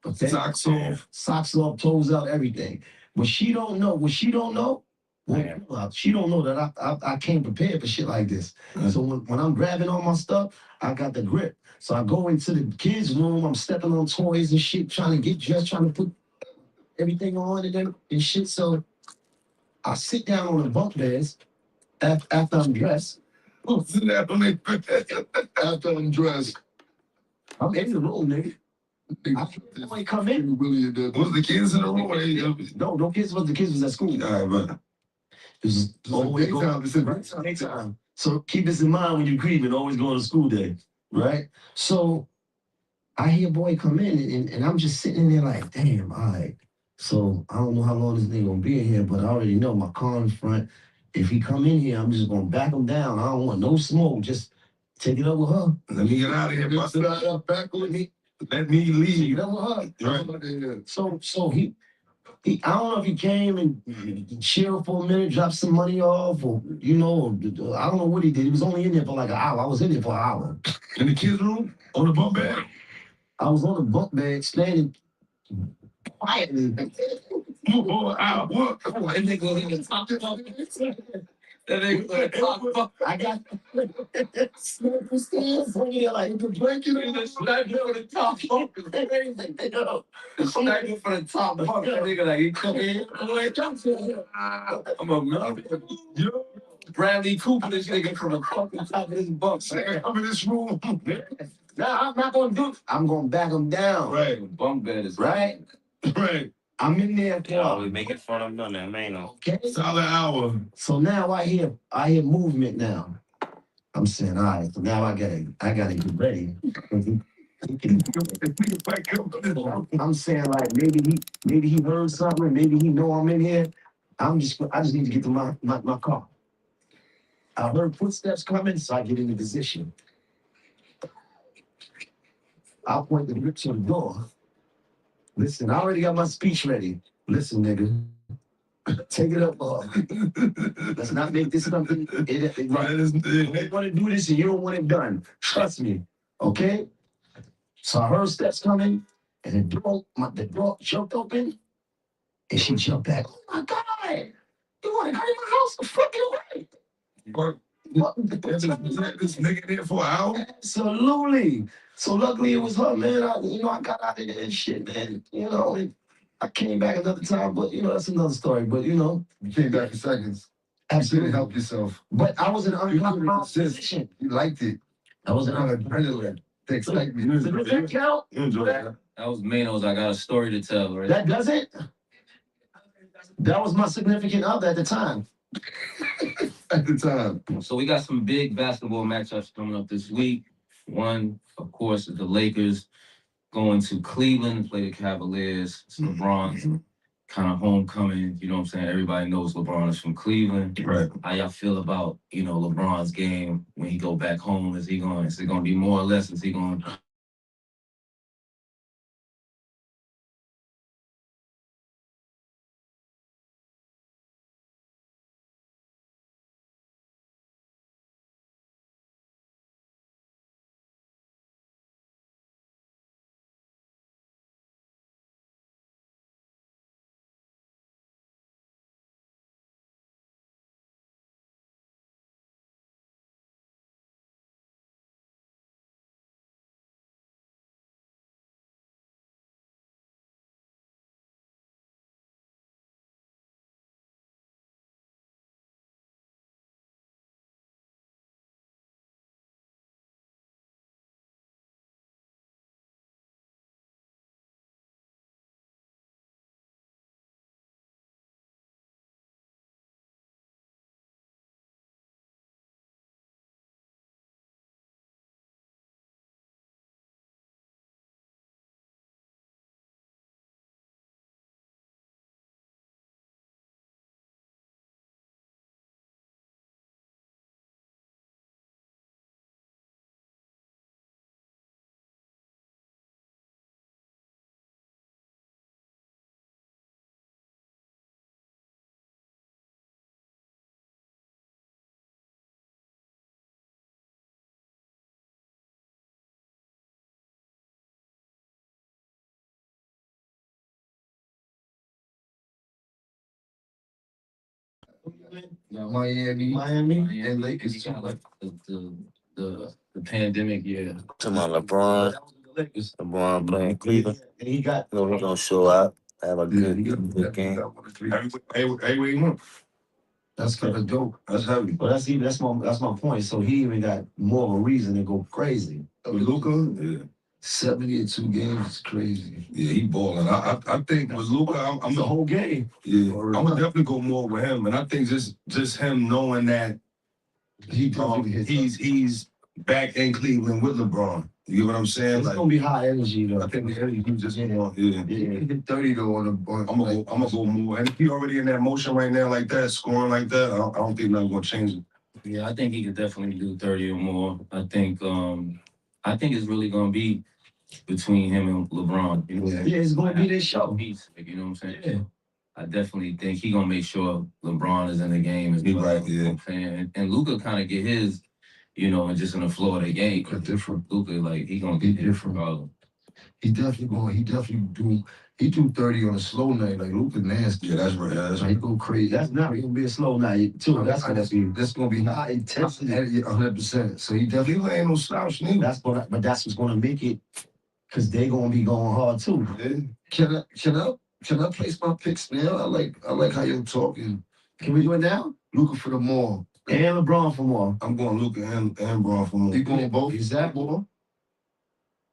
Okay? Socks off, toes out, everything. What she don't know, well, she don't know that I came prepared for shit like this. So when I'm grabbing all my stuff, I got the grip. So I go into the kids' room, I'm stepping on toys and shit, trying to get dressed, trying to put everything on and shit. So I sit down on the bunk beds after I'm dressed. Sit down on the bed after I'm dressed. I'm in the room, nigga. I come in. Was the kids in the room? No kids. The kids was at school. All right, but this is daytime. So keep this in mind when you're grieving. Always going to school day, right? So I hear a boy come in, and I'm just sitting in there like, damn, all right. So I don't know how long this nigga gonna be in here, but I already know my car in front. If he come in here, I'm just gonna back him down. I don't want no smoke. Just take it up with her. Let me get out of here. Bust it up back with me. Let me leave. Take it up with her. Right. So he I don't know if he came and chilled for a minute, dropped some money off, or I don't know what he did. He was only in there for like an hour. I was in there for an hour. In the kids' room? On the bunk bed? I was on the bunk bed, standing quietly. What? That nigga in the top bunk. That nigga in the top bunk. I got smoking stands on here like you can break it in the sniper for the top bunk. The sniper for the top bunk. That nigga like he come in. I'm a man. Yo. Bradley Cooper, this nigga from the fucking top of this bunk. I'm in this room. Nah, I'm not gonna do it. I'm gonna back him down. Right. Bunk bed is right. Right. I'm in there. Always making fun of nothing, man. Okay. Solid hour. So now I hear movement now. I'm saying, all right. So now I gotta get ready. I'm saying like maybe he heard something. Maybe he know I'm in here. I just need to get to my car. I heard footsteps coming, so I get into position. I'll point the grip to the door. Listen, I already got my speech ready. Listen, nigga. Take it up. Let's not make this something. You don't want to do this and you don't want it done. Trust me. Okay? So I heard steps coming, and the door jumped open, and she jumped back. Oh my God! You want to come in my house? Fucking away. This nigga there for an hour? Absolutely. So luckily it was her, man. I got out of there and shit, man. And I came back another time, but that's another story. But you came back in seconds. Absolutely. You help yourself. But I was in an uncomfortable position. You liked it. I was in adrenaline. The excitement. Does that count? You enjoy that? That was Manos. I got a story to tell, right? That does it? That was my significant other at the time. At the time. So we got some big basketball matchups coming up this week. One, of course, is the Lakers going to Cleveland to play the Cavaliers. It's LeBron's kind of homecoming. You know what I'm saying? Everybody knows LeBron is from Cleveland. Right. How y'all feel about, LeBron's game when he go back home? Is it going to be more or less? Is he going to Miami, and Lakers. He got like the pandemic year. To my LeBron. LeBron playing Cleveland. And he got No, he gonna show out. Have a Yeah, good game. Everywhere you want. That's kind of dope. That's heavy. But that's my point. So he even got more of a reason to go crazy. With Luka, yeah. 72 games is crazy. Yeah, he balling. I think with Luka, I'm the whole game. Yeah, I'm gonna definitely go more with him, and I think just him knowing that he's back in Cleveland with LeBron. You get what I'm saying? It's gonna be high energy though. I think the energy just hit 30 though on I'm gonna go more, and if he already in that motion right now like that, scoring like that, I don't think nothing's gonna change it. Yeah, I think he could definitely do 30 or more. I think it's really gonna be between him and LeBron. You know? Yeah, it's gonna be this show. Piece, you know what I'm saying? Yeah. I definitely think he gonna make sure LeBron is in the game as well. Right, yeah. You know what I'm saying? And Luka kind of get his, and just in the flow of the game. Different. Luka, like he gonna get different. Problem. He definitely do 30 on a slow night. Like Luka nasty. Yeah, that's right. That's right. He go crazy. That's not gonna be a slow night too. That's gonna be high intensity. 100%. So he definitely ain't no slouch neither. But that's what's gonna make it, because they gonna be going hard too. Yeah. Can I place my picks now? I like how you're talking. Can we do it now? Luka for the more. And LeBron for more. I'm going Luka and LeBron for more. You going both? Is that more?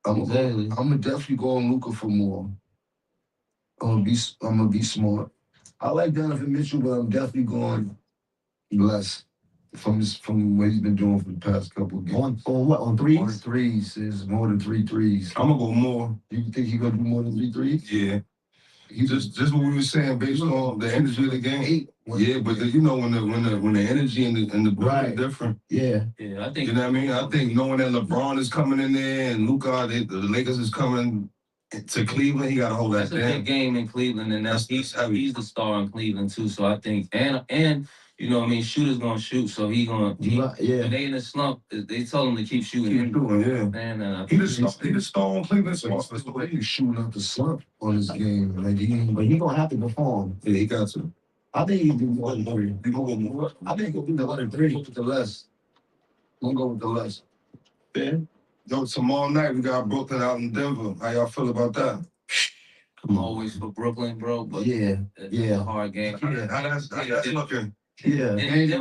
I'm gonna definitely go on Luka for more. I'm gonna be smart. I like Donovan Mitchell, but I'm definitely going less from what he's been doing for the past couple of games. On what? On threes? On threes is more than 3 threes. I'm gonna go more. You think he's gonna do more than 3 threes? Yeah. He just what we were saying based on the energy of the game. Yeah, but when the energy and the ball is different. Yeah, I think. You know what I mean? I think knowing that LeBron is coming in there and Luka, the Lakers is coming to Cleveland, he got to hold that down. That's a big game in Cleveland, and he's the star in Cleveland too. So I think, and you know what I mean, shooters gonna shoot, so he gonna when they in a slump, they told him to keep shooting. And he the star on Cleveland, so that's the way he's shooting up the slump on his game. But he gonna have to perform. Yeah, he got to. I think he can do more than 3. He gonna go more. I think he'll do more than 3. With the less. I'm gonna go with the less. Yeah. Yo, tomorrow night we got Brooklyn out in Denver. How y'all feel about that? I'm always for Brooklyn, bro. But yeah, it's a hard game. Yeah. How that's looking? Yeah. It's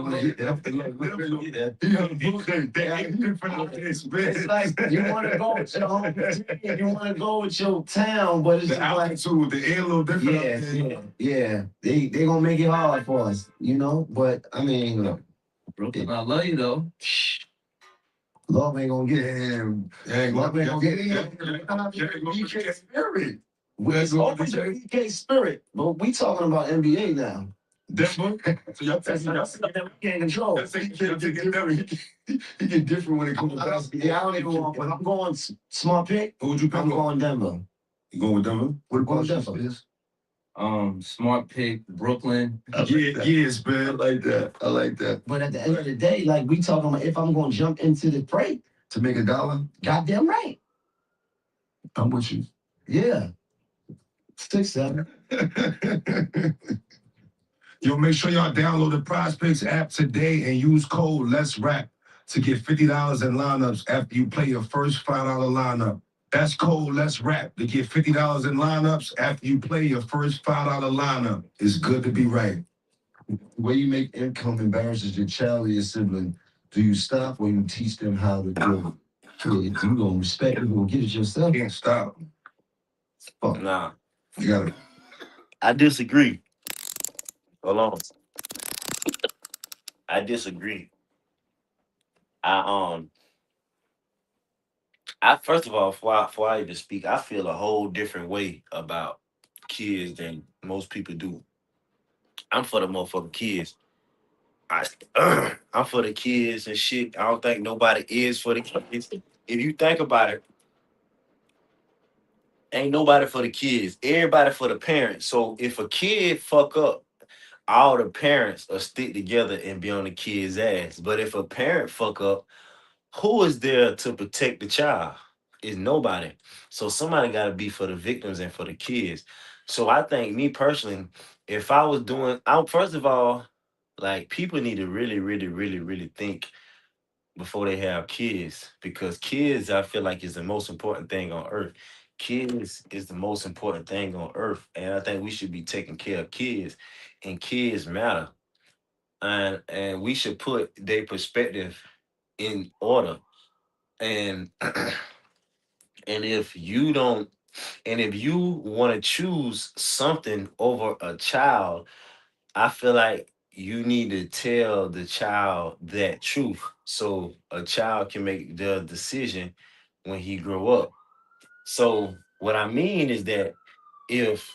like you want to go with your home team, you want to go with your town, but it's the altitude, the air a little different. Yeah. They gonna make it hard for us, But I mean, look, Brooklyn, I love you though. Love ain't gonna get him. Love ain't gonna get him. EK spirit. We're open to EK spirit, but we talking about NBA now. Denver? So y'all that's something that we can't control. He get different when it comes to basketball. Yeah, I don't even want, but I'm going smart pick. Who would you pick? I'm going Denver. You going with Denver? What about Denver? Smart pick, Brooklyn. Yes, man. I like that. But at the end of the day, like we talking about, if I'm going to jump into the fray to make $1, goddamn right. I'm with you. Yeah. 6-7. Yo, make sure y'all download the PrizePicks app today and use code LET'SRAP to get $50 in lineups after you play your first $5 lineup. That's code LET'SRAP to get $50 in lineups after you play your first $5 lineup. It's good to be right. The way you make income embarrasses your child or your sibling. Do you stop or you teach them how to do it? You gonna respect it, you gonna get it yourself. Can't stop. Fuck. Nah. You gotta. I disagree. Hold on. I disagree. I first of all, before I even speak, I feel a whole different way about kids than most people do. I'm for the motherfucking kids. I'm for the kids and shit. I don't think nobody is for the kids. If you think about it, ain't nobody for the kids. Everybody for the parents. So if a kid fuck up, all the parents will stick together and be on the kid's ass. But if a parent fuck up, who is there to protect the child? Is nobody. So somebody got to be for the victims and for the kids. So I think me personally, if I was doing, first of all, Like people need to really, really, really, really think before they have kids because kids, I feel like, is the most important thing on earth. Kids is the most important thing on earth, and I think we should be taking care of kids, and kids matter, and we should put their perspective in order. And and if you don't, and if you want to choose something over a child, I feel like you need to tell the child that truth so a child can make the decision when he grow up. So what I mean is that if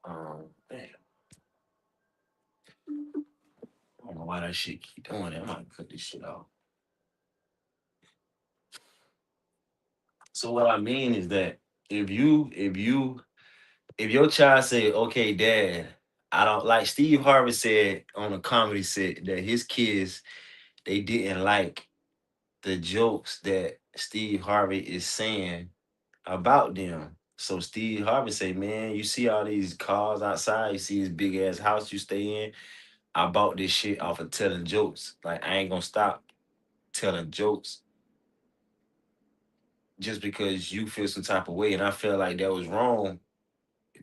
damn, I don't know why that shit keep doing that. I might cut this shit off. So what I mean is that if your child say, okay, dad, I don't like Steve Harvey said on a comedy set that his kids they didn't like the jokes that Steve Harvey is saying about them. So Steve Harvey say, man, you see all these cars outside, you see this big ass house you stay in. I bought this shit off of telling jokes. Like I ain't gonna stop telling jokes just because you feel some type of way. And I feel like that was wrong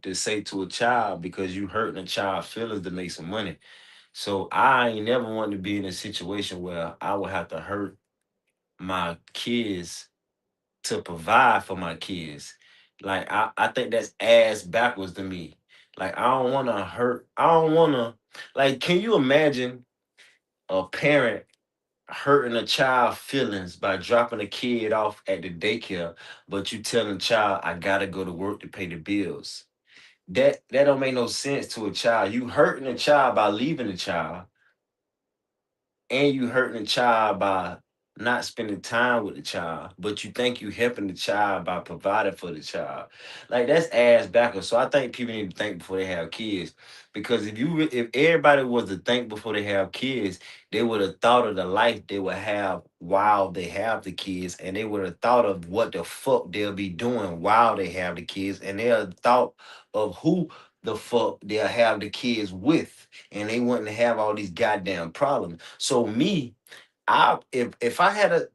to say to a child because you hurting a child's feelings to make some money. So I ain't never wanted to be in a situation where I would have to hurt my kids to provide for my kids. Like I think that's ass backwards to me. Like I don't wanna hurt, I don't wanna like can you imagine a parent hurting a child feelings by dropping a kid off at the daycare, but you telling the child I gotta go to work to pay the bills. That don't make no sense to a child. You hurting a child by leaving the child and you hurting the child by not spending time with the child, but you think you helping the child by providing for the child. Like that's ass backwards. So I think people need to think before they have kids, because if everybody was to think before they have kids, they would have thought of the life they would have while they have the kids, and they would have thought of what the fuck they'll be doing while they have the kids, and they'll have thought of who the fuck they'll have the kids with, and they wouldn't have all these goddamn problems. So me, I if I had a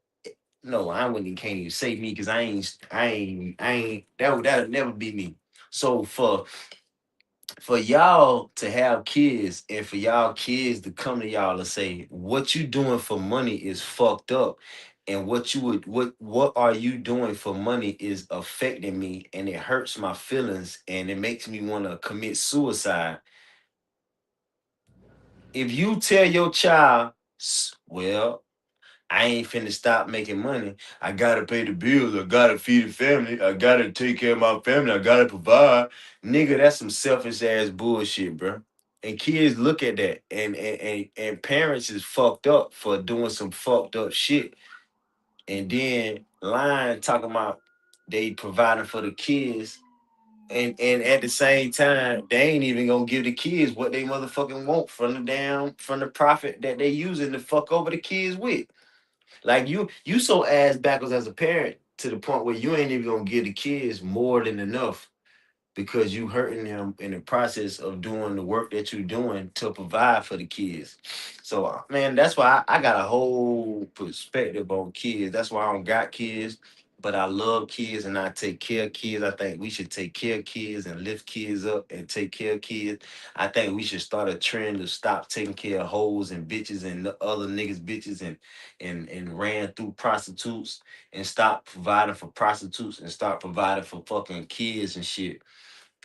no, I wouldn't can't even say me because I ain't that'll never be me. So for y'all to have kids and for y'all kids to come to y'all and say what you doing for money is fucked up, and what are you doing for money is affecting me and it hurts my feelings and it makes me want to commit suicide. If you tell your child, well, I ain't finna stop making money. I gotta pay the bills. I gotta feed the family. I gotta take care of my family. I gotta provide. Nigga, that's some selfish ass bullshit, bro. And kids look at that, and parents is fucked up for doing some fucked up shit, and then lying talking about they providing for the kids, and at the same time they ain't even gonna give the kids what they motherfucking want from the profit that they using to fuck over the kids with. Like you so ass backwards as a parent to the point where you ain't even gonna give the kids more than enough because you hurting them in the process of doing the work that you're doing to provide for the kids. So man, that's why I got a whole perspective on kids. That's why I don't got kids, but I love kids and I take care of kids. I think we should take care of kids and lift kids up and take care of kids. I think we should start a trend to stop taking care of hoes and bitches and the other niggas bitches and ran through prostitutes and stop providing for prostitutes and start providing for fucking kids and shit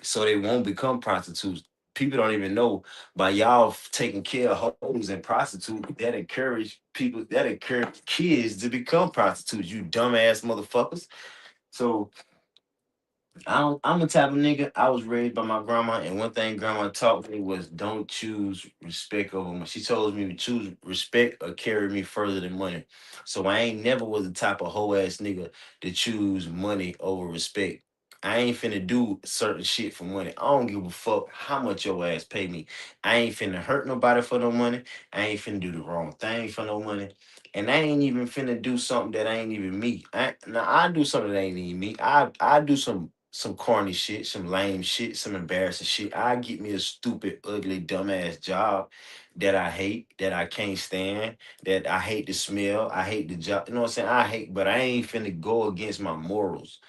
so they won't become prostitutes. People don't even know by y'all taking care of hoes and prostitutes that encourage people that encourage kids to become prostitutes. You dumbass motherfuckers. So I'm the type of nigga. I was raised by my grandma, and one thing grandma taught me was don't choose respect over money. She told me to choose respect or carry me further than money. So I ain't never was the type of hoe ass nigga to choose money over respect. I ain't finna do certain shit for money. I don't give a fuck how much your ass pay me. I ain't finna hurt nobody for no money. I ain't finna do the wrong thing for no money. And I ain't even finna do something that ain't even me. Now I do something that ain't even me. I do some some corny shit, some lame shit, some embarrassing shit. I get me a stupid, ugly, dumbass job that I hate, that I can't stand, that I hate the smell, I hate the job. You know what I'm saying? I hate, but I ain't finna go against my morals.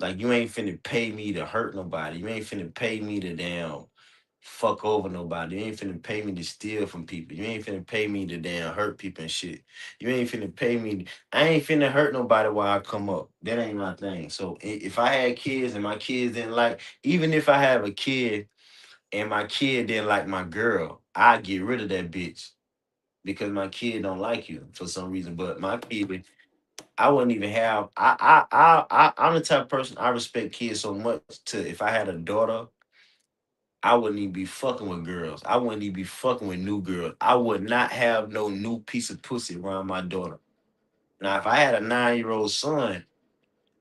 Like you ain't finna pay me to hurt nobody. You ain't finna pay me to damn fuck over nobody. You ain't finna pay me to steal from people. You ain't finna pay me to damn hurt people and shit. You ain't finna pay me. I ain't finna hurt nobody while I come up. That ain't my thing. So if I had kids and my kids didn't like, even if I have a kid and my kid didn't like my girl, I get rid of that bitch because my kid don't like you for some reason. But my kid, I wouldn't even have. I'm the type of person I respect kids so much. To if I had a daughter, I wouldn't even be fucking with girls. I wouldn't even be fucking with new girls. I would not have no new piece of pussy around my daughter. Now, if I had a 9-year-old son,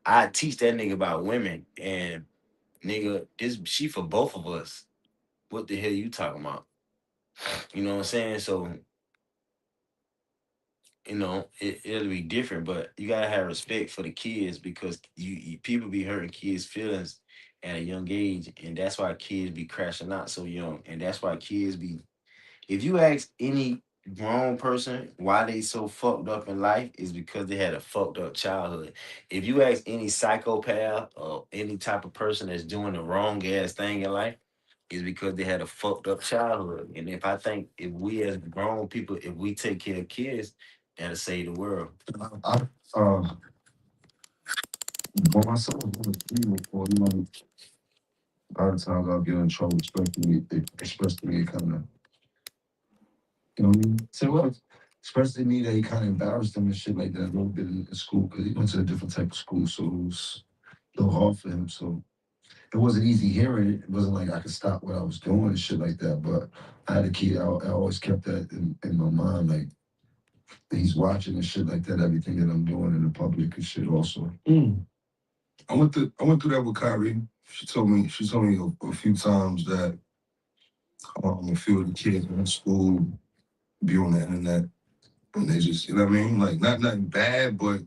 I'd teach that nigga about women. And nigga, this she for both of us. What the hell you talking about? You know what I'm saying? So, it'll be different, but you gotta have respect for the kids because people be hurting kids' feelings at a young age, and that's why kids be crashing out so young, and that's why kids be. If you ask any grown person why they so fucked up in life, is because they had a fucked up childhood. If you ask any psychopath or any type of person that's doing the wrong ass thing in life, is because they had a fucked up childhood. And if I think if we as grown people, if we take care of kids, that'll save the world. When my son was going to school before, a lot of times I'll get in trouble, especially it kind of, you know what I mean? So what? Especially me that he kind of embarrassed him and shit like that a little bit in school because he went to a different type of school, so it was a little hard for him. So it wasn't easy hearing it. It wasn't like I could stop what I was doing and shit like that. But I had a kid. I always kept that in my mind, like he's watching and shit like that. Everything that I'm doing in the public and shit. Also, I went through that with Kyrie. She told me a few times that a few of the kids in school be on the internet and they just, you know what I mean? Like not nothing bad, but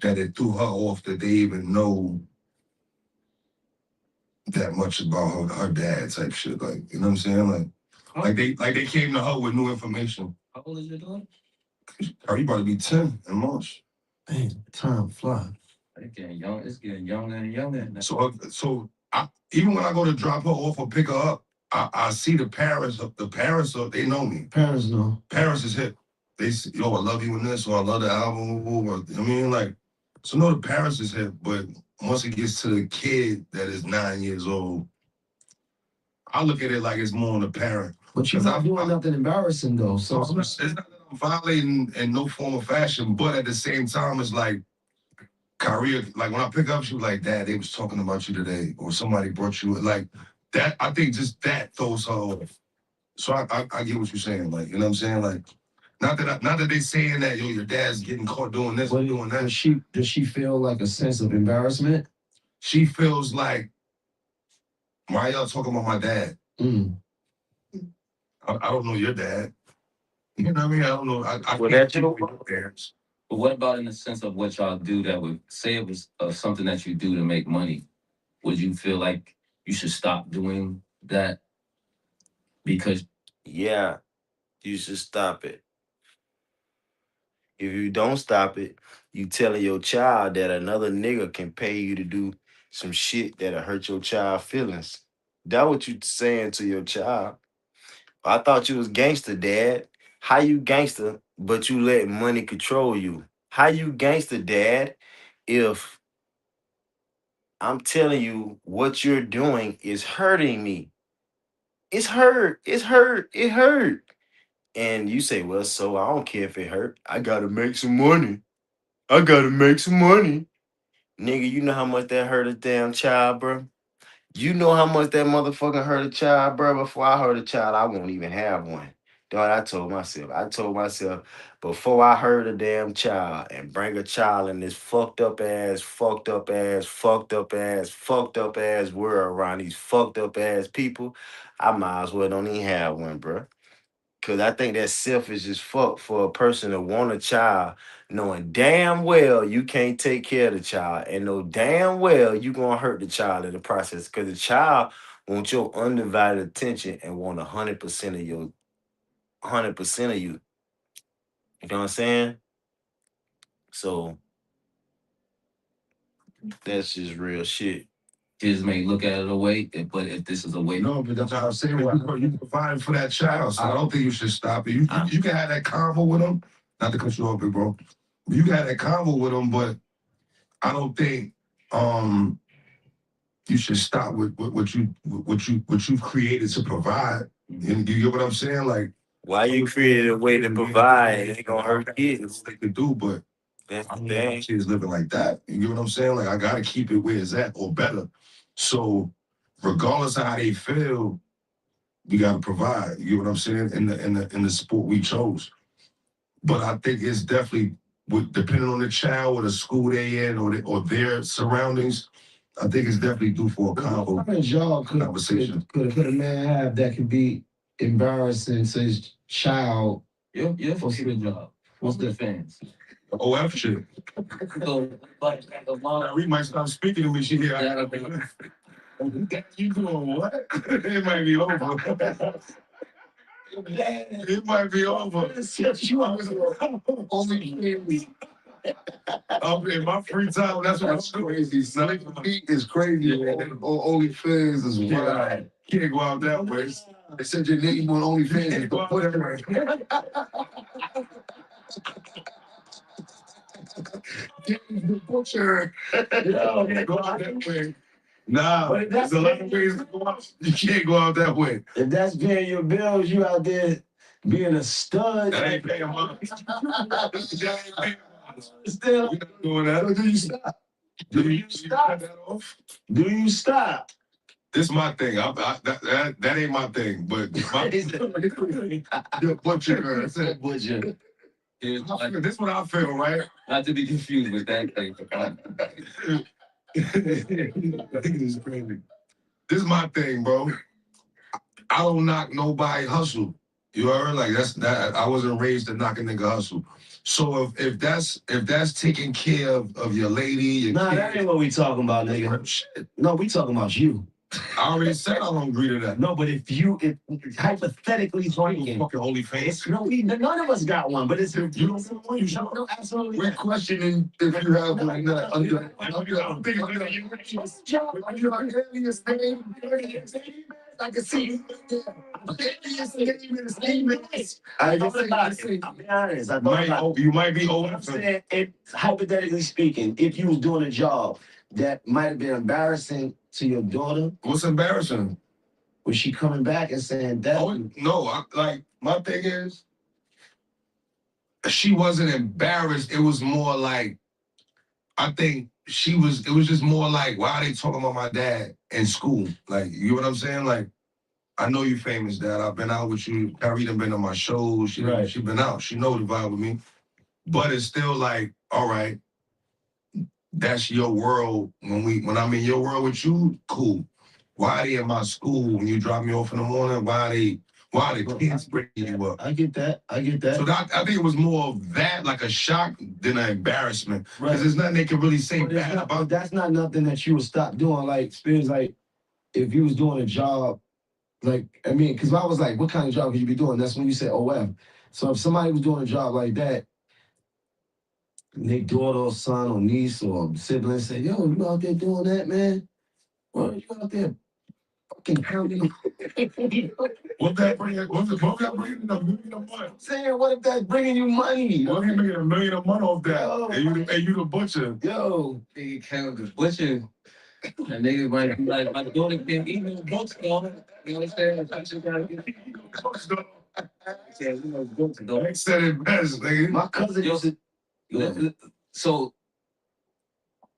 that it threw her off that they even know that much about her dad type shit. Like, you know what I'm saying? Like they came to her with new information. How old is your daughter? Are you about to be 10 in March? Man, time flies. It's getting young. It's getting younger and younger. Even when I go to drop her off or pick her up, I see the parents. The parents, they know me. Parents know. Parents is hip. They say, yo, I love you in this, or I love the album, or I mean, like, so no, the parents is hip. But once it gets to the kid that is 9 years old, I look at it like it's more on the parent. But you're not doing nothing embarrassing though. So it's not that I'm violating in no form or fashion, but at the same time, it's like Kyrie, like when I pick up, she was like, Dad, they was talking about you today, or somebody brought you like that. I think just that throws her off. So I get what you're saying, like, you know what I'm saying? Like, not that they saying that, yo, your dad's getting caught doing this or doing that. Does she feel like a sense of embarrassment? She feels like, why y'all talking about my dad? I don't know your dad. You know what I mean? I don't know. I Well, can't that's speak your for your parents. But what about in the sense of what y'all do that would say it was something that you do to make money? Would you feel like you should stop doing that because Yeah, you should stop it. If you don't stop it, you telling your child that another nigga can pay you to do some shit that'll hurt your child feelings. That what you saying to your child. I thought you was gangster, Dad. How you gangster, but you let money control you? How you gangster, Dad, if I'm telling you what you're doing is hurting me? It's hurt. It's hurt. It hurt. And you say, well, so I don't care if it hurt. I gotta make some money. I gotta make some money. Nigga, you know how much that hurt a damn child, bro? You know how much that motherfucker hurt a child, bro? Before I hurt a child, I won't even have one. Dog, I told myself. I told myself before I hurt a damn child and bring a child in this fucked up ass, fucked up ass, fucked up ass, fucked up ass world around these fucked up ass people, I might as well don't even have one, bro. Cause I think that's selfish as fuck for a person to want a child, knowing damn well you can't take care of the child, and know damn well you gonna hurt the child in the process. Cause the child wants your undivided attention and want 100% of your 100% of you. You know what I'm saying? So that's just real shit. Kids may look at it away, but if this is a way, No, but that's what I'm saying. You provide for that child, so I don't think you should stop it. You can have that convo with them. Not to cut you off, big bro. You can have that convo with them, but I don't think you should stop with what you've created to provide. And you get what I'm saying? Like, why you created a way to provide? It ain't gonna hurt kids. They could do, but That's I the don't thing. want kids living like that. You get what I'm saying? Like, I gotta keep it where it's at or better. So, regardless of how they feel, we gotta provide. You get what I'm saying? In the sport we chose. But I think it's definitely depending on the child or the school they in or their surroundings. I think it's definitely due for a conversation. Could a man have that could be embarrassing to his child? your fulfilling job. What's the fans? OF shit. So, like, We might stop speaking to me. She hear. You doing what? It might be over. It might be over. You only in my free time. That's crazy. Feet is crazy. OnlyFans is wild. Can't go out that way. They said your name on OnlyFans is whatever. The butcher. Yo, go out that way. Nah, there's a lot of ways to go out. You can't go out that way. If that's paying your bills, you out there being a stud. That ain't paying mine. Still, We're not doing that. do you stop? Do you stop that off? Do you stop? This is my thing. That ain't my thing, but the butcher. I said butcher. This is what I feel, right? Not to be confused with that thing. This is crazy. This is my thing, bro. I don't knock nobody hustle. You heard? Like that. I wasn't raised to knock a nigga hustle. So if that's taking care of your lady, your Nah, kid, that ain't what we talking about, nigga. Shit. No, we talking about you. I already said I don't agree to that. No, but if hypothetically speaking, Fucking OnlyFans. None of us got one, but it's You don't feel one, you should. no, absolutely. We're questioning if you have one or not. I'm thinking alias name. I can see you. Alias name and his name is. I just I'll be honest. I thought about it. You might be old. I'm saying, hypothetically speaking, if you was doing a job that might have been embarrassing to your daughter, What's embarrassing? was she coming back and saying that? Oh no, my thing is, she wasn't embarrassed. It was more like, I think it was just more like, why are they talking about my dad in school? Like, you know what I'm saying? Like, I know you famous, Dad. I've been out with you. Kyrie done been on my shows. She been out. She know the vibe with me. But it's still like, all right, that's your world. When I'm in your world with you, cool. Why are they in my school when you drop me off in the morning? Why are they kids bringing you up? I get that. So I think it was more of that, like a shock, than an embarrassment. Because there's nothing they can really say bad about. But that's not nothing that you would stop doing. Like, Spears, like, if you was doing a job, like, I mean, because I was like, what kind of job could you be doing? That's when you said OF. So if somebody was doing a job like that, and their daughter or son or niece or sibling say, yo, you out there doing that, man? Well, you out there fucking counting. What that bring? What's that bringing $1 million a month? Saying, what if that's bringing you money? What if you making $1 million a month off that? Yo. And you the butcher. Yo. Nigga count the butcher. That nigga might be like, my daughter can't eat no books, dog. You know what I'm saying? I just gotta get books, dog. I said it best, nigga. My cousin used to. So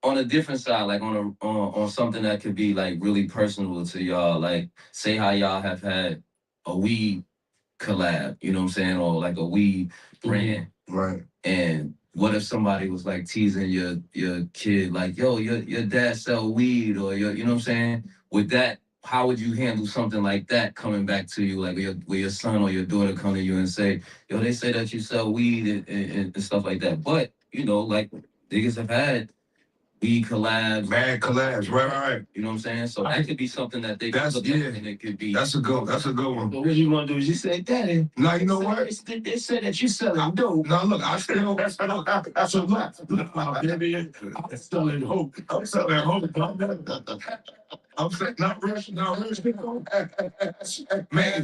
on a different side, like on something that could be like really personal to y'all, like say how y'all have had a weed collab, you know what I'm saying, or like a weed brand, Right. and what if somebody was like teasing your kid, like, yo, your dad sell weed, or you know what I'm saying? Would that how would you handle something like that coming back to you, like where your son or your daughter come to you and say, yo, they say that you sell weed and stuff like that. But, you know, like niggas have had weed collabs. Mad collabs, right. You know what I'm saying? So that could be something that they That's look yeah. at, and it could be. That's a good one. But what you want to do is you say, Daddy. Now you know what? They said that you selling dope. Now look, I still so look, Baby, I'm selling hope. I'm selling hope. I'm saying not rich. Man,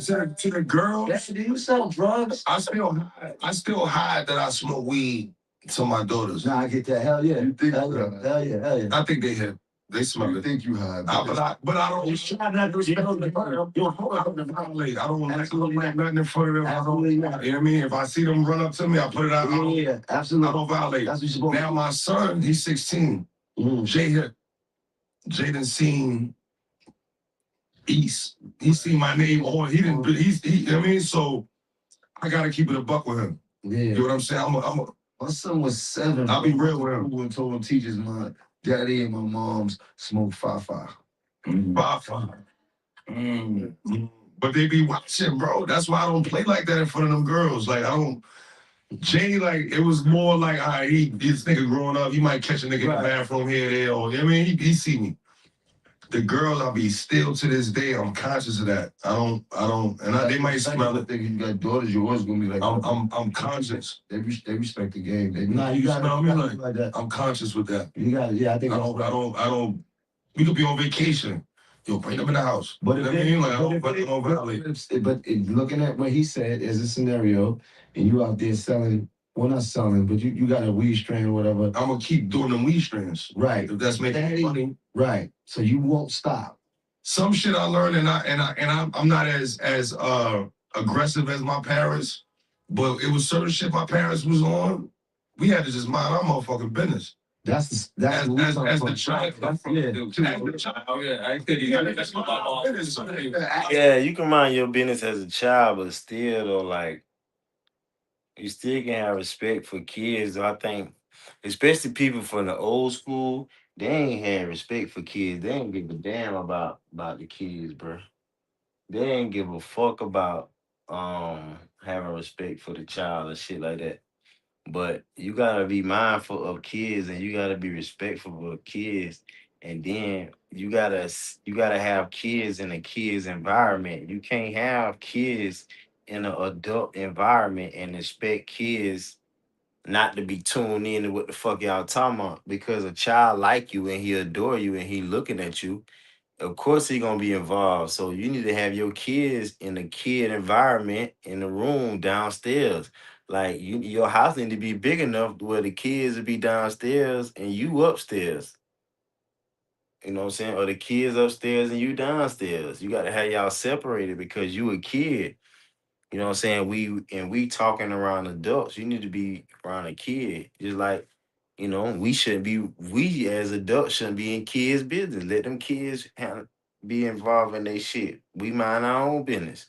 to the girls, Do you sell drugs? I still hide that I smoke weed to my daughters. Nah, I get that. Hell yeah. You think hell yeah. I think they have. They smell You it. think you hide. But I don't. try not to respect them. I don't want Absolutely to nothing in front of them. Absolutely not. You know what I mean? If I see them run up to me, I put it out. Yeah, absolutely. I don't violate. That's what you're supposed Now my son, he's 16. Jay done seen East. He seen my name on. He didn't. You know what I mean? So I gotta keep it a buck with him. Yeah. You know what I'm saying? My son was 7. I'll be real with him. Who told him teachers my daddy and my mom's smoke 5-5. But they be watching, bro. That's why I don't play like that in front of them girls. Like I don't. Jay, like it was more like, all right, this nigga growing up, he might catch a nigga in the bathroom here, there, or you know what I mean, he see me. The girls, I'll be still to this day. I'm conscious of that. I don't, and they might smell it. You got daughters, you're always gonna be like, I'm conscious. They respect the game. You smell me like that. I'm conscious with that. You got it. Yeah, I think I don't. We could be on vacation. Yo, bring them in the house. But you know what I mean? Like, I don't violate. But looking at what he said as a scenario, and you out there selling, well, not selling, but you got a weed strain or whatever. I'm gonna keep doing them weed strains. Right. If that's making money. Right. So you won't stop. Some shit I learned, and I'm not as aggressive as my parents, but it was certain shit my parents was on. We had to just mind our motherfucking business. That's as the child. Yeah, you can mind your business as a child, but still though, like you still can have respect for kids. I think, especially people from the old school, they ain't had respect for kids. They ain't give a damn about the kids, bro. They ain't give a fuck about having respect for the child and shit like that. But you gotta be mindful of kids and you gotta be respectful of kids. And then you gotta have kids in a kids environment. You can't have kids in an adult environment and expect kids not to be tuned in to what the fuck y'all talking about. Because a child like you and he adore you and he looking at you, of course he gonna be involved. So you need to have your kids in a kid environment in the room downstairs. Like your house need to be big enough where the kids will be downstairs and you upstairs. You know what I'm saying? Or the kids upstairs and you downstairs. You gotta have y'all separated because you a kid. You know what I'm saying? We talking around adults. You need to be around a kid. Just like, we as adults shouldn't be in kids' business. Let them kids be involved in their shit. We mind our own business.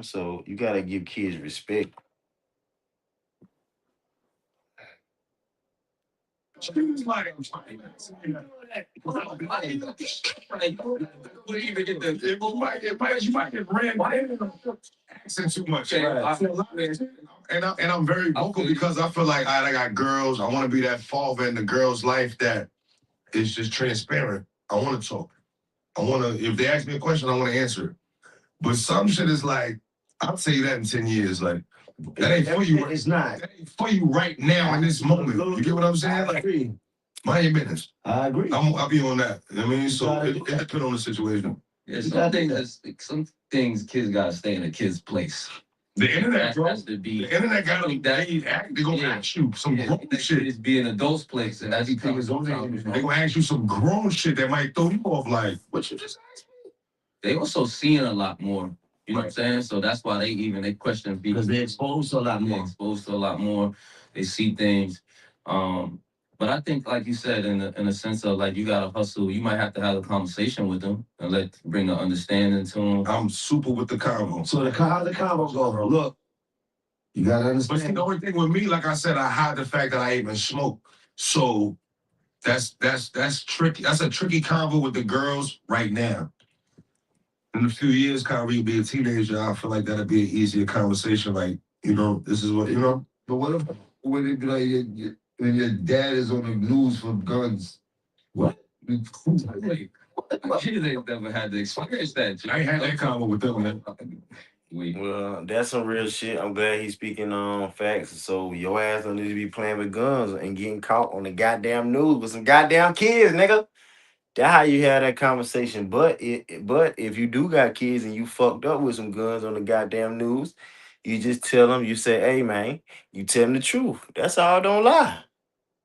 So you gotta give kids respect. It might get ran accent too much. And I'm very vocal because I feel like I got girls. I want to be that father in the girl's life that is just transparent. I want to talk. If they ask me a question, I want to answer it. But some shit is like, I'll tell you that in 10 years. Like, that ain't for you. It's not. That ain't for you right now in this moment. You get what I'm saying? I agree. Mind your business. I agree. I'll be on that. You know what I mean? So it depends on the situation. Yeah, some things kids gotta stay in a kid's place. The internet, bro. The internet got they're gonna ask you some grown shit. It's be an adult's place, and that's They're gonna ask you some grown shit that might throw you off. Like, what you just asked me? They also seeing a lot more. You know what I'm saying? So that's why they question because they're exposed to a lot more. Exposed to a lot more. They see things. But I think, like you said, in a sense of like you gotta hustle, you might have to have a conversation with them and bring an understanding to them. I'm super with the convo. So how the convo go? Look, you gotta understand. But see, the only thing with me, like I said, I hide the fact that I even smoke. So That's tricky. That's a tricky convo with the girls right now. In a few years, Kyrie will be a teenager. I feel like that'll be an easier conversation. Like, this is what But what if when it be like when your dad is on the news for guns? What? Wait, kids ain't never had to experience that. I ain't had that convo with them, man. Well, that's some real shit. I'm glad he's speaking on facts. So your ass don't need to be playing with guns and getting caught on the goddamn news with some goddamn kids, nigga. That's how you have that conversation. But if you do got kids and you fucked up with some guns on the goddamn news, you just tell them. You say, "Hey man, you tell them the truth. That's all. Don't lie.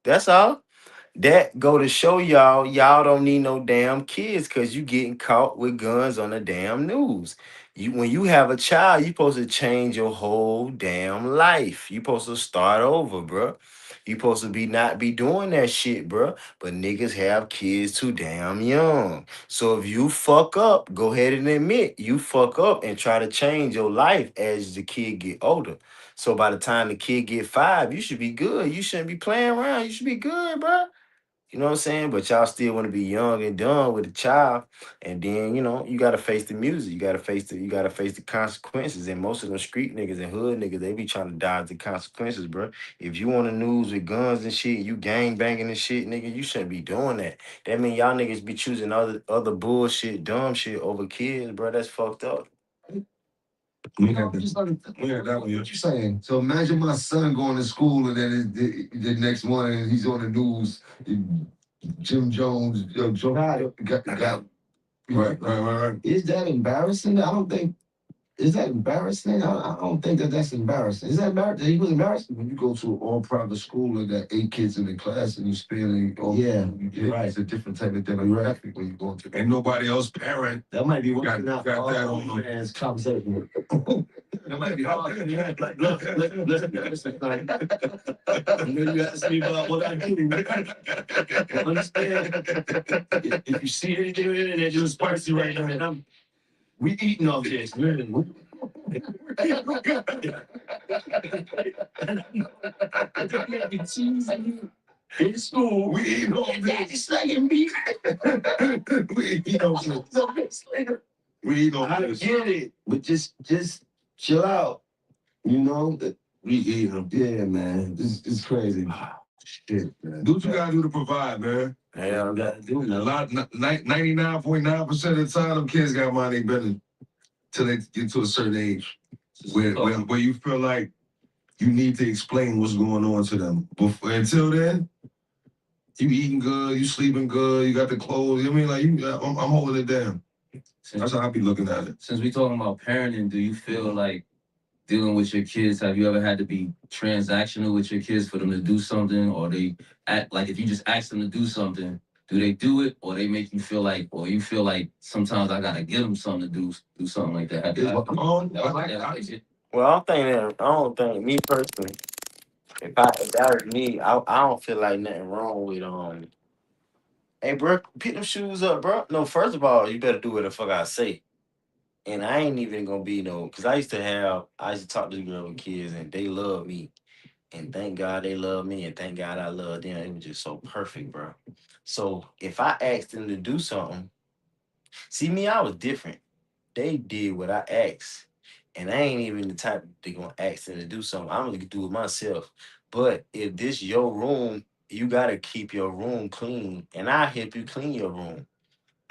That's all." That go to show y'all don't need no damn kids because you getting caught with guns on the damn news. When you have a child, you supposed to change your whole damn life. You supposed to start over, bruh. You supposed to not be doing that shit, bruh. But niggas have kids too damn young. So if you fuck up, go ahead and admit you fuck up and try to change your life as the kid get older. So by the time the kid get 5, you should be good. You shouldn't be playing around. You should be good, bruh. You know what I'm saying? But y'all still want to be young and dumb with a child. And then, you gotta face the music. You gotta face the consequences. And most of them street niggas and hood niggas, they be trying to dodge the consequences, bro. If you on the news with guns and shit, you gang banging and shit, nigga, you shouldn't be doing that. That mean y'all niggas be choosing other bullshit, dumb shit over kids, bro. That's fucked up. What you saying? So imagine my son going to school and then the next morning he's on the news. Jim Jones, Joe got right. Is that embarrassing? I don't think. Is that embarrassing? I don't think that's embarrassing. Is that embarrassing? He was embarrassing when you go to an all private school and got 8 kids in the class and you spending all right. It's a different type of demographic when you go to. And nobody else parent. That might be got that on the man's conversation. That might be hard. Like, look. You asked me about what I do. Understand? If you see anything in it that's just spicy right now, and we eating all this, man. In school, we eating all this. It's like me. We eating all this. We eating all this. I get it, but just chill out. We eating them. Yeah, man. This is crazy. Shit, man. Do what you gotta do to provide, man. Hell, Gotta do a lot. 99.9% of the time, them kids got money better till they get to a certain age where you feel like you need to explain what's going on to them. Until then, you eating good, you sleeping good, you got the clothes. I mean, like I'm holding it down. That's how I be looking at it. Since we talking about parenting, do you feel like dealing with your kids, have you ever had to be transactional with your kids for them to do something, or they act like if you just ask them to do something, do they do it, or they make you feel like, or you feel like sometimes I gotta give them something to do something like that? Well, I don't think me personally. If that was me, I don't feel like nothing wrong with Hey, bro, pick them shoes up, bro. No, first of all, you better do what the fuck I say. And I ain't even gonna be no, cause I used to talk to the girl with kids, and they love me, and thank God they love me, and thank God I love them. It was just so perfect, bro. So if I asked them to do something, see me, I was different. They did what I asked. And I ain't even the type they gonna ask them to do something. I'm gonna do it myself. But if this your room, you gotta keep your room clean. And I help you clean your room.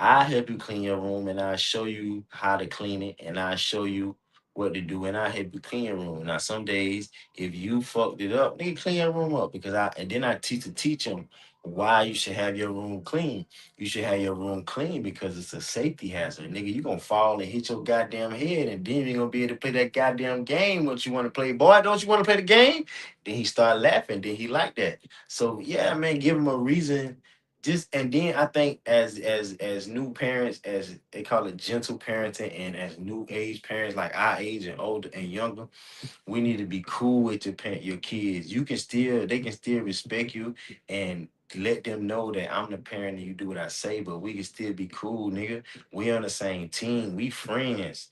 I help you clean your room and I show you how to clean it and I show you what to do and I help you clean your room. Now some days if you fucked it up, nigga clean your room up because and then I teach them why you should have your room clean. You should have your room clean because it's a safety hazard. Nigga, you gonna fall and hit your goddamn head and then you gonna be able to play that goddamn game what you want to play. Boy, don't you want to play the game? Then he start laughing. Then he like that. So yeah, man, give him a reason just and then I think as new parents, as they call it gentle parenting, and as new age parents like our age and older and younger, we need to be cool with your kids. They can still respect you and let them know that I'm the parent and you do what I say, but we can still be cool, nigga. We on the same team. We friends.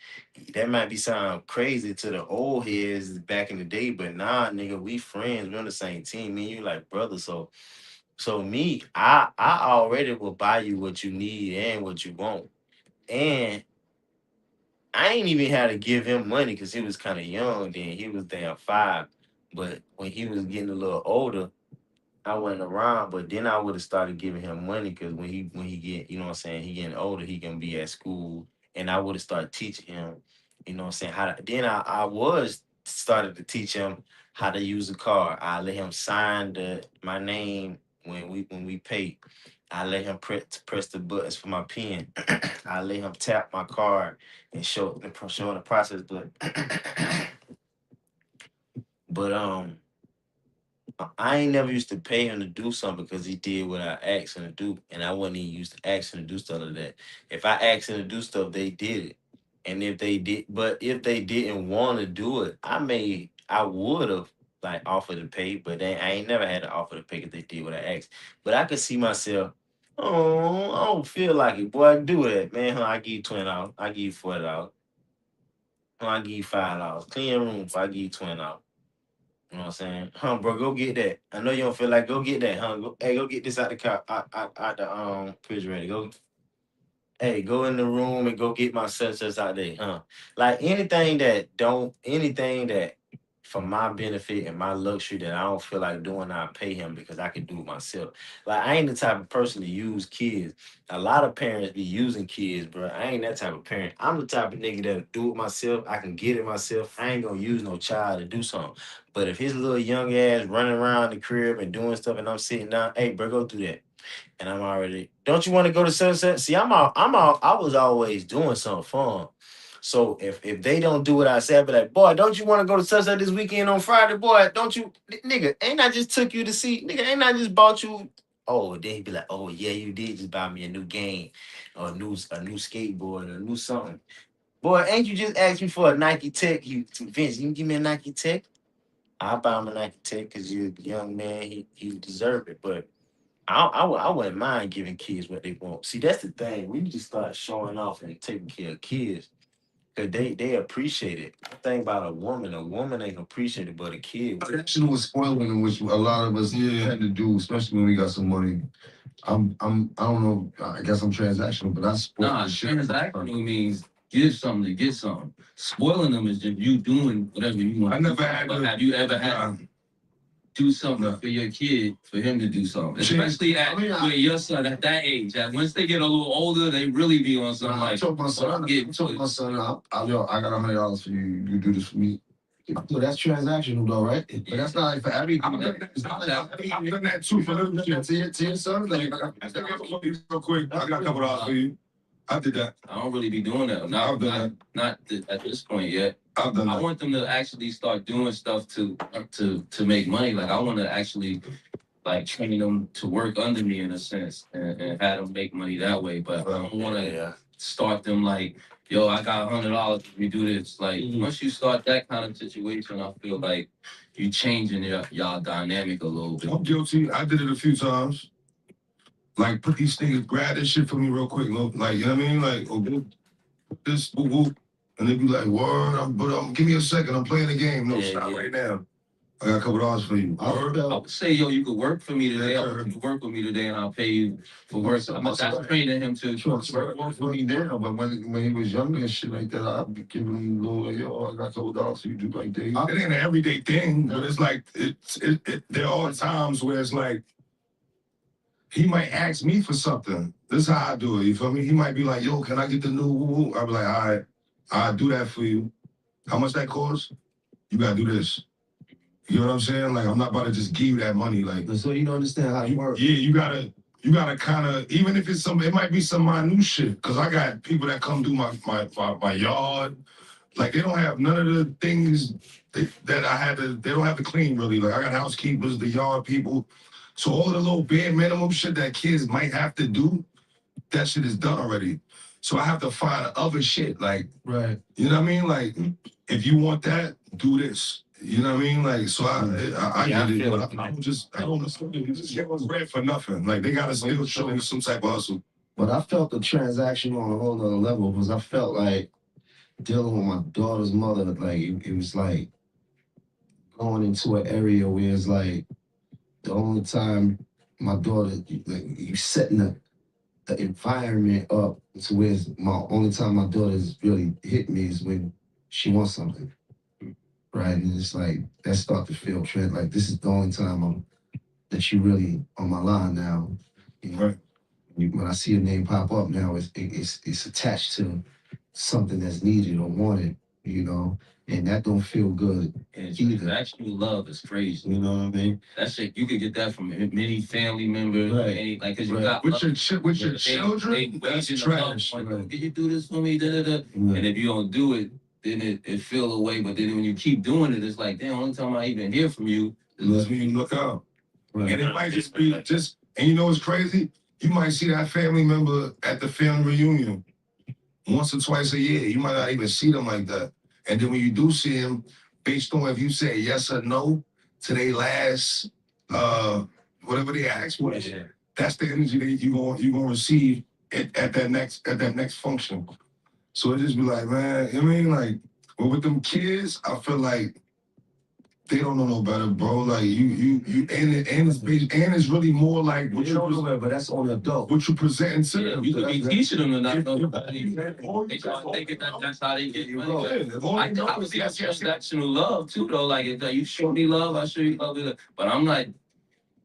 That might be sound crazy to the old heads back in the day, but nah, nigga, we friends. We on the same team. Me and you like brothers. So So me, I already will buy you what you need and what you want. And I ain't even had to give him money because he was kind of young then. He was damn 5. But when he was getting a little older, I went around, but then I would have started giving him money because when he get, you know what I'm saying, he getting older, he can be at school. And I would have started teaching him, you know what I'm saying, how to then I was started to teach him how to use a car. I let him sign my name when we pay. I let him press the buttons for my pen. I let him tap my card and show the process. But I ain't never used to pay him to do something because he did what I asked him to do, and I wasn't even used to asking him to do stuff like that. If I asked him to do stuff, they did it, and if they didn't want to do it, I would have like offered to pay, but I ain't never had to offer to pay because they did what I asked. But I could see myself. Oh, I don't feel like it, boy. Do that, man. Huh, I give you $20. I give you $40. Huh, I give you $5. Clean your room. I give you $20. You know what I'm saying? Huh, bro, go get that. I know you don't feel like go get that, huh? Hey, go get this out the car, out the refrigerator. Go in the room and go get my such out there, huh? Like anything that for my benefit and my luxury that I don't feel like doing, I pay him because I can do it myself. Like I ain't the type of person to use kids. A lot of parents be using kids, bro. I ain't that type of parent. I'm the type of nigga that'll do it myself. I can get it myself. I ain't gonna use no child to do something. But if his little young ass running around the crib and doing stuff and I'm sitting down, hey, bro, go do that. And I'm already, don't you want to go to sunset? See, I was always doing something fun. So if they don't do what I said, I be like, boy, don't you want to go to sunset this weekend on Friday? Boy, don't you, nigga, ain't I just took you to see, nigga, ain't I just bought you? Oh, then he be like, oh yeah, you did just buy me a new game or a new skateboard or a new something. Boy, ain't you just asked me for a Nike Tech? Vince, you can give me a Nike Tech? I buy him a Nike Tech because you're a young man. He deserve it. But I wouldn't mind giving kids what they want. See, that's the thing. We need to start showing off and taking care of kids because they appreciate it. The thing about a woman ain't appreciated, but a kid. Traditional was spoiling them, which a lot of us had to do, especially when we got some money. I don't know. I guess I'm transactional, but I spoil Nah, the shit. transactional means give something to get something. Spoiling them is just you doing whatever you want. I never had. But have you ever had to do something for your kid for him to do something? Especially with your son at that age. That once they get a little older, they really be on something like. I told my son, I got $100 for you. You do this for me. So that's transactional though, right? But that's not like for everything. It's not like I've done that too for little shit. To your son, like, real quick. I got a couple dollars for you. I did that. I don't really be doing that. Not at this point yet. I've done that. I want them to actually start doing stuff to make money. Like I want to actually like train them to work under me in a sense and have them make money that way. But I don't want to start them like, yo, I got $100. We do this. Like once you start that kind of situation, I feel like you changing y'all dynamic a little bit. I'm guilty. I did it a few times. Like put these niggas, grab this shit for me real quick. Look, like you know what I mean? Like this whoop whoop, and they be like, word. Give me a second. I'm playing the game. No, stop right now. I got a couple dollars for you. I would say, yo, you could work for me today. I want you to work with me today, and I'll pay you for work. That's training him to work for me now. But when he was younger and shit like that, I'd be giving him a little, yo, I got a couple dollars for you do like that. It ain't an everyday thing, but it's like there are times where it's like he might ask me for something. This is how I do it. You feel me? He might be like, yo, can I get the new woo? I'll be like, all right, I'll do that for you. How much that costs? You gotta do this. You know what I'm saying? Like, I'm not about to just give you that money. Like, so you don't understand how it works. Yeah, you gotta kind of, even if it's it might be some minute shit. Cause I got people that come do my yard. Like, they don't have none of the things that I had to. They don't have to clean really. Like, I got housekeepers, the yard people. So all the little bare minimum shit that kids might have to do, that shit is done already. So I have to find other shit. Like, right. You know what I mean? Like, if you want that, do this. You know what I mean? Like, so I get it, but I don't just get bread for nothing. Like, they gotta still show you some type of hustle. But I felt the transaction on a whole other level because I felt like dealing with my daughter's mother, like, it was like going into an area where it's like the only time my daughter, you setting the environment up to where my only time my daughter's really hit me is when she wants something, right? And it's like that start to feel trend. Like this is the only time that you really on my line now. You know, Right. when I see your name pop up now, it's attached to something that's needed or wanted. You know, and that don't feel good. And either. actual love is crazy. You know what I mean? That shit, you could get that from many family members, Right. any, like, cause you Right. got With your they children, that's waging the love, trash. like, Right. can you do this for me? Da, da, da. Right. And if you don't do it, then it feel away. But then when you keep doing it, it's like, damn, only time I even hear from you That's when you look out. Right. And it might just be and you know what's crazy? You might see that family member at the family reunion once or twice a year. You might not even see them like that. And then when you do see them, based on if you say yes or no to their last whatever they ask for, that's the energy that you're gonna receive at that next function. So it just be like, man, I mean, like, well, with them kids, I feel like they don't know no better, bro. Like and it's really more like What you don't know, but that's on the adult. what you presenting to them. you could be teaching them to not know. All They you try to think that's how they get You money. know. I believe that's transactional love too, though. Like, if you show me love, I show you love. But I'm not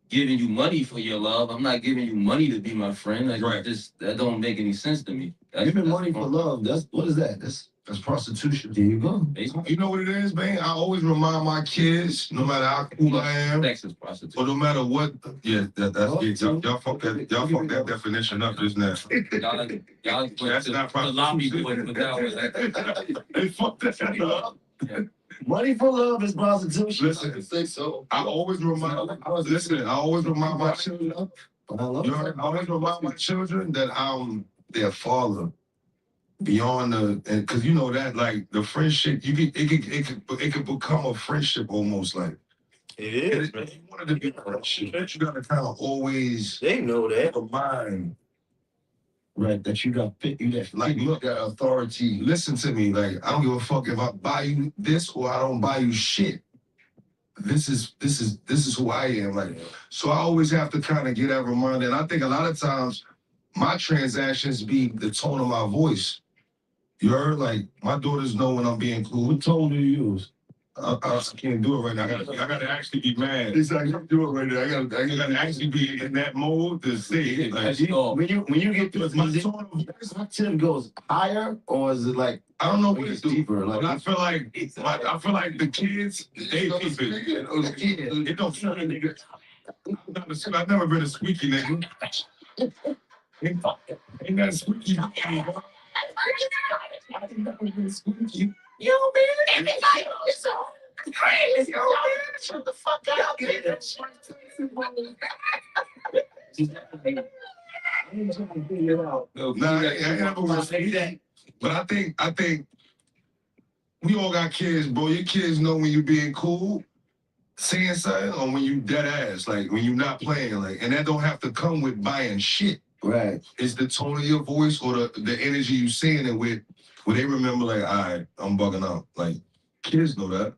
giving you money for your love. I'm not giving you money to be my friend. Like, Right. that don't make any sense to me. Giving money for love, what is that? That's prostitution. There you go. You know what it is, man? I always remind my kids, no matter how cool I am, Sex is prostitution. or no matter what. Yeah, y'all fuck that definition up just now. Y'all That's not the lobby prostitution. boy with that one. They fuck that up. Money for love is prostitution. Listen, I say so. I always remind my children. But I love I always remind my children that I'm their father. Beyond because you know that, like, the friendship, it could become a friendship almost, like It is, man. you want it to be a friendship, but you gotta kind of always They know that. remind, right, that you got fit, you that like, look, that authority. listen to me, like, I don't give a fuck if I buy you this or I don't buy you shit. This is who I am, like. So I always have to kind of get that reminder, and I think a lot of times my transactions be the tone of my voice. You heard? Like, my daughters know when I'm being cool. What tone do you use? I can't do it right now. I gotta actually be mad. Exactly. Do it right now. I gotta actually be in that mode to say it. Like, When you get to my tone of voice, my tone goes higher, or is it like I don't know what it's deeper? Like, but I feel like the kids, they keep it. It don't feel like nigga. I've never been a squeaky nigga. Ain't that squeaky? I've never been squeaky. yo, man, everybody is so crazy. Yo, man, shut the fuck up, man. Nah, I ain't never been squeaky. But I think we all got kids, bro. Your kids know when you being cool, saying something, or when you dead ass, like when you not playing, like, and that don't have to come with buying shit. Right. It's the tone of your voice or the energy you saying it with, where they remember, like, all right, I'm bugging out. Like, kids know that.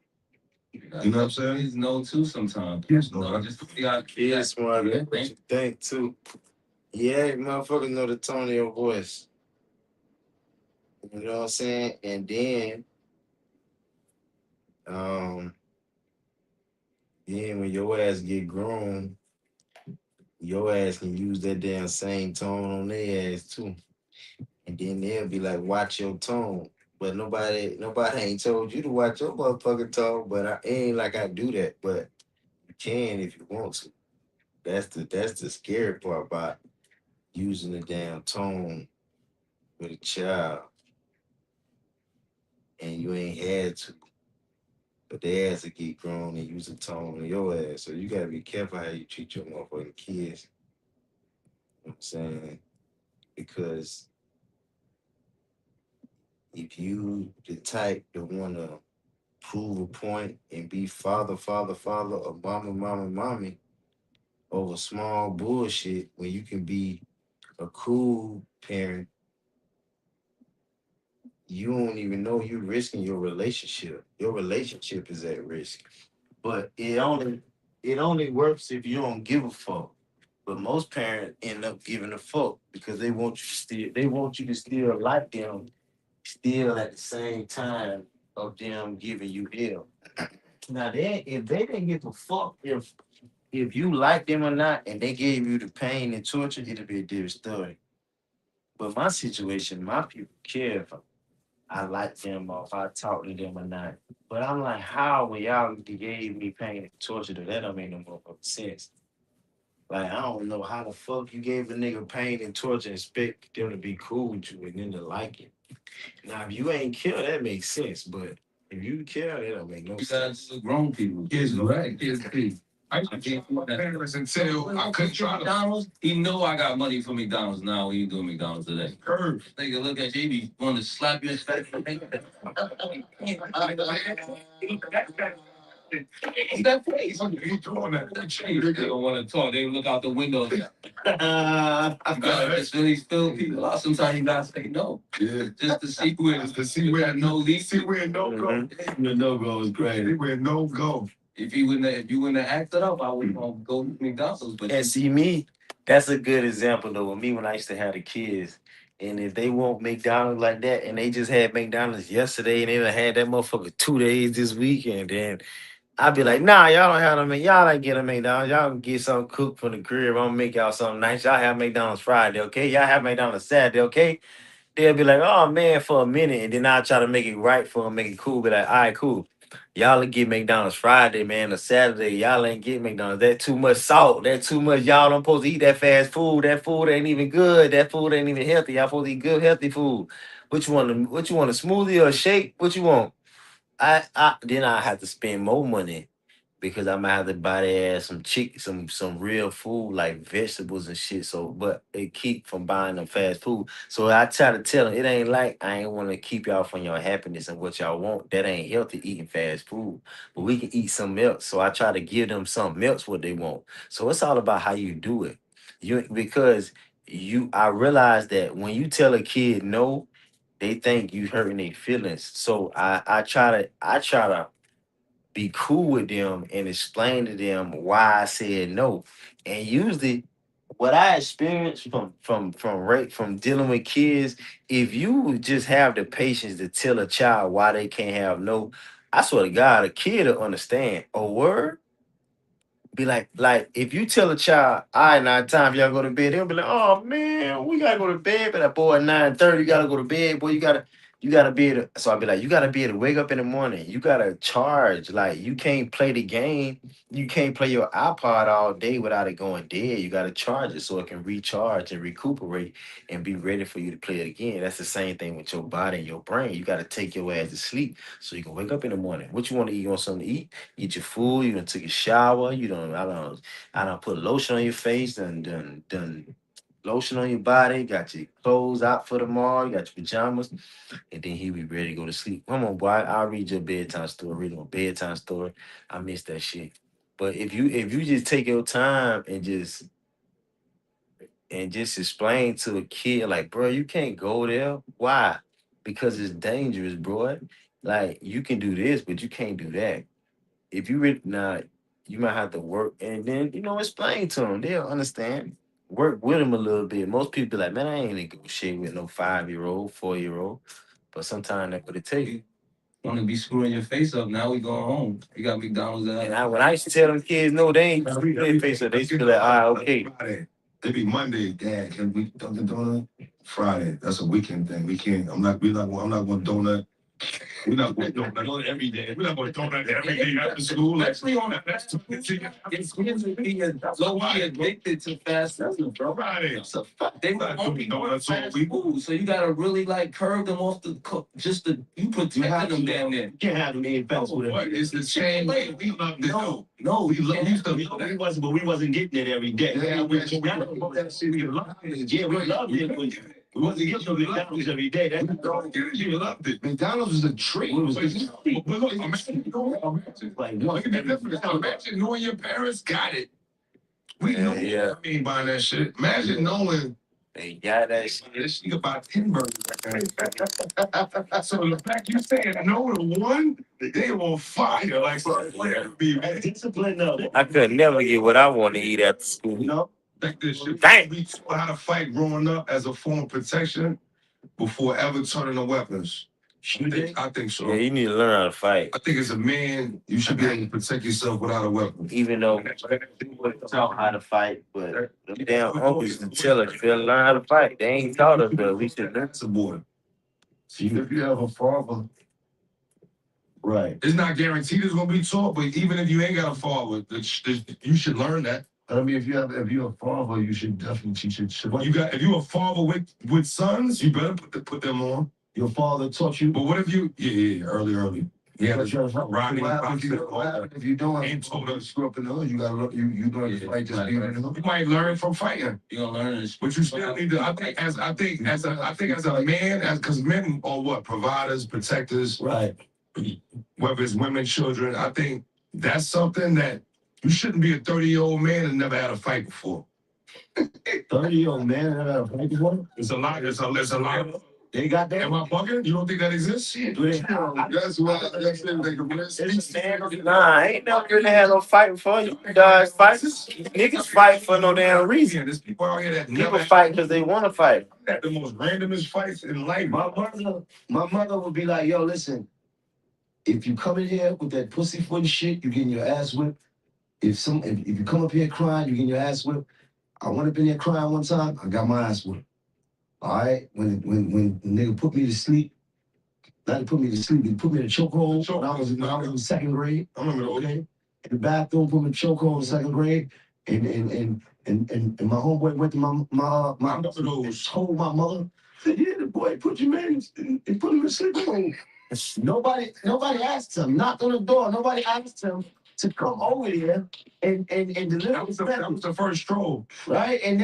You know what I'm saying? Kids know too sometimes. Kids know that. Just got Kids smart. What you think too? Yeah, motherfuckers know the tone of your voice. You know what I'm saying? And then, then when your ass get grown, your ass can use that damn same tone on their ass too. And then they'll be like, watch your tone. But nobody ain't told you to watch your motherfucking tone. But it ain't like I do that. But you can if you want to. That's the scary part about using the damn tone with a child. And you ain't had to. But they ass to get grown and use the tone on your ass. So you gotta be careful how you treat your motherfucking kids. You know what I'm saying? Because if you the type that wanna prove a point and be father, or mommy over small bullshit when you can be a cool parent, you don't even know you're risking your relationship. Your relationship is at risk. But it only works if you don't give a fuck. But most parents end up giving a fuck because they want you to still like them, still at the same time of them giving you hell. Now if they didn't give a fuck if you like them or not, and they gave you the pain and torture, it'll be a different story. But my situation, my people care if I like them or if I talk to them or not. But I'm like, how when y'all gave me pain and torture, that don't make no motherfucking sense. Like, I don't know how the fuck you gave a nigga pain and torture and expect them to be cool with you and then to like it. Now, if you ain't kill, that makes sense. But if you kill, that don't make no You sense. guys are grown people. Here's right. Here's the thing. I can't my parents until I couldn't try to. McDonald's. He know I got money for McDonald's now. What you doing McDonald's today? Curve. Nigga, look at you. He want to slap you in the face. That face. You doing that? They don't want to talk. They look out the window. You gotta just really fill people out. Sometimes you gotta say no. Yeah. Just to see where no lead. See where no go. The no go is See crazy. where no go. If you wouldn't have acted up, I would go to McDonald's. But And see me, that's a good example though. With me when I used to have the kids, and if they want McDonald's like that, and they just had McDonald's yesterday, and they done had that motherfucker 2 days this week, and then I'd be like, nah, y'all don't have them. Y'all ain't get a McDonald's. Y'all can get something cooked from the crib. I'm gonna make y'all something nice. Y'all have McDonald's Friday, okay? Y'all have McDonald's Saturday, okay? They'll be like, oh man, for a minute, and then I'll try to make it right for them, make it cool. Be like, all right, cool. Y'all will get McDonald's Friday, man, or Saturday. Y'all ain't get McDonald's. That too much salt. That too much. Y'all don't supposed to eat that fast food. That food ain't even good. That food ain't even healthy. Y'all supposed to eat good, healthy food. What you want? What you want? A smoothie or a shake? What you want? I then I have to spend more money because I might have to buy their ass some some real food like vegetables and shit. So, but it keep from buying them fast food. So I try to tell them it ain't like I ain't want to keep y'all from your happiness and what y'all want. That ain't healthy eating fast food. But we can eat something else. So I try to give them something else what they want. So it's all about how you do it. You because I realize that when you tell a kid no, they think you hurting their feelings. So I try to be cool with them and explain to them why I said no. And usually what I experienced from dealing with kids, if you would just have the patience to tell a child why they can't have no, I swear to God, a kid will understand. A word be like if you tell a child, all right, now time for y'all go to bed, they'll be like, oh man, we gotta go to bed. But that boy at 9:30, you gotta go to bed, boy. You gotta be able to, so I'll be like, you gotta be able to wake up in the morning. You gotta charge. Like you can't play the game. You can't play your iPod all day without it going dead. You gotta charge it so it can recharge and recuperate and be ready for you to play it again. That's the same thing with your body and your brain. You gotta take your ass to sleep so you can wake up in the morning. What you want to eat? You want something to eat? Eat your food, you done took a shower, I don't put lotion on your face, done lotion on your body, got your clothes out for tomorrow, you got your pajamas, and then he be ready to go to sleep. Come on, boy, I'll read your bedtime story, read my bedtime story. I miss that shit. But if you just take your time and just explain to a kid, like, bro, you can't go there. Why? Because it's dangerous, bro. Like you can do this, but you can't do that. If you really not, you might have to work and then explain to them. They'll understand. Work with them a little bit. Most people be like, man, I ain't negotiating with no 5-year-old, 4-year-old. But sometimes that's what it takes. Want to be screwing your face up? Now we going home. You got McDonald's out. And when I used to tell them kids, no, they ain't screwing their face up. They used to be like, all right, okay. Friday. It be Monday, Dad. Can we Dunkin' Donut? Friday. That's a weekend thing. We can't. I'm not going donut. We're not going donut every day. We're not going donut every day after school. Especially on that's it's kids are being low-key addicted to fast food, bro. Friday. That's a fact. They Not won't be doing doing donuts all fast week. food, so you gotta really like curve them off the just the you protecting them damn near. You can't have them eating fast food. What is the same way? We love this. No, We love used to But we wasn't getting it every day. Yeah, we we loved it. Yeah, we loved it. We wasn't getting no McDonald's every day. That's You loved it. McDonald's was a treat. But look, imagine like look at the difference. Imagine knowing your parents got it. We know Yeah. what I mean by that shit. Imagine knowing They got that shit. this nigga about 10 burgers. So the fact you saying no to one, they on fire. Like, so be man. discipline though. I could never get what I want to eat after school. You know, Think this shit. Dang. We taught how to fight growing up as a form of protection before ever turning to weapons. I think so. Yeah, you need to learn how to fight. I think as a man, you should be able to protect yourself without a weapon. Even though we wasn't taught how to fight, but them damn uncles and tell us you learn how to fight. They ain't taught us, but we should learn. That's a boy. See, if you have a father, right? It's not guaranteed it's gonna be taught, but even if you ain't got a father, you should learn that. I mean, if you're a father, you should definitely teach it. If you're a father with sons, you better put them on. Your father taught you. But what if you? Yeah, early. Yeah, If you don't, ain't told us. Screw up in the hood. You gotta you learn to fight just being in the hood. You might learn from fighting. You're gonna learn this, But you still need to. I think as a man, because men are what, providers, protectors. Right. Whether it's women, children, I think that's something that you shouldn't be a 30-year-old man and never had a fight before. 30-year-old man and never had a fight before. It's a lot. It's a lot. They got that. Am I bugging? You don't think that exists? Do they? That's why. That's it. They can win. Nah, I ain't never really had no fight before. You guys fight. Niggas fight for no damn reason. There's people out here that People never fight because they want to fight. had the most randomest fights in life. My mother would be like, yo, listen, if you come in here with that pussyfoot and shit, you getting your ass whipped. If you come up here crying, you getting your ass whipped. I went up in there crying one time, I got my ass whipped. All right, when the nigga put me to sleep, not to put me to sleep, he put me in a chokehold when I was in second grade. I remember those. Okay, in the bathroom, put me in a chokehold in second grade, and my homeboy went to my told my mother, said, yeah, the boy put your man and put him in a sleeping hole. Nobody asked him, knocked on the door, nobody asked him to come over here and deliver. That was the first stroll. Right? And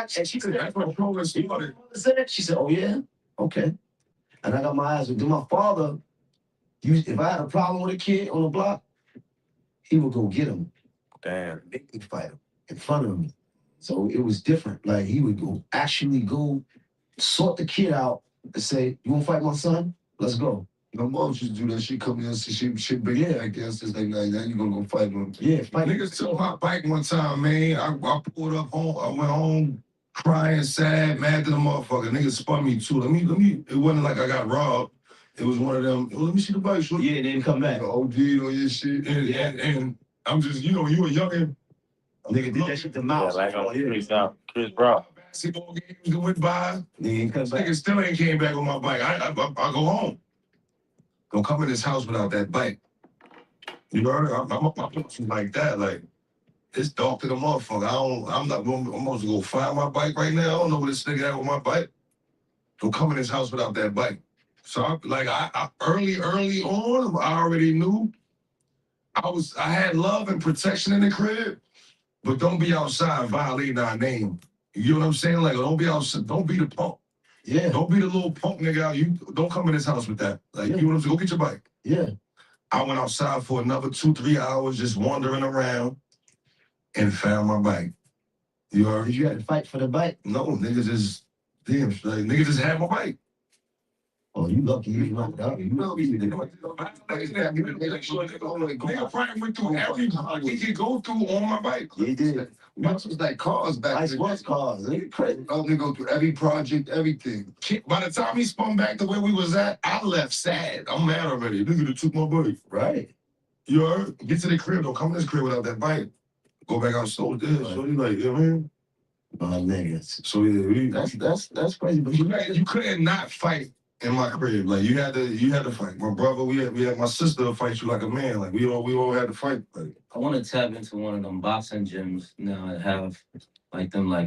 she said, that's what stroll started. She said, oh yeah? Okay. And I got my eyes with my father. If I had a problem with a kid on the block, he would go get him. Damn. He'd fight him in front of me. So it was different. Like he would actually go sort the kid out and say, you wanna fight my son? Let's go. My mom used to do that. She come in and she bring it against us like now you gonna go fight him. Yeah, fight. Niggas took my bike one time, man. I pulled up home. I went home crying, sad, mad to the motherfucker. Niggas spun me too. Let me. It wasn't like I got robbed. It was one of them. Oh, let me see the bike. So yeah, then come back. OD on your shit. And I'm just, you a youngin'. Nigga did that shit to mouse. Yeah, like on Chris Brown. Basketball games that went by. Nigga still ain't came back on my bike. I go home. Don't come in this house without that bike. You know, I'm like that. Like, it's dark to the motherfucker. I'm supposed to go find my bike right now. I don't know where this nigga at with my bike. Don't come in this house without that bike. So I early on, I already knew I had love and protection in the crib, but don't be outside violating our name. You know what I'm saying? Like, don't be outside, don't be the punk. Yeah. Don't be the little punk nigga out. You don't come in this house with that. Like, you know what I'm saying? Go get your bike. Yeah. I went outside for another 2-3 hours just wandering around and found my bike. You heard? Did you have to fight for the bike? No, niggas just niggas just had my bike. Oh, you lucky you knocked out. You know Nigga probably went through every block he could go through on my bike. He did. Bikes was like cars back Ice then. was cars. Nigga crazy. I'm gonna go through every project, everything. By the time he spun back to where we was at, I left sad. I'm mad already. Nigga that took my bike. Right. You heard? Get to the crib. Don't come to this crib without that bike. Go back out so this. Right. So you like, you know what I mean? My niggas. So yeah, that's crazy. But you couldn't not fight in my crib. Like you had to fight. My brother, we had my sister fight you like a man. Like we all had to fight. Like, I want to tap into one of them boxing gyms now and have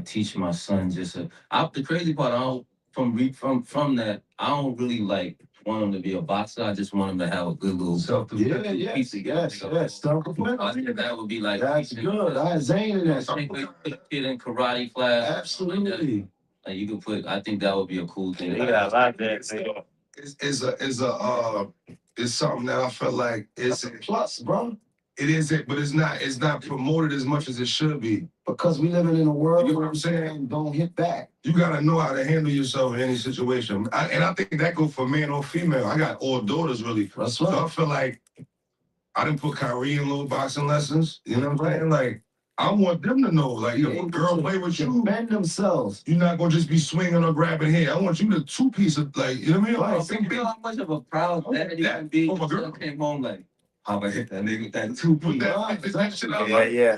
teach my son the crazy part. From that, I don't really want him to be a boxer. I just want him to have a good little yes. Self-defense. I think that would be like that's good. I had Zane in that. I think we put a kid in karate class. Absolutely. Like you could put. I think that would be a cool thing. Yeah, I like that. It's something that I felt like it's a plus, bro. It isn't, but it's not promoted as much as it should be. Because we living in a world, you know what I'm saying? Don't hit back. You gotta know how to handle yourself in any situation. And I think that goes for man or female. I got all daughters really. That's so right. I feel like I didn't put Kyrie in little boxing lessons. You know what I'm saying? Like I want them to know, like, if a girl play with you, defend themselves. You're not gonna just be swinging or grabbing hair. I want you to two-piece of, like, you know what I mean? Right, Like, so you know how much of a proud daddy can be. from a girl. Son came home like, how about hit that nigga with that 2-piece? Yeah.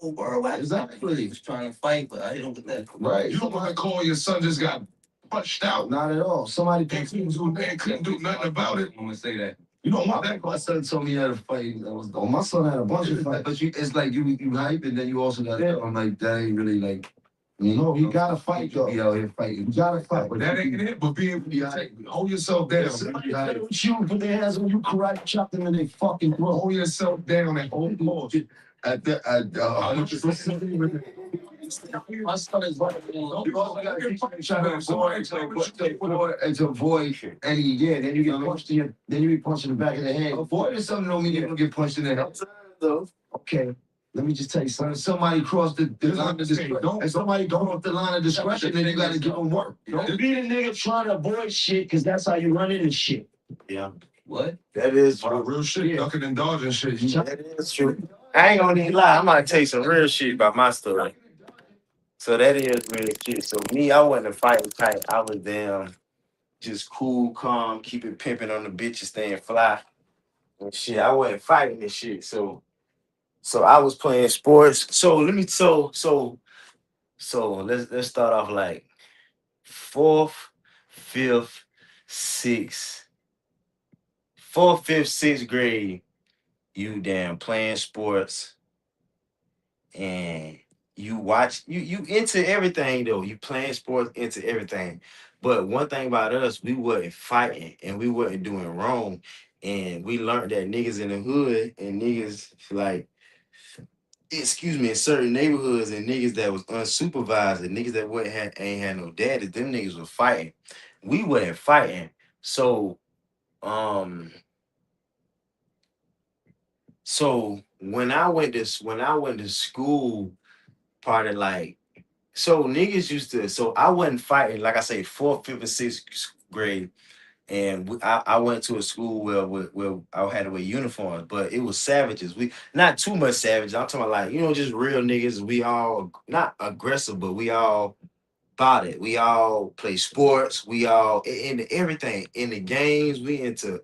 Oh, bro, exactly. He was trying to fight, but I hit him with that. Right. You don't want to call your son just got punched out. Not at all. Somebody couldn't do nothing about it. I'm gonna say that. You don't want that. My son told me he had a fight. Oh, my son had a bunch of fights. But it's like you hype, and then you also got to I'm like, that ain't really like. No, he got to fight, though. Be out here fighting. You got to fight. But that ain't it. But hold yourself down. Somebody with you, put their hands on you, karate chop them in their fucking throat. Hold yourself down and hold pause. My son is like, to avoid any, then you get punched then you get punched in the back of the head. Avoiding something don't mean you're gonna get punched in the head. Okay. Let me just tell you something. Somebody crossed the line of discretion. And somebody don't off the line of discretion, then you gotta give them work. Don't be the nigga trying to avoid shit, because that's how you run into shit. Yeah. What? That is true. Real shit, ducking and dodging shit. That is true. I ain't gonna even lie. I'm gonna tell you some real shit about my story. So that is real shit. So me, I wasn't a fighting type. I was damn just cool, calm, keep it pimping on the bitches, staying fly and shit. I wasn't fighting this shit. So I was playing sports. So let's start off like fourth, fifth, sixth grade. You damn playing sports, and you watch you into everything though. You playing sports into everything. But one thing about us, we wasn't fighting and we wasn't doing wrong. And we learned that niggas in the hood and niggas like, excuse me, in certain neighborhoods and niggas that was unsupervised and niggas that ain't had no daddy, them niggas was fighting. We wasn't fighting. So when I went to school, part of like, so niggas used to, so I wasn't fighting, like I say, fourth, fifth, and sixth grade. And I went to a school where I had to wear uniforms, but it was savages. We not too much savages. I'm talking about like, just real niggas. We all not aggressive, but we all about it. We all play sports. We all into everything. In the games, we into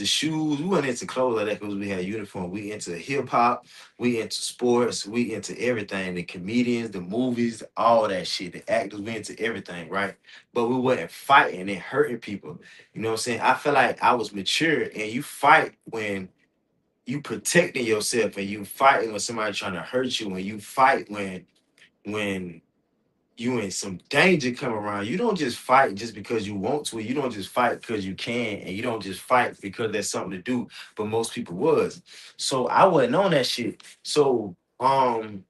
shoes. We went into clothes like that because we had uniform. We into hip hop. We into sports. We into everything. The comedians, the movies, all that shit. The actors, we into everything, right? But we wasn't fighting and hurting people. You know what I'm saying? I feel like I was mature, and you fight when you protecting yourself, and you fighting when somebody trying to hurt you, and you fight when you in some danger come around. You don't just fight just because you want to. You don't just fight because you can, and you don't just fight because there's something to do. But most people was. So I wasn't on that shit. So when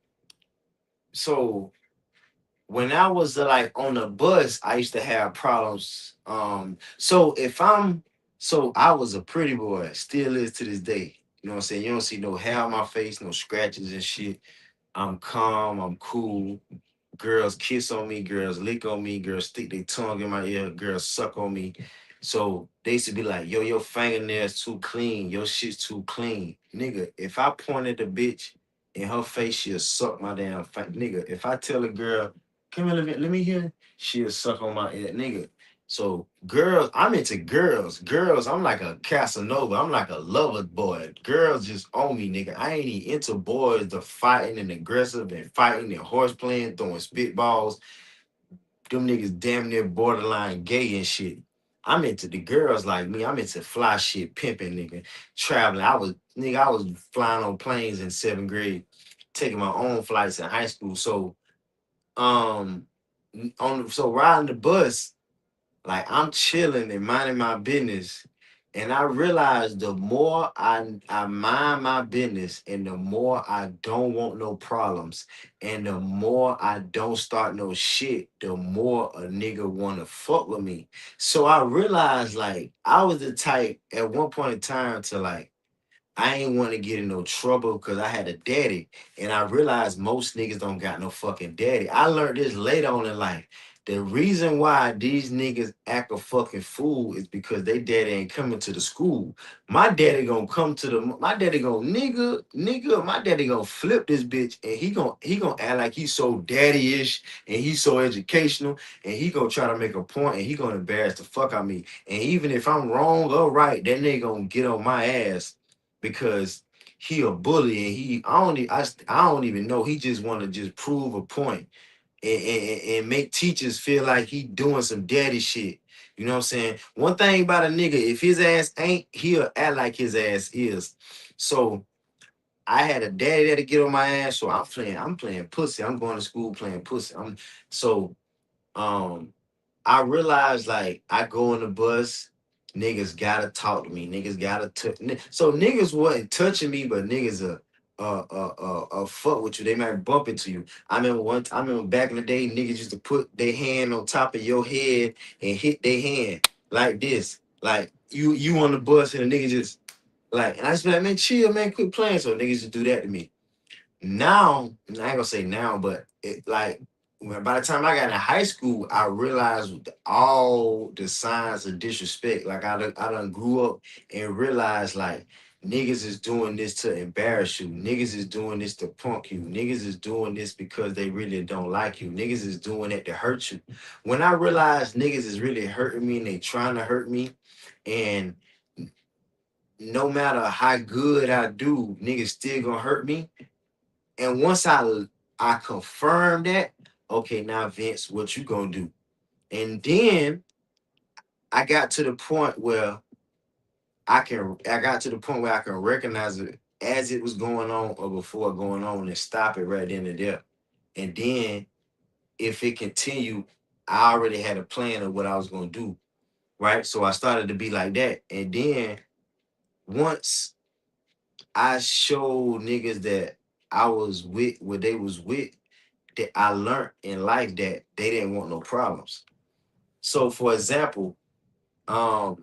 I was like on the bus, I used to have problems. So I was a pretty boy, still is to this day. You know what I'm saying? You don't see no hair on my face, no scratches and shit. I'm calm, I'm cool. Girls kiss on me, girls lick on me, girls stick their tongue in my ear, girls suck on me. So they used to be like, yo, your fingernails too clean, your shit's too clean. Nigga, if I pointed the bitch in her face, she'll suck my damn nigga. If I tell a girl, come here, let me hear, she'll suck on my ear, nigga. So girls, I'm into girls. Girls, I'm like a Casanova. I'm like a lover boy. Girls just own me, nigga. I ain't even into boys the fighting and aggressive and fighting and horse playing, throwing spitballs. Them niggas damn near borderline gay and shit. I'm into the girls like me. I'm into fly shit, pimping, nigga. Traveling. I was flying on planes in 7th grade, taking my own flights in high school. So riding the bus, like I'm chilling and minding my business. And I realized the more I mind my business and the more I don't want no problems and the more I don't start no shit, the more a nigga wanna fuck with me. So I realized like I was the type at one point in time to like I ain't want to get in no trouble because I had a daddy. And I realized most niggas don't got no fucking daddy. I learned this later on in life. The reason why these niggas act a fucking fool is because they daddy ain't coming to the school. My daddy gonna come to my daddy gonna nigga, my daddy gonna flip this bitch and he gonna act like he's so daddy-ish and he's so educational and he gonna try to make a point and he gonna embarrass the fuck out of me. And even if I'm wrong or right, that nigga gonna get on my ass because he a bully and I don't even know. He just wanna just prove a point and make teachers feel like he doing some daddy shit. You know what I'm saying? One thing about a nigga, if his ass ain't, he'll act like his ass is. So I had a daddy that'll get on my ass. So I'm playing pussy. I'm going to school playing pussy. So um I realized like I go on the bus, niggas gotta talk to me. Niggas gotta touch. So niggas wasn't touching me, but niggas fuck with you. They might bump into you. I remember back in the day, niggas used to put their hand on top of your head and hit their hand like this. Like you on the bus and the nigga just like, and I just be like, man, chill, man, quit playing. So niggas just do that to me. Now, I ain't gonna say now, but like by the time I got in high school, I realized all the signs of disrespect. Like I done grew up and realized like niggas is doing this to embarrass you. Niggas is doing this to punk you. Niggas is doing this because they really don't like you. Niggas is doing it to hurt you. When I realized niggas is really hurting me and they trying to hurt me, and no matter how good I do, niggas still gonna hurt me. And once I confirm that, okay, now Vince, what you gonna do? And then I got to the point where I got to the point where I can recognize it as it was going on or before going on and stop it right then and there. And then if it continued, I already had a plan of what I was gonna do. Right. So I started to be like that. And then once I showed niggas that I was with what they was with, that I learned in life that they didn't want no problems. So for example, what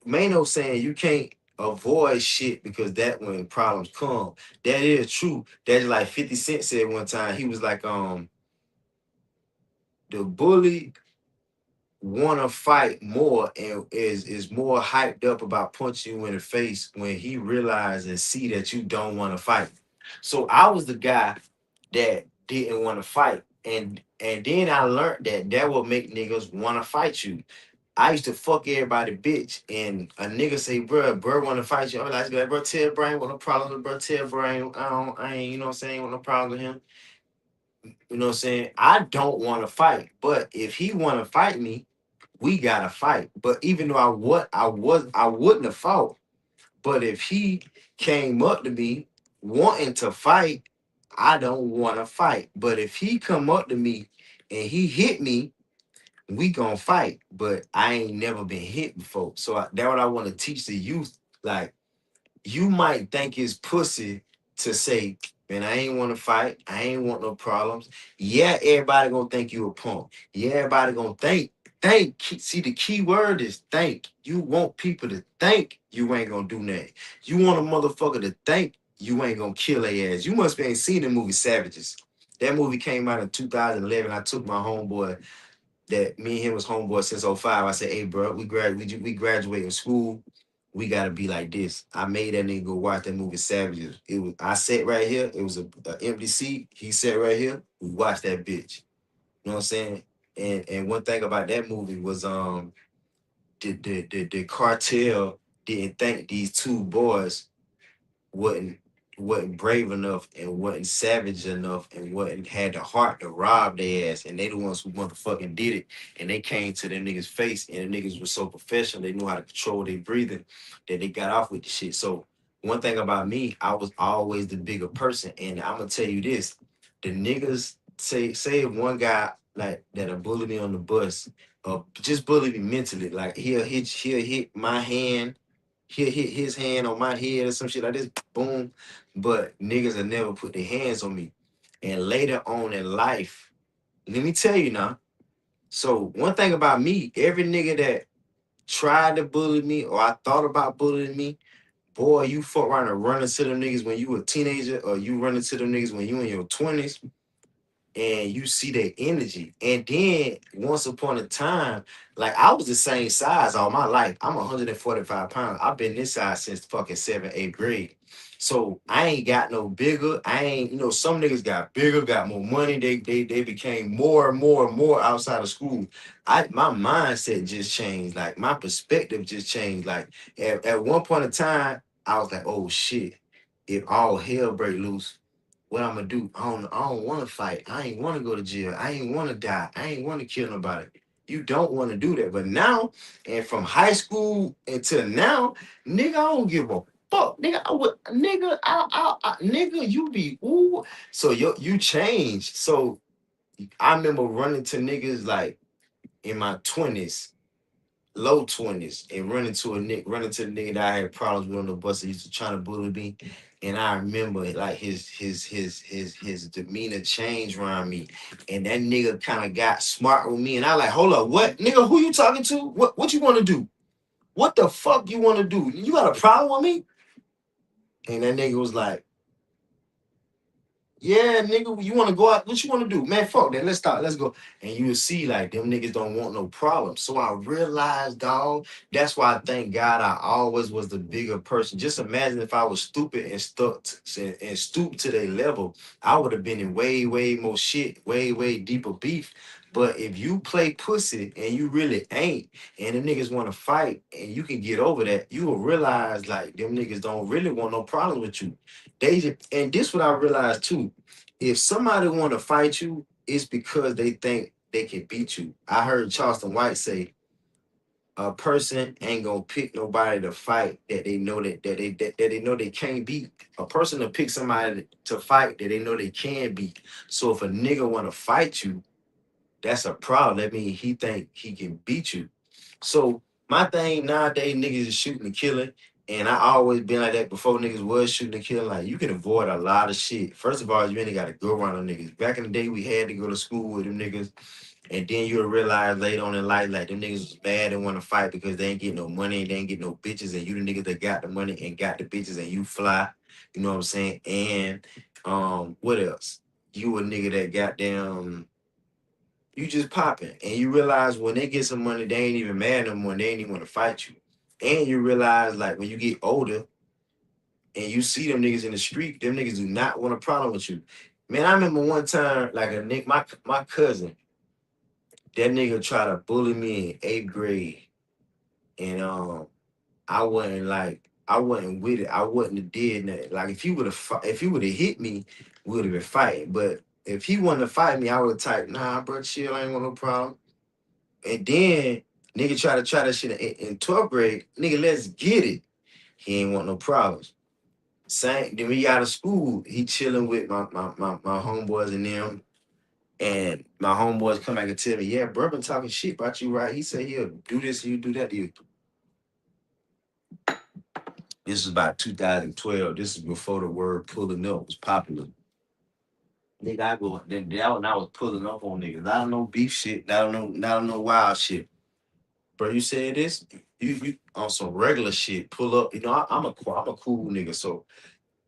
Mano saying you can't avoid shit because that when problems come, that is true. That's like 50 Cent said one time. He was like, the bully wanna fight more and is more hyped up about punching you in the face when he realizes and see that you don't want to fight. So I was the guy that didn't want to fight. And then I learned that that will make niggas want to fight you. I used to fuck everybody bitch and a nigga say, bro want to fight you. I'm like, bro, tell Brian, what no problem with bro, tell Brian, I ain't, you know what I'm saying, what no problem with him. You know what I'm saying? I don't want to fight, but if he want to fight me, we gotta fight. But even though I wouldn't have fought. But if he came up to me wanting to fight, I don't want to fight. But if he come up to me and he hit me, we gonna fight. But I ain't never been hit before. So that's what I want to teach the youth. Like, you might think it's pussy to say, man, I ain't want to fight. I ain't want no problems. Yeah, everybody gonna think you a punk. Yeah, everybody gonna think. Think. See, the key word is think. You want people to think you ain't gonna do nothing. You want a motherfucker to think you ain't gonna kill their ass. You must be ain't seen the movie Savages. That movie came out in 2011. I took my homeboy that me and him was homeboy since '05. I said, hey, bro, we graduate in school. We gotta be like this. I made that nigga go watch that movie Savages. It was I sat right here. It was a empty seat. He sat right here. We watched that bitch. You know what I'm saying? And one thing about that movie was the cartel didn't think these two boys wasn't wasn't brave enough and wasn't savage enough and wasn't had the heart to rob their ass, and they the ones who motherfucking did it. And they came to them niggas face, and the niggas was so professional, they knew how to control their breathing, that they got off with the shit. So one thing about me, I was always the bigger person, and I'm gonna tell you this: the niggas say if one guy like that'll bully me on the bus, just bully me mentally, like he'll hit my hand, he'll hit his hand on my head or some shit like this, boom. But niggas have never put their hands on me. And later on in life, let me tell you now. So one thing about me, every nigga that tried to bully me or I thought about bullying me, boy, you fuck around and run into them niggas when you a teenager or you run into them niggas when you in your 20s. and you see their energy. And then once upon a time, like I was the same size all my life. I'm 145 pounds. I've been this size since fucking 7th, 8th grade. So I ain't got no bigger. I ain't, some niggas got bigger, got more money. They became more and more and more outside of school. My mindset just changed. Like my perspective just changed. Like at one point in time, I was like, oh shit, if all hell break loose, what I'm gonna do? I don't want to fight. I ain't want to go to jail. I ain't want to die. I ain't want to kill nobody. You don't want to do that. But now, and from high school until now, nigga, I don't give a fuck. Nigga, nigga, you be ooh. So you changed. So I remember running to niggas like in my 20s, low 20s, and running to the nigga that I had problems with on the bus that used to try to bully me. And I remember like his demeanor changed around me. And that nigga kind of got smart with me. And I like, hold up, what? Nigga, who you talking to? What you want to do? What the fuck you want to do? You got a problem with me? And that nigga was like, yeah, nigga, you want to go out? What you want to do? Man, fuck that. Let's start. Let's go. And you will see, like, them niggas don't want no problem. So I realized, dog, that's why I thank God I always was the bigger person. Just imagine if I was stupid and and stooped to their level, I would have been in way, way more shit, way, way deeper beef. But if you play pussy and you really ain't, and the niggas want to fight and you can get over that, you will realize, like, them niggas don't really want no problem with you. And this what I realized too. If somebody want to fight you, it's because they think they can beat you. I heard Charleston White say a person ain't gonna pick nobody to fight that they know that they know they can't beat. A person will pick somebody to fight that they know they can beat. So if a nigga want to fight you, that's a problem. That means he think he can beat you. So my thing nowadays, niggas is shooting and killing. And I always been like that before niggas was shooting and killing. Like you can avoid a lot of shit. First of all, you ain't gotta go around them niggas. Back in the day, we had to go to school with them niggas. And then you'll realize later on in life, like them niggas was mad and want to fight because they ain't get no money and they ain't get no bitches. And you the niggas that got the money and got the bitches and you fly. You know what I'm saying? And what else? You a nigga that goddamn you just popping. And you realize when they get some money, they ain't even mad no more. And they ain't even want to fight you. And you realize like when you get older and you see them niggas in the street, them niggas do not want a problem with you. Man, I remember one time, like a nigga, my cousin, that nigga tried to bully me in 8th grade. And I wasn't with it. I wouldn't have did nothing. Like if he would have hit me, we would have been fighting. But if he wanted to fight me, I would have typed, nah, bro, chill, I ain't want no problem. And then nigga try that shit in 12th grade. Nigga, let's get it. He ain't want no problems. Same. Then we out of school. He chilling with my homeboys and them. And my homeboys come back and tell me, yeah, bro been talking shit about you, right? He said he'll do this, you do that to you. This was about 2012. This is before the word pulling up was popular. Nigga, I go then that when I was pulling up on niggas. I don't know beef shit. I don't know wild shit. Bro, you said this, you on some regular shit, pull up. I'm a cool nigga, so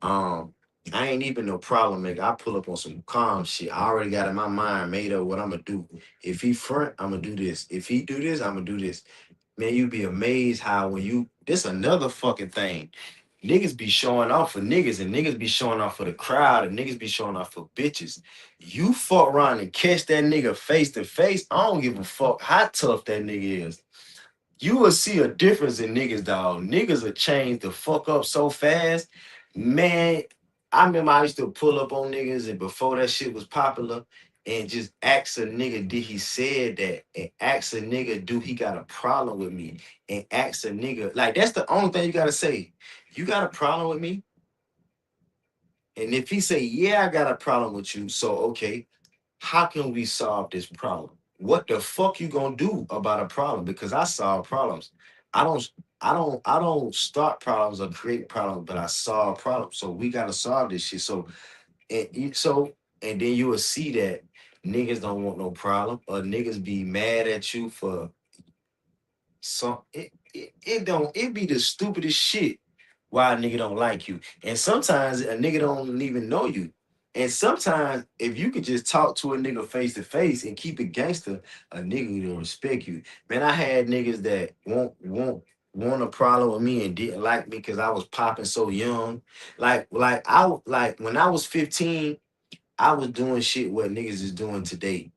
I ain't even no problem, nigga. I pull up on some calm shit. I already got in my mind made up what I'm gonna do. If he front, I'm gonna do this. If he do this, I'm gonna do this. Man, you'd be amazed how when you this another fucking thing. Niggas be showing off for niggas and niggas be showing off for the crowd and niggas be showing off for bitches. You fuck around and catch that nigga face to face. I don't give a fuck how tough that nigga is. You will see a difference in niggas, dog. Niggas will change the fuck up so fast. Man, I remember I used to pull up on niggas and before that shit was popular and just ask a nigga, did he said that? And ask a nigga, do he got a problem with me? And ask a nigga, like that's the only thing you gotta say. You got a problem with me? And if he say, yeah, I got a problem with you, so okay, how can we solve this problem? What the fuck you gonna do about a problem? Because I solve problems. I don't, I don't start problems or create problems, but I solve problems. So we gotta solve this shit. So and then you will see that niggas don't want no problem, or niggas be mad at you for some. It don't. It be the stupidest shit why a nigga don't like you, and sometimes a nigga don't even know you. And sometimes, if you could just talk to a nigga face to face and keep it gangster, a nigga will respect you. Man, I had niggas that want a problem with me and didn't like me because I was popping so young. Like when I was 15, I was doing shit what niggas is doing today.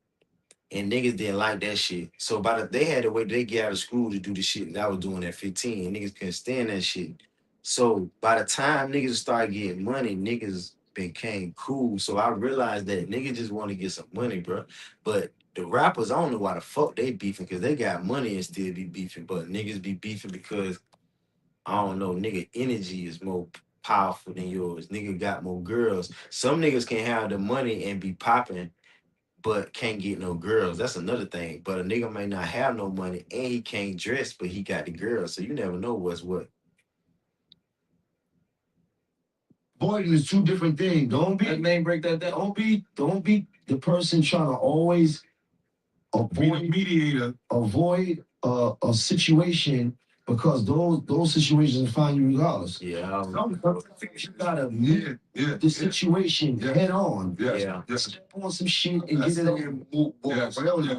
And niggas didn't like that shit. So they had to wait till they get out of school to do the shit that I was doing at 15. And niggas couldn't stand that shit. So by the time niggas started getting money, niggas became cool. So I realized that niggas just want to get some money, bro. But the rappers, I don't know why the fuck they beefing, because they got money and still be beefing. But niggas be beefing because, I don't know, nigga energy is more powerful than yours. Nigga got more girls. Some niggas can have the money and be popping but can't get no girls. That's another thing. But a nigga may not have no money and he can't dress, but he got the girls. So you never know what's what. Avoiding is two different things. Man, break that down. Don't be the person trying to always Be the avoid mediator. a situation, because those situations find you regardless. Yeah. Sometimes you gotta meet the situation head on. Yeah. Step on some shit and get it over and move forward. Avoid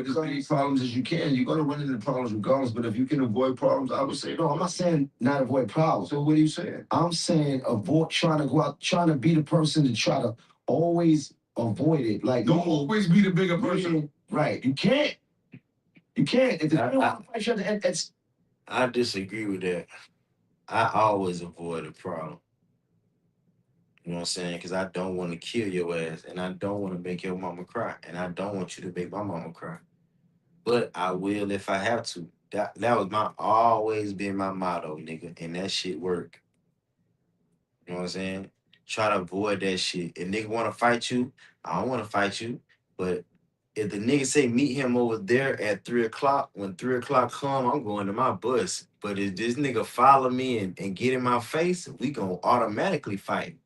as many problems as you can. You're gonna run into problems regardless, but if you can avoid problems, I would say no. I'm not saying not avoid problems. So what are you saying? I'm saying avoid trying to go out, trying to be the person to try to always avoid it. Like, Don't always be the bigger person. Right. You can't. You can't. If I- you want to fight each other, it's I disagree with that. I always avoid a problem. You know what I'm saying? Because I don't want to kill your ass and I don't want to make your mama cry. And I don't want you to make my mama cry. But I will if I have to. That was my always been my motto, nigga. And that shit work. You know what I'm saying? Try to avoid that shit. If nigga want to fight you, I don't want to fight you. But if the nigga say meet him over there at 3 o'clock, when 3 o'clock come, I'm going to my bus. But if this nigga follow me and get in my face, we gonna automatically fight.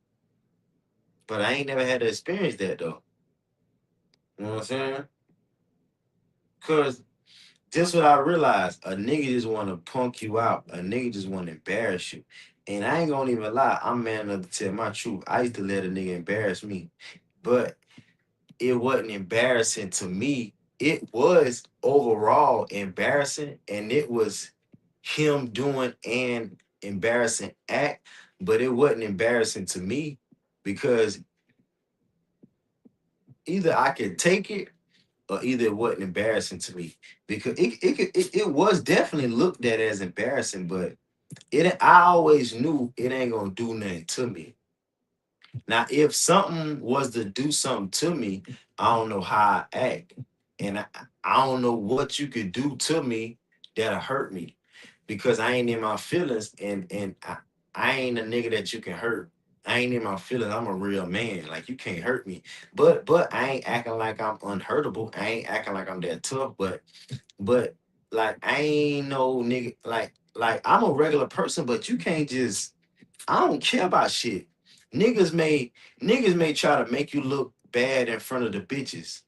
But I ain't never had to experience that though. You know what I'm saying? Cause this what I realized. A nigga just wanna punk you out. A nigga just wanna embarrass you. And I ain't gonna even lie, I'm man enough to tell my truth. I used to let a nigga embarrass me. But it wasn't embarrassing to me. It was overall embarrassing, and it was him doing an embarrassing act, but it wasn't embarrassing to me because either I could take it or either it wasn't embarrassing to me because it was definitely looked at as embarrassing, but I always knew it ain't gonna do nothing to me. Now, if something was to do something to me, I don't know how I act. And I don't know what you could do to me that'll hurt me because I ain't in my feelings and I ain't a nigga that you can hurt. I ain't in my feelings. I'm a real man. Like you can't hurt me. But I ain't acting like I'm unhurtable. I ain't acting like I'm that tough. But like I ain't no nigga like I'm a regular person, but you can't just I don't care about shit. Niggas may niggas may try to make you look bad in front of the bitches.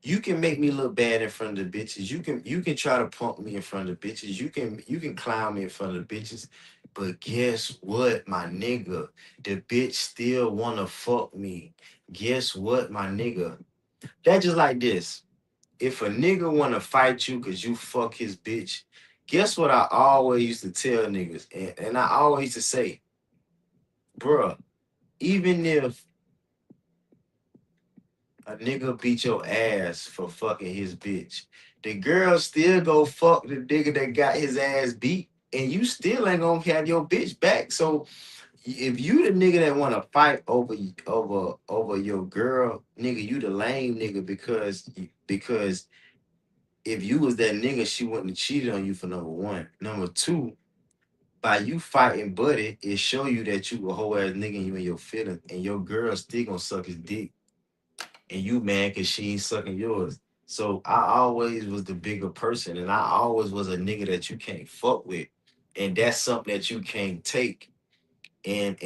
You can make me look bad in front of the bitches. You can try to punk me in front of the bitches. You can clown me in front of the bitches. But guess what, my nigga? The bitch still wanna fuck me. Guess what, my nigga? That just like this. If a nigga wanna fight you cause you fuck his bitch, guess what I always used to tell niggas? And I always used to say, bruh, even if a nigga beat your ass for fucking his bitch, the girl still go fuck the nigga that got his ass beat, and you still ain't gonna have your bitch back. So if you the nigga that wanna fight over your girl, nigga, you the lame nigga because if you was that nigga, she wouldn't have cheated on you for number one. Number two, by you fighting Buddy, it show you that you a whole ass nigga and you in your feelings, and your girl still gonna suck his dick, and you mad cause she ain't sucking yours. So I always was the bigger person, and I always was a nigga that you can't fuck with, and that's something that you can't take. And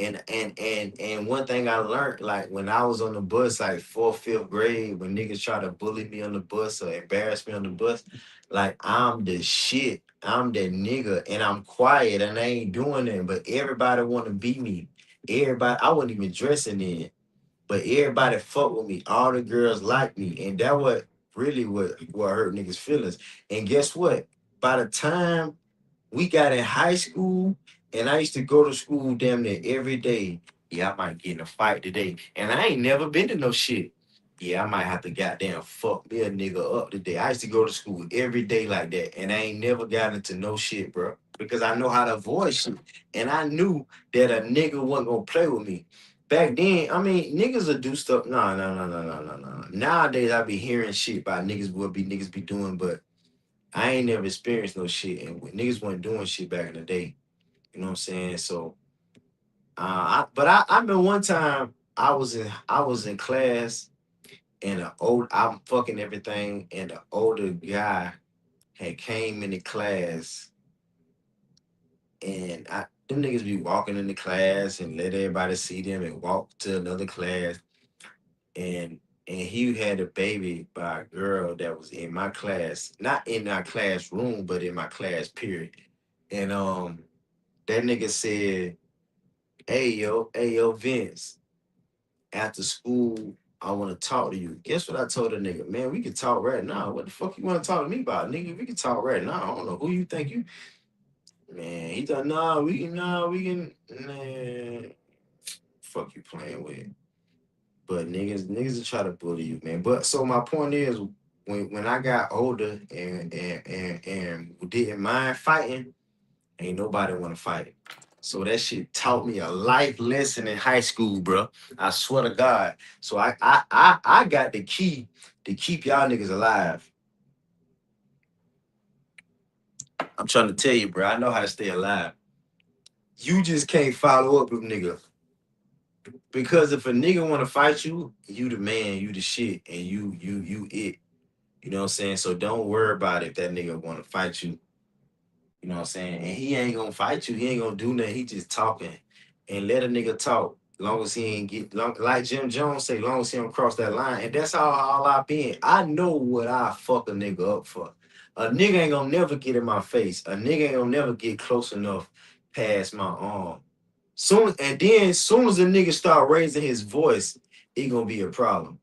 one thing I learned, like when I was on the bus, like fourth, fifth grade, when niggas try to bully me on the bus or embarrass me on the bus, like I'm the shit. I'm that nigga, and I'm quiet, and I ain't doing it. But everybody want to be me. everybody, I wasn't even dressing then, but everybody fuck with me. All the girls like me, and that what really what hurt niggas' feelings. And guess what? By the time we got in high school, and I used to go to school damn near every day. Yeah, I might get in a fight today, and I ain't never been to no shit. Yeah, I might have to goddamn fuck me a nigga up today. I used to go to school every day like that, and I ain't never got into no shit, bro, because I know how to avoid shit, and I knew that a nigga wasn't gonna play with me. Back then, I mean, niggas will do stuff. No, no, no, no, no, no, no. Nowadays, I be hearing shit about niggas be doing, but I ain't never experienced no shit, and niggas weren't doing shit back in the day. You know what I'm saying? So, I remember one time I was in class, and I'm fucking everything, and the older guy had came into class, and them niggas be walking in the class and let everybody see them and walk to another class, and he had a baby by a girl that was in my class, not in our classroom, but in my class period, and that nigga said, hey yo, Vince, after school, I want to talk to you. Guess what I told the nigga? Man, we can talk right now. What the fuck you want to talk to me about, nigga? We can talk right now. I don't know who you think you. Man, he thought, we can. Man, fuck you playing with. But niggas will try to bully you, man. But so my point is, when I got older and didn't mind fighting, ain't nobody want to fight. So that shit taught me a life lesson in high school, bro. I swear to God. So I got the key to keep y'all niggas alive. I'm trying to tell you, bro. I know how to stay alive. You just can't follow up with nigga. Because if a nigga want to fight you, you the man, you the shit, and you it. You know what I'm saying? So don't worry about if that nigga want to fight you. You know what I'm saying? And he ain't gonna fight you. He ain't gonna do nothing. He just talking. And let a nigga talk. Long as he ain't like Jim Jones say, long as he don't cross that line. And that's all I been. I know what I fuck a nigga up for. A nigga ain't gonna never get in my face. A nigga ain't gonna never get close enough past my arm. Soon as a nigga start raising his voice, it gonna be a problem.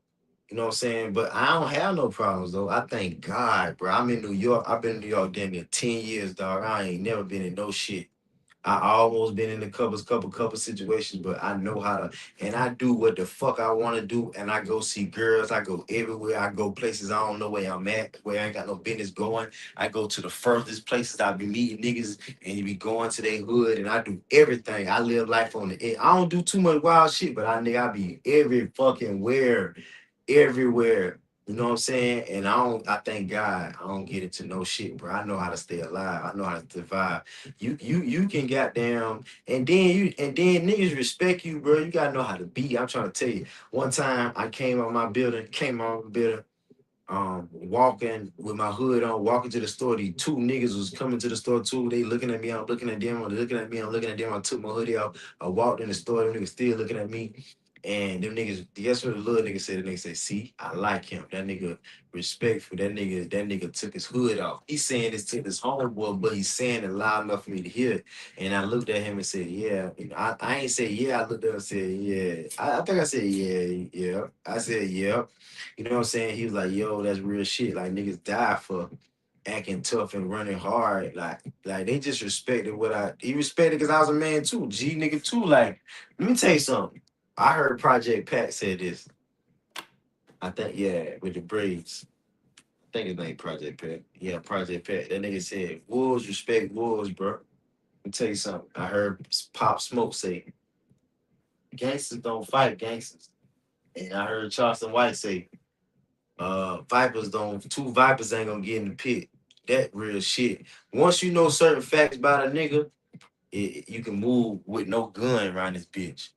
You know what I'm saying? But I don't have no problems though. I thank God, bro. I'm in New York. I've been in New York damn near 10 years, dog. I ain't never been in no shit. I almost been in a couple situations, but I know how to, and I do what the fuck I want to do, and I go see girls. I go everywhere. I go places I don't know where I'm at, where I ain't got no business going. I go to the furthest places. I be meeting niggas, and you be going to their hood, and I do everything. I live life on the edge. I don't do too much wild shit, but I be every fucking where, everywhere. You know what I'm saying? And I thank God I don't get into no shit, bro. I know how to stay alive. I know how to survive. You can goddamn and then niggas respect you, bro. You gotta know how to be. I'm trying to tell you. One time I came out my building, walking with my hood on, walking to the store. These two niggas was coming to the store too. They looking at me, I'm looking at them, looking at me, I'm looking at them. I took my hoodie off. I walked in the store, them niggas still looking at me. And them niggas, guess what the little nigga said? The nigga said, see, I like him. That nigga respectful. That nigga took his hood off. He's saying this to his homeboy, but he's saying it loud enough for me to hear. And I looked at him and said, yeah. And I ain't say yeah. I looked at him and said, yeah. I think I said, yeah, yeah. I said, yeah. You know what I'm saying? He was like, yo, that's real shit. Like niggas die for acting tough and running hard. Like they just respected he respected because I was a man too. G nigga too. Like, let me tell you something. I heard Project Pat said this. I think, yeah, with the braids. I think his name Project Pat. Yeah, Project Pat. That nigga said, wolves respect wolves, bro. Let me tell you something. I heard Pop Smoke say, gangsters don't fight gangsters. And I heard Charleston White say, two vipers ain't gonna get in the pit. That real shit. Once you know certain facts about a nigga, you can move with no gun around this bitch.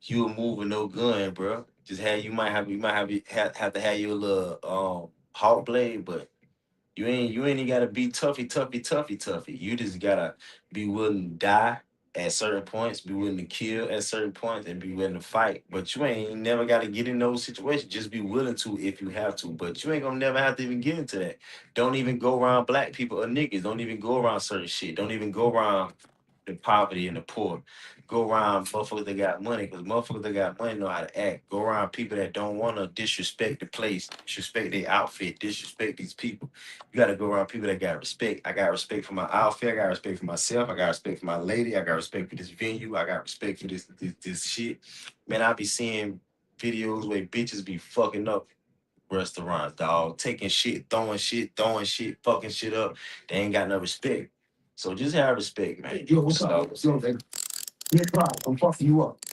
You will move with no gun, bro. Just have to have your little hawk blade, but you ain't gotta be toughy. You just gotta be willing to die at certain points, be willing to kill at certain points, and be willing to fight. But you ain't never gotta get in those situations. Just be willing to if you have to. But you ain't gonna never have to even get into that. Don't even go around black people or niggas. Don't even go around certain shit. Don't even go around the poverty and the poor. Go around motherfuckers that got money, because motherfuckers that got money know how to act. Go around people that don't want to disrespect the place, disrespect their outfit, disrespect these people. You got to go around people that got respect. I got respect for my outfit. I got respect for myself. I got respect for my lady. I got respect for this venue. I got respect for this shit. Man, I be seeing videos where bitches be fucking up restaurants, dog, taking shit, throwing shit, fucking shit up. They ain't got no respect. So just have respect, man. Yo, what's up? Yo, like, 3 o'clock, I'm fucking you up.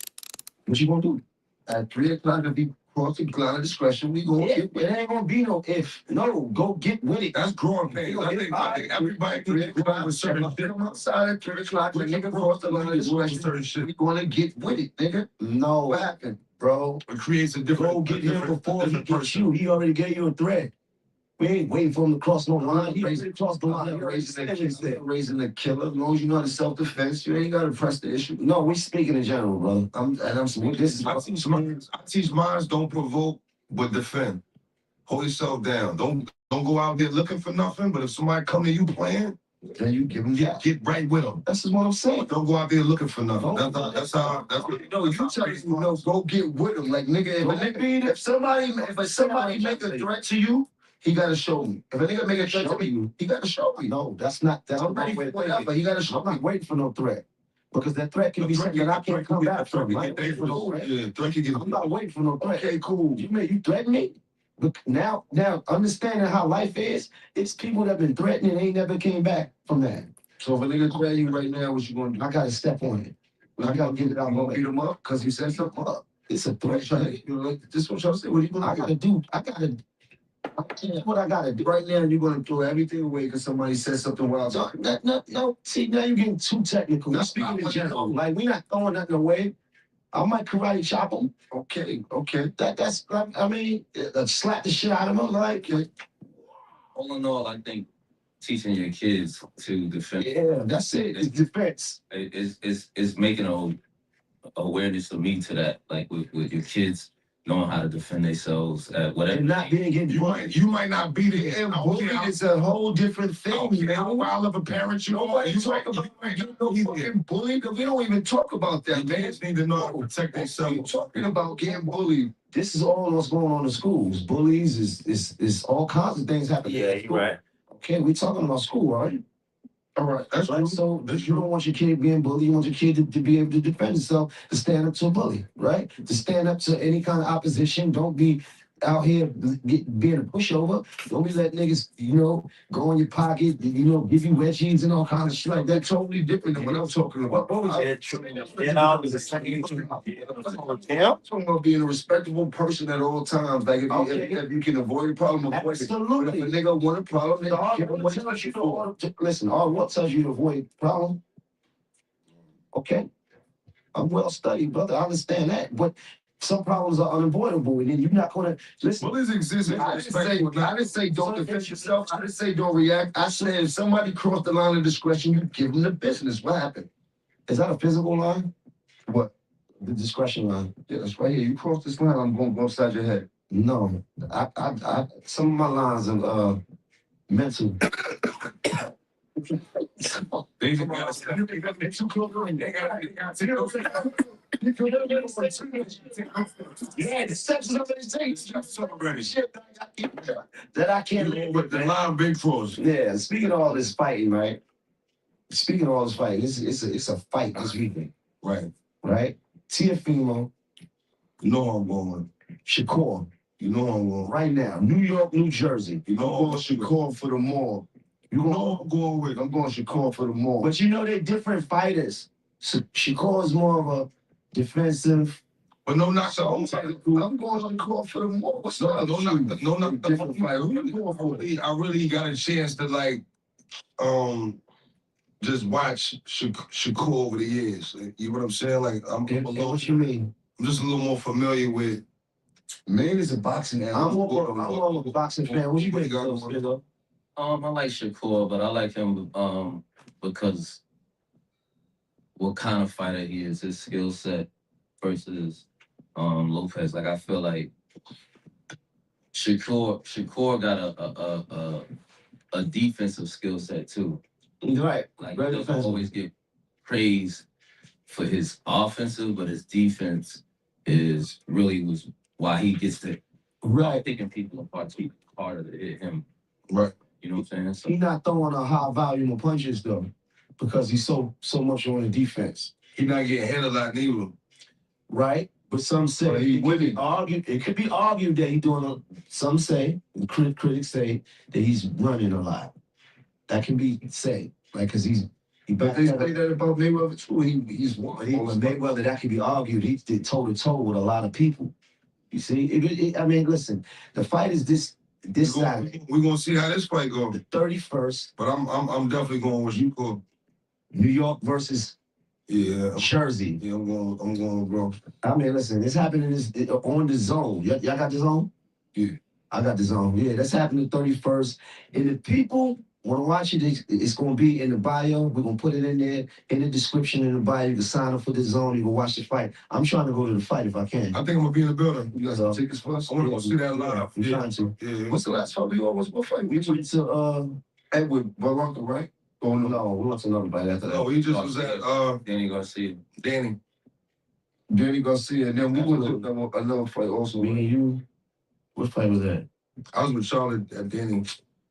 What you gonna do? At 3 o'clock, if you cross the line of discretion, we gonna get with it. It ain't gonna be no if. No, go get with it. That's growing pains. I think everybody 3 o'clock with certain shit. I'm outside at 3 o'clock. When nigga cross the line of discretion, we gonna get with it, nigga. No. What happened, bro? It creates a different. Go get him before he gets you. He already gave you a threat. We ain't waiting for him to cross no line. He already crossed the line. Raising the killer. As long as you know how to self-defense, you ain't gotta press the issue. No, we speaking in general, brother. I'm speaking. This is I teach minds don't provoke but defend. Hold yourself down. Don't go out there looking for nothing. But if somebody come to you playing, then you give them get right with them. That's what I'm saying. Don't go out there looking for nothing. That's how. No, you tell me no. Go get with them. Like nigga, if somebody make a threat to you. He gotta show me. If a nigga make a threat to me, he gotta show me. No, that's not. That's I'm ready for whatever. He gotta show me. I'm not waiting for no threat. Because that threat can be something that I can't come back from. I'm not waiting for no threat. Okay, cool. You threaten me? Look, now, understanding how life is, it's people that been threatening and ain't never came back from that. So if a nigga threaten you right now, what you gonna do? I gotta step on it. I gotta get it out. I'm gonna beat him up because he said something up. It's a threat. This is what y'all say. What are you gonna do? What I gotta do right now, you're gonna throw everything away because somebody said something wild. No. See, now you're getting too technical. Not speaking in general. Like, we not throwing nothing away. I might karate chop him. Okay. That's. I mean, slap the shit out of him. Like, all in all, I think teaching your kids to defend. Yeah, that's it. It's defense. It's making a awareness for me to that, like with your kids knowing how to defend themselves at whatever. And not being getting you might not be there. Bullied is a whole different thing. How wild of a parent you are. You talk about fucking bullied. We don't even talk about that, man. Kids need to know how to protect themselves. You're talking about getting bullied. This is all what's going on in schools. Bullies is all kinds of things happening. Yeah, you're right. Okay, we're talking about school, right? All right, that's right. So you don't want your kid being bullied. You want your kid to be able to defend himself, to stand up to a bully, right? To stand up to any kind of opposition. Don't be out here being a pushover. Don't be letting niggas, go in your pocket, give you wedgies and all kinds of shit like that. Totally different than what I'm talking about. What was that? I'm talking about being a respectable person at all times. Like if you can avoid a problem, avoid it. Absolutely. If a nigga want a problem, then give him what he tells you for. Listen, all what tells you to avoid problem. Okay. I'm well studied, brother. I understand that. But some problems are unavoidable, and then you're not going to listen. Bullies exist. I didn't say don't defend yourself. I didn't say don't react. I said if somebody crossed the line of discretion, you give them the business. What happened? Is that a physical line? What? The discretion line. Yeah, that's right here. You cross this line, I'm going to go upside your head. No, I some of my lines are mental. They got too close. Yeah, the steps of the shit that I can't live with. The line big cross. Yeah, speaking of all this fighting, right? Speaking of all this fighting, it's a fight this weekend. Right? Tiafimo. You know how I'm going. Shakur. You know how I'm going. Right now. New York, New Jersey. You know I'm going Shakur for the mall. You know I'm going with. I'm going Shakur for the mall. But they're different fighters. So Shakur is more of a defensive. But no, not so. I'm going Shakur for the mall. What's up? No, not different fighter. Who you going for? I really got a chance to just watch Shakur over the years. You know what I'm saying? Like I'm a little. What you mean? I'm just a little more familiar with. Man is a boxing fan. I'm more of a boxing fan. What you think? I like Shakur, but I like him because what kind of fighter he is, his skill set versus Lopez. Like I feel like Shakur got a defensive skill set too. Right. Like he doesn't always get praised for his offensive, but his defense is really was why he gets to picking people apart to harder to hit him. Right. You know what I'm saying? So, He's not throwing a high volume of punches though, because he's so much on the defense. He's not getting hit a lot neither. Right? But some say it could be argued that he's doing some say, critics say that he's running a lot. That can be said. Like, because but they say that about Mayweather too. He's one. But Mayweather, that can be argued. He did toe to toe with a lot of people. You see? I mean, listen, the fight is this Saturday. We're gonna see how this fight goes. The 31st. But I'm definitely going with you, Cole. New York versus Jersey. Yeah, I'm going, bro. I mean, listen, it's happening on the zone. Y'all got the zone? Yeah. I got the zone. Yeah, that's happening the 31st. And if people want to watch it, it's going to be in the bio. We're going to put it in there, in the description in the bio. You can sign up for the zone. You can watch the fight. I'm trying to go to the fight if I can. I think I'm going to be in the building. You got some tickets for us? I want to go see that live. I'm trying to. Yeah. What's the last fight we all was? What fight? We went to Edward Barranco, right? Oh, no, we went to another fight after that. Oh, he just was at Danny Garcia. Danny Garcia. And then we went to another fight also. Me and you. What fight was that? I was with Charlotte at Danny.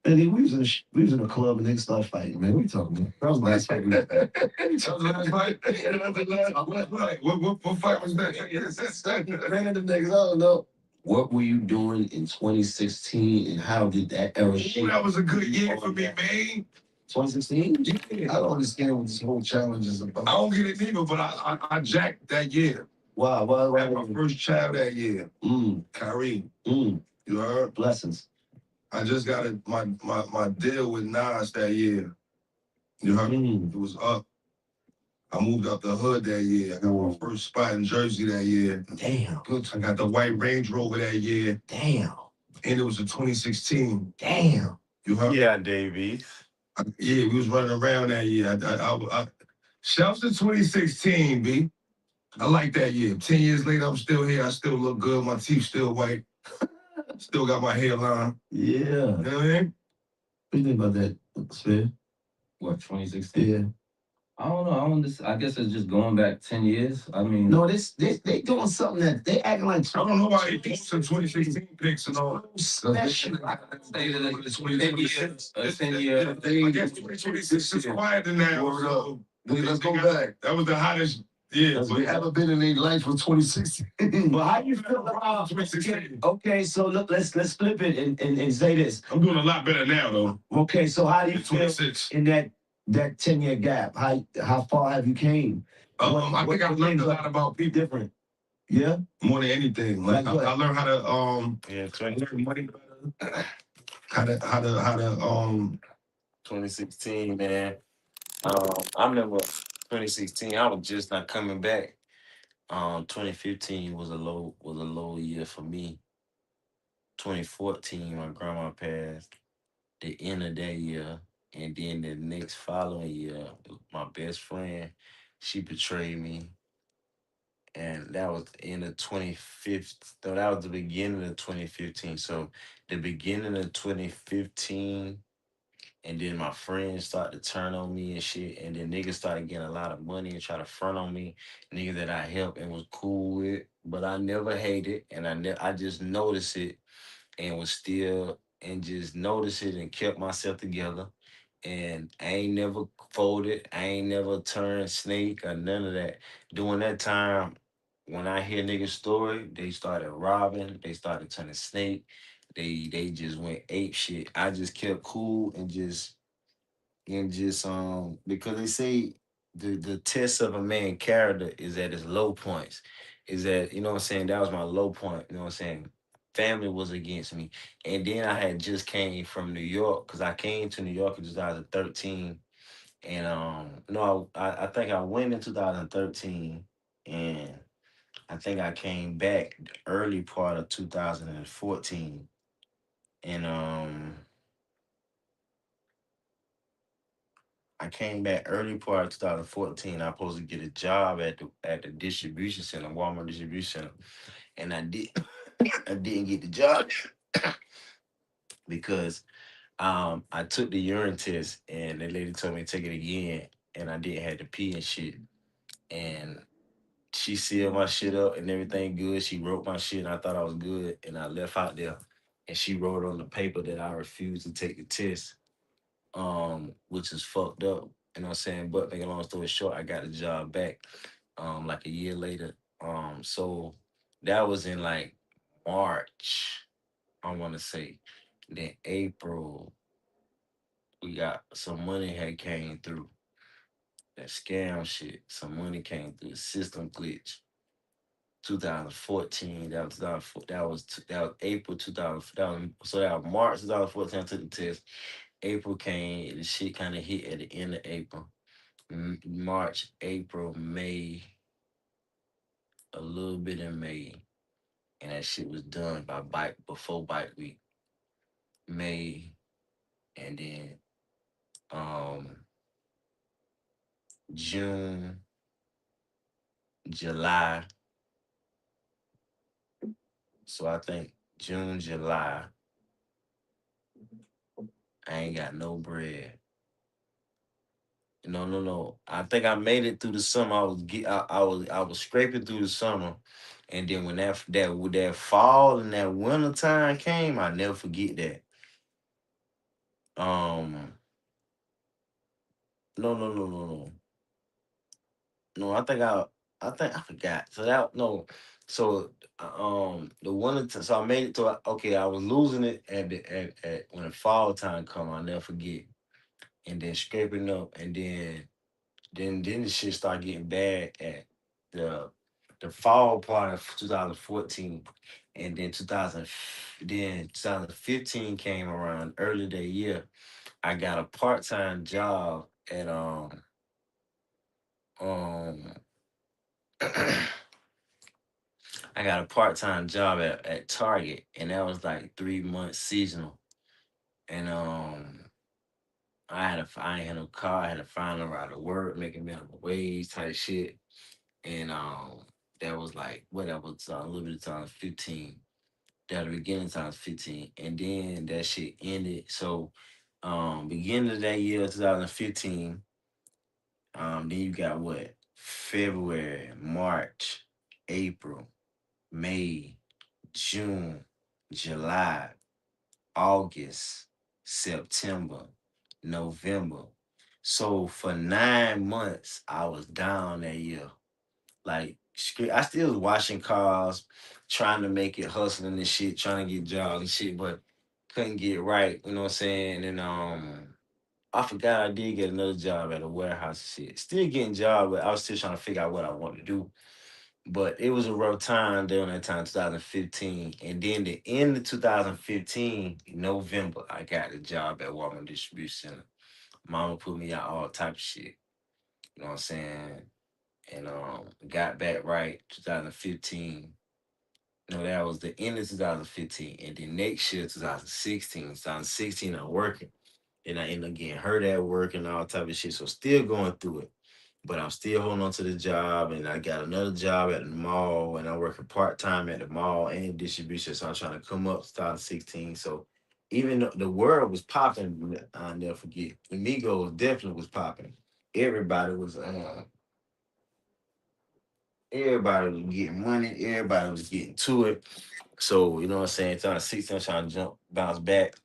And then we was in a club and they started fighting, man. What are you talking about? That was the last fight we had. That was the last fight? Yeah, that was the last fight. What fight was that? Random niggas, I don't know. What were you doing in 2016 and how did that era shape? That was a good year for me, man. 2016? Yeah. I don't understand what this whole challenge is about. I don't get it neither, but I jacked that year. Wow. I had my first child that year. Kyrie. You heard? Blessings. I just got my deal with Nas that year. You heard? It was up. I moved out the hood that year. I got my first spot in Jersey that year. Damn. Good. I got the white Range Rover that year. Damn. And it was in 2016. Damn. You heard? Yeah, Davies. Yeah, we was running around that year. Shouts to 2016, B. I like that year. 10 years later, I'm still here. I still look good. My teeth still white. Still got my hairline. Yeah. You know what I mean? What do you think about that, Sphere? What, 2016? Yeah. I don't know. I guess it's just going back 10 years. I mean, no, they doing something that they acting like. I don't know why they posted 2016 pics and all. Special. I say that it's 2026. 10 years. I guess 2026 is quieter now. So let's go back. That was the hottest. Yeah, but we haven't been in their life for 2016. But how you feel about 2016? Okay, so look, let's flip it and say this. I'm doing a lot better now, though. Okay, so how do you feel in that 10-year gap? How far have you came? I think I've learned a lot about people. Different. Yeah? More than anything. Like I learned how to learn money better. how to 2016, man. I remember 2016. I was just not coming back. 2015 was a low year for me. 2014, my grandma passed. The end of that year, and then the next following year, my best friend, she betrayed me, and that was the end of 2015. No, that was the beginning of 2015. So the beginning of 2015. And then my friends started to turn on me and shit. And then niggas started getting a lot of money and try to front on me. Niggas that I helped and was cool with. But I never hated. And I just noticed it and was still and just noticed it and kept myself together. And I ain't never folded. I ain't never turned snake or none of that. During that time, when I hear niggas' story, they started robbing, they started turning snake, they just went ape shit. I just kept cool and just because they say the test of a man character is at his low points. Is that, you know what I'm saying? That was my low point, you know what I'm saying? Family was against me. And then I had just came from New York because I came to New York in 2013. And no, I think I went in 2013 and I think I came back the early part of 2014. And I came back early part of 2014. I was supposed to get a job at the distribution center, Walmart distribution center, and I did. I didn't get the job because I took the urine test and the lady told me to take it again, and I didn't have to pee and shit. And she sealed my shit up and everything good. She wrote my shit and I thought I was good. And I left out there. And she wrote on the paper that I refused to take the test, which is fucked up. You know what I'm saying? But make a long story short, I got the job back like a year later. So that was in like March, I wanna say. Then April, we got some money had came through. That scam shit. Some money came through the system glitch. 2014. That was April 2000. That was March 2014. I took the test. April came. The shit kind of hit at the end of April. March, April, May, a little bit in May, and that shit was done by bike before bike week. May, and then um June, July. So I think June, July, I ain't got no bread. No, no, no. I think I made it through the summer. I was scraping through the summer, and then when that fall and that winter time came, I never forget that. Um, no, no, no, no, no, no. I think I forgot. So that no, so the winter. So I made it to okay. I was losing it at when the fall time come. I never forget, and then scraping up, and then the shit started getting bad at the the fall part of 2014, and then 2015 came around early that year. I got a part time job at um I got a part time job at Target, and that was like 3 months seasonal, and I ain't had no car. I had to find a ride to work, making minimum wage type shit. And that was like whatever a little bit of time 15. That the beginning times 15. And then that shit ended. So beginning of that year, 2015, then you got what? February, March, April, May, June, July, August, September, November. So for 9 months, I was down that year. Like I still was washing cars, trying to make it, hustling and shit, trying to get jobs and shit, but couldn't get right. You know what I'm saying? And I forgot I did get another job at a warehouse and shit. Still getting job, but I was still trying to figure out what I wanted to do. But it was a rough time during that time, 2015. And then the end of 2015, November, I got a job at Walmart Distribution Center. Mama put me out all type of shit. You know what I'm saying? And got back right 2015. No, that was the end of 2015. And then next year, 2016, I'm working. And I ended up getting hurt at work and all type of shit. So still going through it. But I'm still holding on to the job, and I got another job at the mall, and I'm working part-time at the mall and distribution. So I'm trying to come up 2016. So even though the world was popping, I'll never forget. The Migos definitely was popping. Everybody was Everybody was getting money. Everybody was getting to it. So, you know what I'm saying? 2016, I'm trying to bounce back.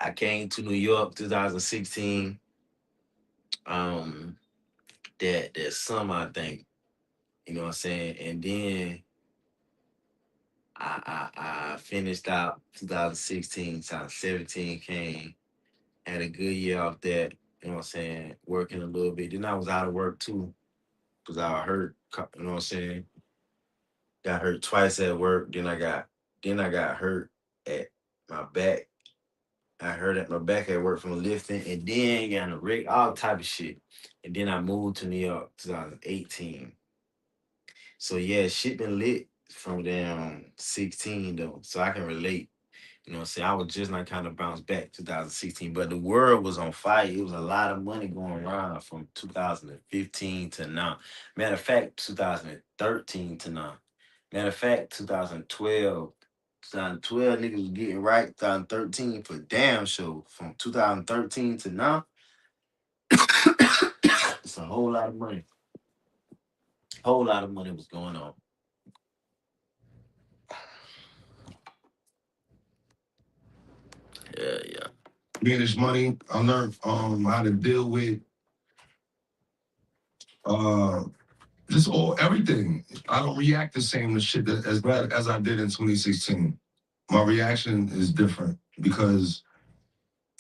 I came to New York 2016. Um, that summer, I think. You know what I'm saying? And then I finished out 2016, 2017 came, had a good year off that, you know what I'm saying, working a little bit. Then I was out of work too, because I hurt, you know what I'm saying? Got hurt twice at work. Then I got hurt at my back. I hurt at my back at work from lifting, and then got in a rig, all type of shit. And then I moved to New York 2018. So yeah, shit been lit from damn 16 though. So I can relate. You know what I'm saying? I was just not kind of bounced back 2016, but the world was on fire. It was a lot of money going around from 2015 to now. Matter of fact, 2013 to now. Matter of fact, 2012. 2012 niggas was getting right. 2013 for damn sure. From 2013 to now, it's a whole lot of money. Whole lot of money was going on. Yeah. Manage money. I learned how to deal with just everything. I don't react the same to shit as I did in 2016. My reaction is different because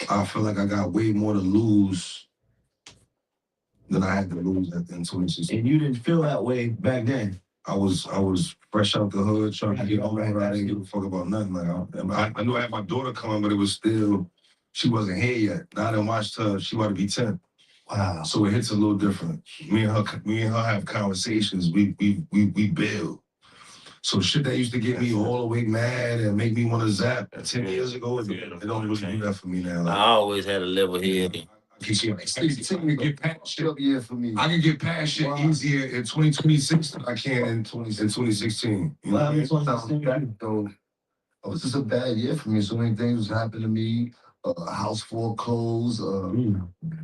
I feel like I got way more to lose than I had to lose in 2016. And you didn't feel that way back then. I was fresh out the hood, trying to get on. I didn't give a fuck about nothing. Like I knew I had my daughter coming, but it was still, she wasn't here yet. Now I done watched her. She about to be 10. Wow. So it hits a little different. Me and her have conversations. We build. So shit that used to get me all the way mad and make me want to zap 10 years ago, it don't really do that for me now. I always had a level head. I can get past shit. For me. I can get past shit easier in 2026 than I can in 2016. You know what I mean? 2016, though, it was just a bad year for me. So many things was happening to me. House foreclosed.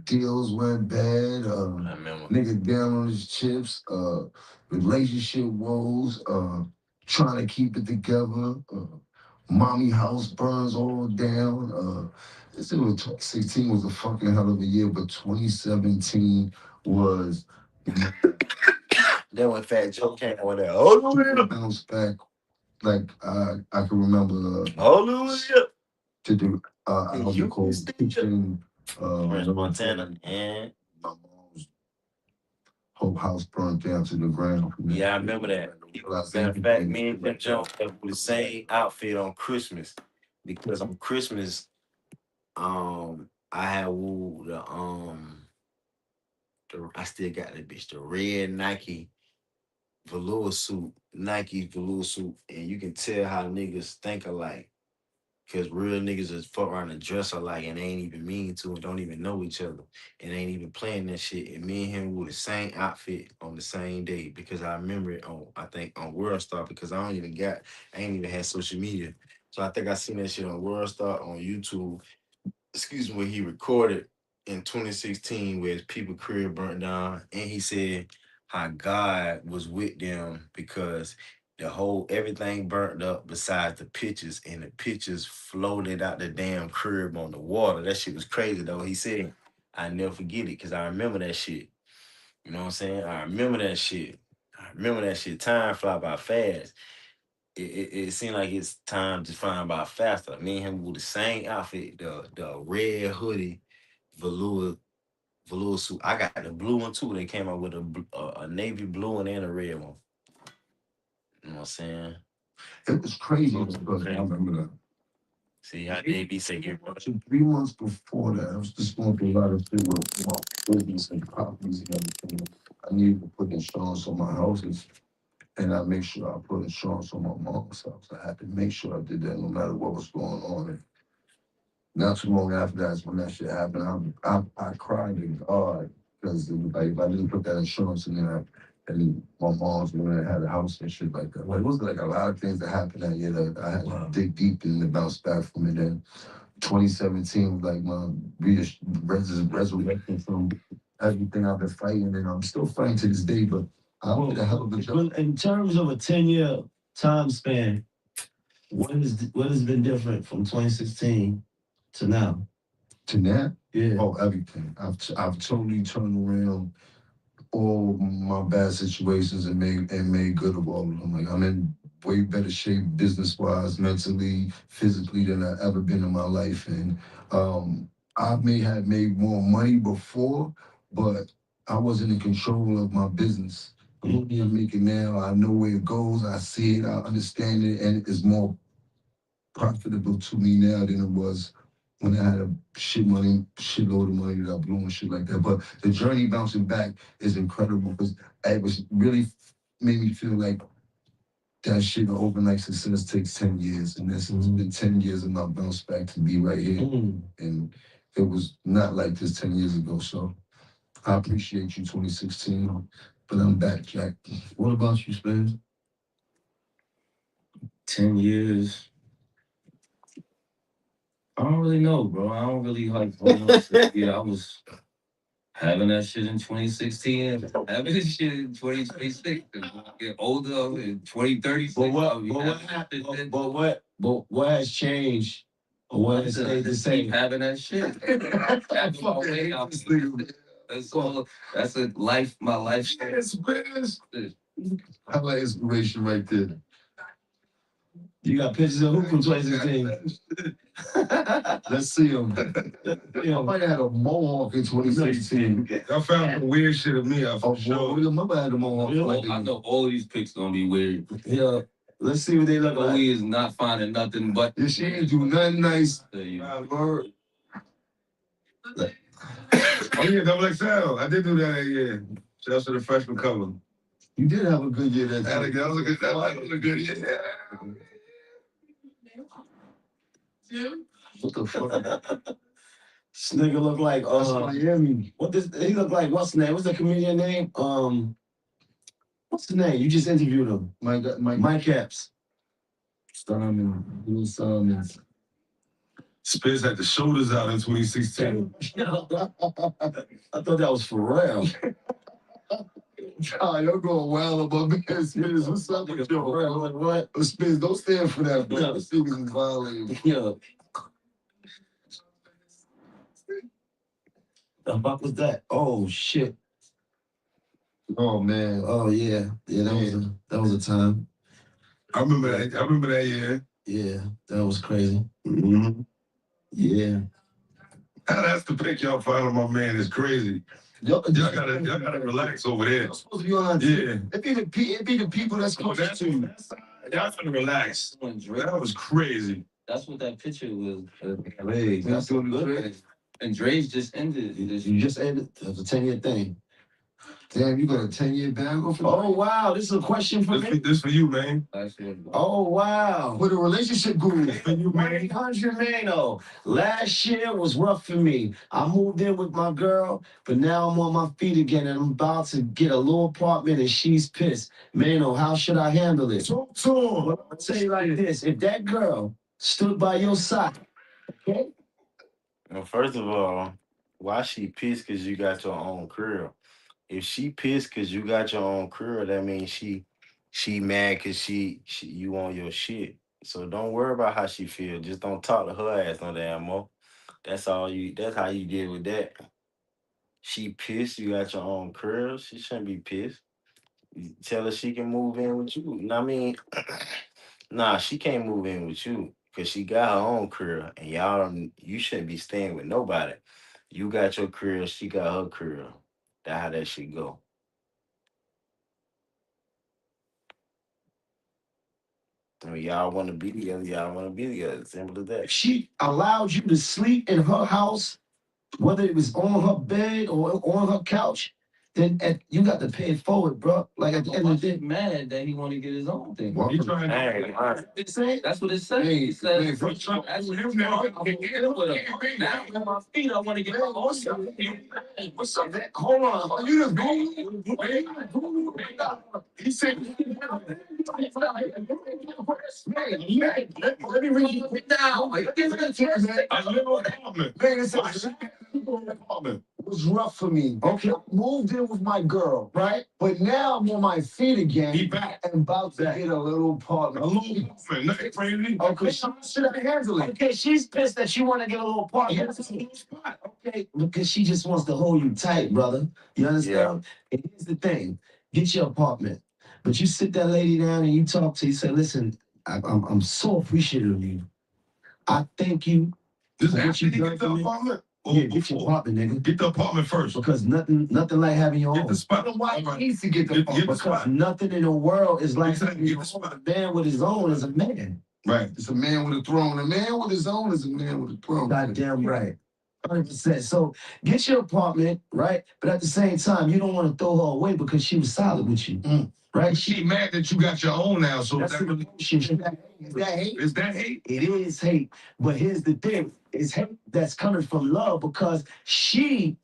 Deals went bad. I remember. Nigga down on his chips. Relationship woes. Trying to keep it together. Mommy house burns all down. This was 2016 was a fucking hell of a year, but 2017 was. Then when Fat Joe came on there, hallelujah. Bounce back like I can remember. Hallelujah. To do album called Kitchen. Montana and my mom's whole house burned down to the ground. Yeah, I remember that. Matter of fact, me and Jim Jones had the same outfit on Christmas because on Christmas, I had wore I still got that bitch, the red Nike velour suit, and you can tell how niggas think alike. Cause real niggas just fuck around and dress alike and they ain't even mean to and don't even know each other and ain't even playing that shit. And me and him wore the same outfit on the same day because I remember it I think on World Star because I ain't even had social media. So I think I seen that shit on World Star on YouTube. Excuse me, where he recorded in 2016 where his people career burnt down and he said how God was with them because everything burnt up besides the pictures, and the pictures floated out the damn crib on the water. That shit was crazy though. He said, I never forget it because I remember that shit. You know what I'm saying? I remember that shit. Time fly by fast. It seemed like it's time to fly by faster. Me and him with the same outfit, the red hoodie, velour suit. I got the blue one too. They came out with a navy blue one and a red one. You know what I'm saying? It was crazy because I remember that. See how they be saying 3 months before that, I was just going through a lot of shit with my business and properties and everything. I needed to put insurance on my houses, and I make sure I put insurance on my mom's house. I had to make sure I did that no matter what was going on. And not too long after that's when that shit happened. I cried to God because like if I didn't put that insurance in there, and my mom's woman had a house and shit like that. Like, it was like a lot of things that happened that year that I had to dig deep in and bounce back from it. And 2017 was like my resurrection from everything I've been fighting, and I'm still fighting to this day. But I did a hell of a job. In terms of a 10-year time span, what has been different from 2016 to now? To now? Yeah. Oh, everything. I've totally turned around all my bad situations and made good of all of them. Like I'm in way better shape business wise, mentally, physically than I've ever been in my life. And I may have made more money before, but I wasn't in control of my business. The money I'm making now, I know where it goes, I see it, I understand it, and it's more profitable to me now than it was when I had a shitload of money that I blew and shit like that. But the journey bouncing back is incredible because it was really made me feel like that shit overnight success takes 10 years. And this has been 10 years of my bounce back to be right here. And it was not like this 10 years ago. So I appreciate you, 2016. But I'm back, Jack. What about you, Spence? 10 years. I don't really know, bro. I don't really like. Yeah, I was having that shit in 2016, having this shit in 2026. And when I get older in 2036. But what has changed? Or what has stayed the same? Having that shit. That's all. That's a life. My life. I like inspiration right there. You got pictures of who from 2016? Let's see him. I might have had a mohawk in 2016. I found some weird shit of me. I remember I had a mohawk. I know all of these pics gonna be weird. Yeah. Let's see what they look like. He is not finding nothing but. Yeah, she ain't do nothing nice. Oh yeah, double XL. I did do that year. Just for the freshman cover. You did have a good year that time. That was a good year. What the fuck? This nigga look like Miami. What does he look like? What's the name? What's the comedian name? What's the name? You just interviewed him. Mike Epps. Simons. Spence had the shoulders out in 2016. I thought that was for real. God, you're going wild about me. Spence, what's up with you? What? Spence, don't stand for that, bro. This niggas is violating. Yeah. The fuck was that? Oh shit. Oh man. Oh yeah. Yeah, that was a time. I remember that year. Yeah, that was crazy. Mm-hmm. Yeah. That's the pic y'all find on my man. It's crazy. Y'all gotta relax over there. You're supposed to be on. Yeah. It be the people that's close to you. Y'all gotta relax. That was crazy. That's what that picture was. Hey, that's what good. And Dre's just ended. You just ended. That was a 10-year thing. Damn, you got a 10-year ban go for that? Oh wow, this is a question for me. This for you, man. Oh wow. For the relationship guru. For you, man. 100 Mano. Last year was rough for me. I moved in with my girl, but now I'm on my feet again and I'm about to get a little apartment and she's pissed. Mano, how should I handle it? Talk to her. Well, I'll tell you like this. If that girl stood by your side, okay? Well, first of all, why she pissed because you got your own crib? If she pissed because you got your own crib, that means she mad because she you on your shit. So don't worry about how she feel. Just don't talk to her ass no damn more. That's how you deal with that. She pissed, you got your own crib. She shouldn't be pissed. You tell her she can move in with you. You know what I mean? Nah, she can't move in with you because she got her own crib. And you shouldn't be staying with nobody. You got your crib, she got her crib. That's how that shit go. I mean, y'all want to be together. Y'all want to be together. Simple as if that. she allowed you to sleep in her house, whether it was on her bed or on her couch, then you got to pay it forward, bro. Like at the end of the day, Mad that he want to get his own thing. Well, Hey, That's what it says. He said, now on my feet, I want to get my own stuff. What's up? Hold on. You just go. He said, let me read it down. I live on apartment. Man, it's apartment. It was rough for me. Okay, I moved in with my girl, right? But now I'm on my feet again. He back and about to get a little apartment. A little apartment, nothing crazy. Okay, how should I handle it? okay, she's pissed that you want to get a little apartment. Okay, because she just wants to hold you tight, brother. You understand? And here's the thing: get your apartment, but you sit that lady down and you talk to her. You say, "Listen, I'm so appreciative of you. I thank you Just for what after you've you done get for the me." apartment? Yeah, get your apartment, nigga. Get the apartment first. Because nothing like having your Get own. the spot. Why needs to get the apartment? Because spot. nothing in the world is like Exactly, having get the spot. a man with his own is a man. Right. It's a man with a throne. A man with his own is a man with a throne. Goddamn right. 100%. So get your apartment, right? But at the same time, you don't want to throw her away because she was solid with you. Right? She mad that you got your own now, so That's the relationship. Is that hate? Is that hate? It is hate. But here's the thing: it's hate that's coming from love because she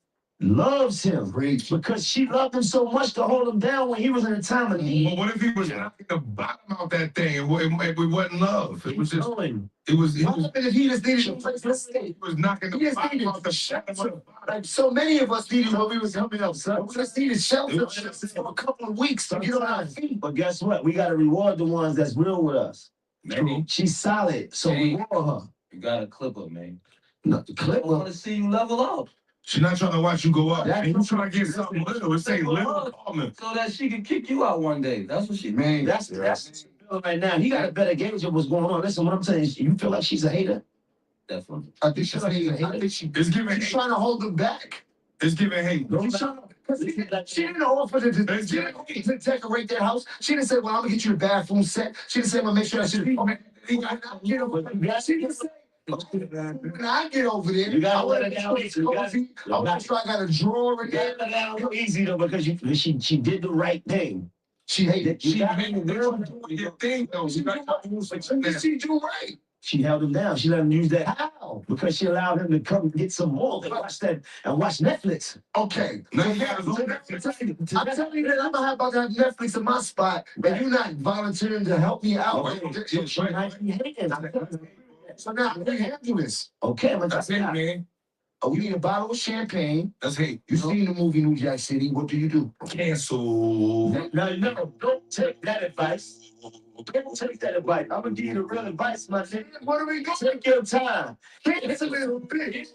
loves him because she loved him so much to hold him down when he was in a time of need. But what if he was knocking the bottom out that thing? It wasn't love. It was just. Going. It was. What happened if he just needed a place to He stay? was knocking the bottom out the Shelter. Like so many of us needed when we was coming up, son. We just needed shelter for a couple of weeks to get on our feet. But guess what? We gotta reward the ones that's real with us. Man, She's solid, so reward her. you gotta clip her, man. No, the I clip want her. to see you level up. She's not trying to watch you go up. That's- She's trying to get something little. It's saying little comment. So that she can kick you out one day. That's what she Man, that's right now. He got a better gauge of what's going on. Listen, what I'm saying is, you feel like she's a hater? definitely. I think she's hating. I think it's giving She's hate. trying to hold him back. It's giving hate. She didn't offer to decorate their house. She didn't say, well, I'm gonna get you a bathroom set. She didn't say, I'm gonna make sure that shit. Get over there. She didn't say, when I get over there, You gotta I let want it to down. I want to try. I got a drawer in there. Easy though, because she did the right thing. She hated. She hated your thing though. She got She do right. She held him down. She let him use that. How? Because she allowed him to come get some more and watch Netflix. Okay. Now I'm telling you that I'm gonna have about to have Netflix in my spot, and you're not volunteering to help me out. She might be hating. So now we handle this. Okay, but That's it, man. Oh, you need a bottle of champagne. That's hate. You seen the movie New Jack City? What do? Cancel. no, don't take that advice. Don't take that advice. I'm gonna give you the real advice, my nigga. What are we doing? Take your time. It's a little bit.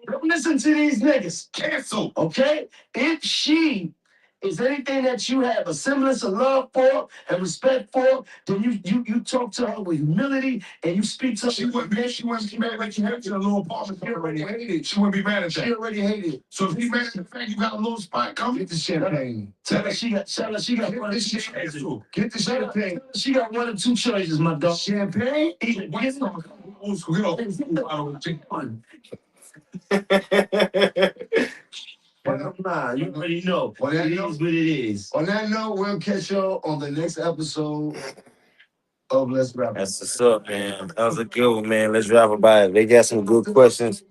Don't listen to these niggas. Cancel. Okay? If she is anything that you have a semblance of love for and respect for, then you talk to her with humility and you speak to her. She wouldn't be mad like you have in a little apartment. She already hated. She wouldn't be mad at She that. already hated. So if you mad at the fact you got a little spot, come Get the champagne. Tell her she got one or two choices. cancel. Get the champagne. She got one or two choices, my dog. Champagne? Either get some Old school. Get off. I don't think. bottom line. You already know. On that It note- is what it is. On that note, we'll catch y'all on the next episode of Let's Rap. That's what's up, man. That was a good one, man. Let's rap about it. They got some good questions.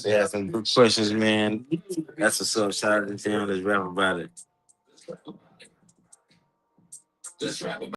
They had some good questions, man. That's what's up. Shout out to them. Let's rap about it. Let's rap about it.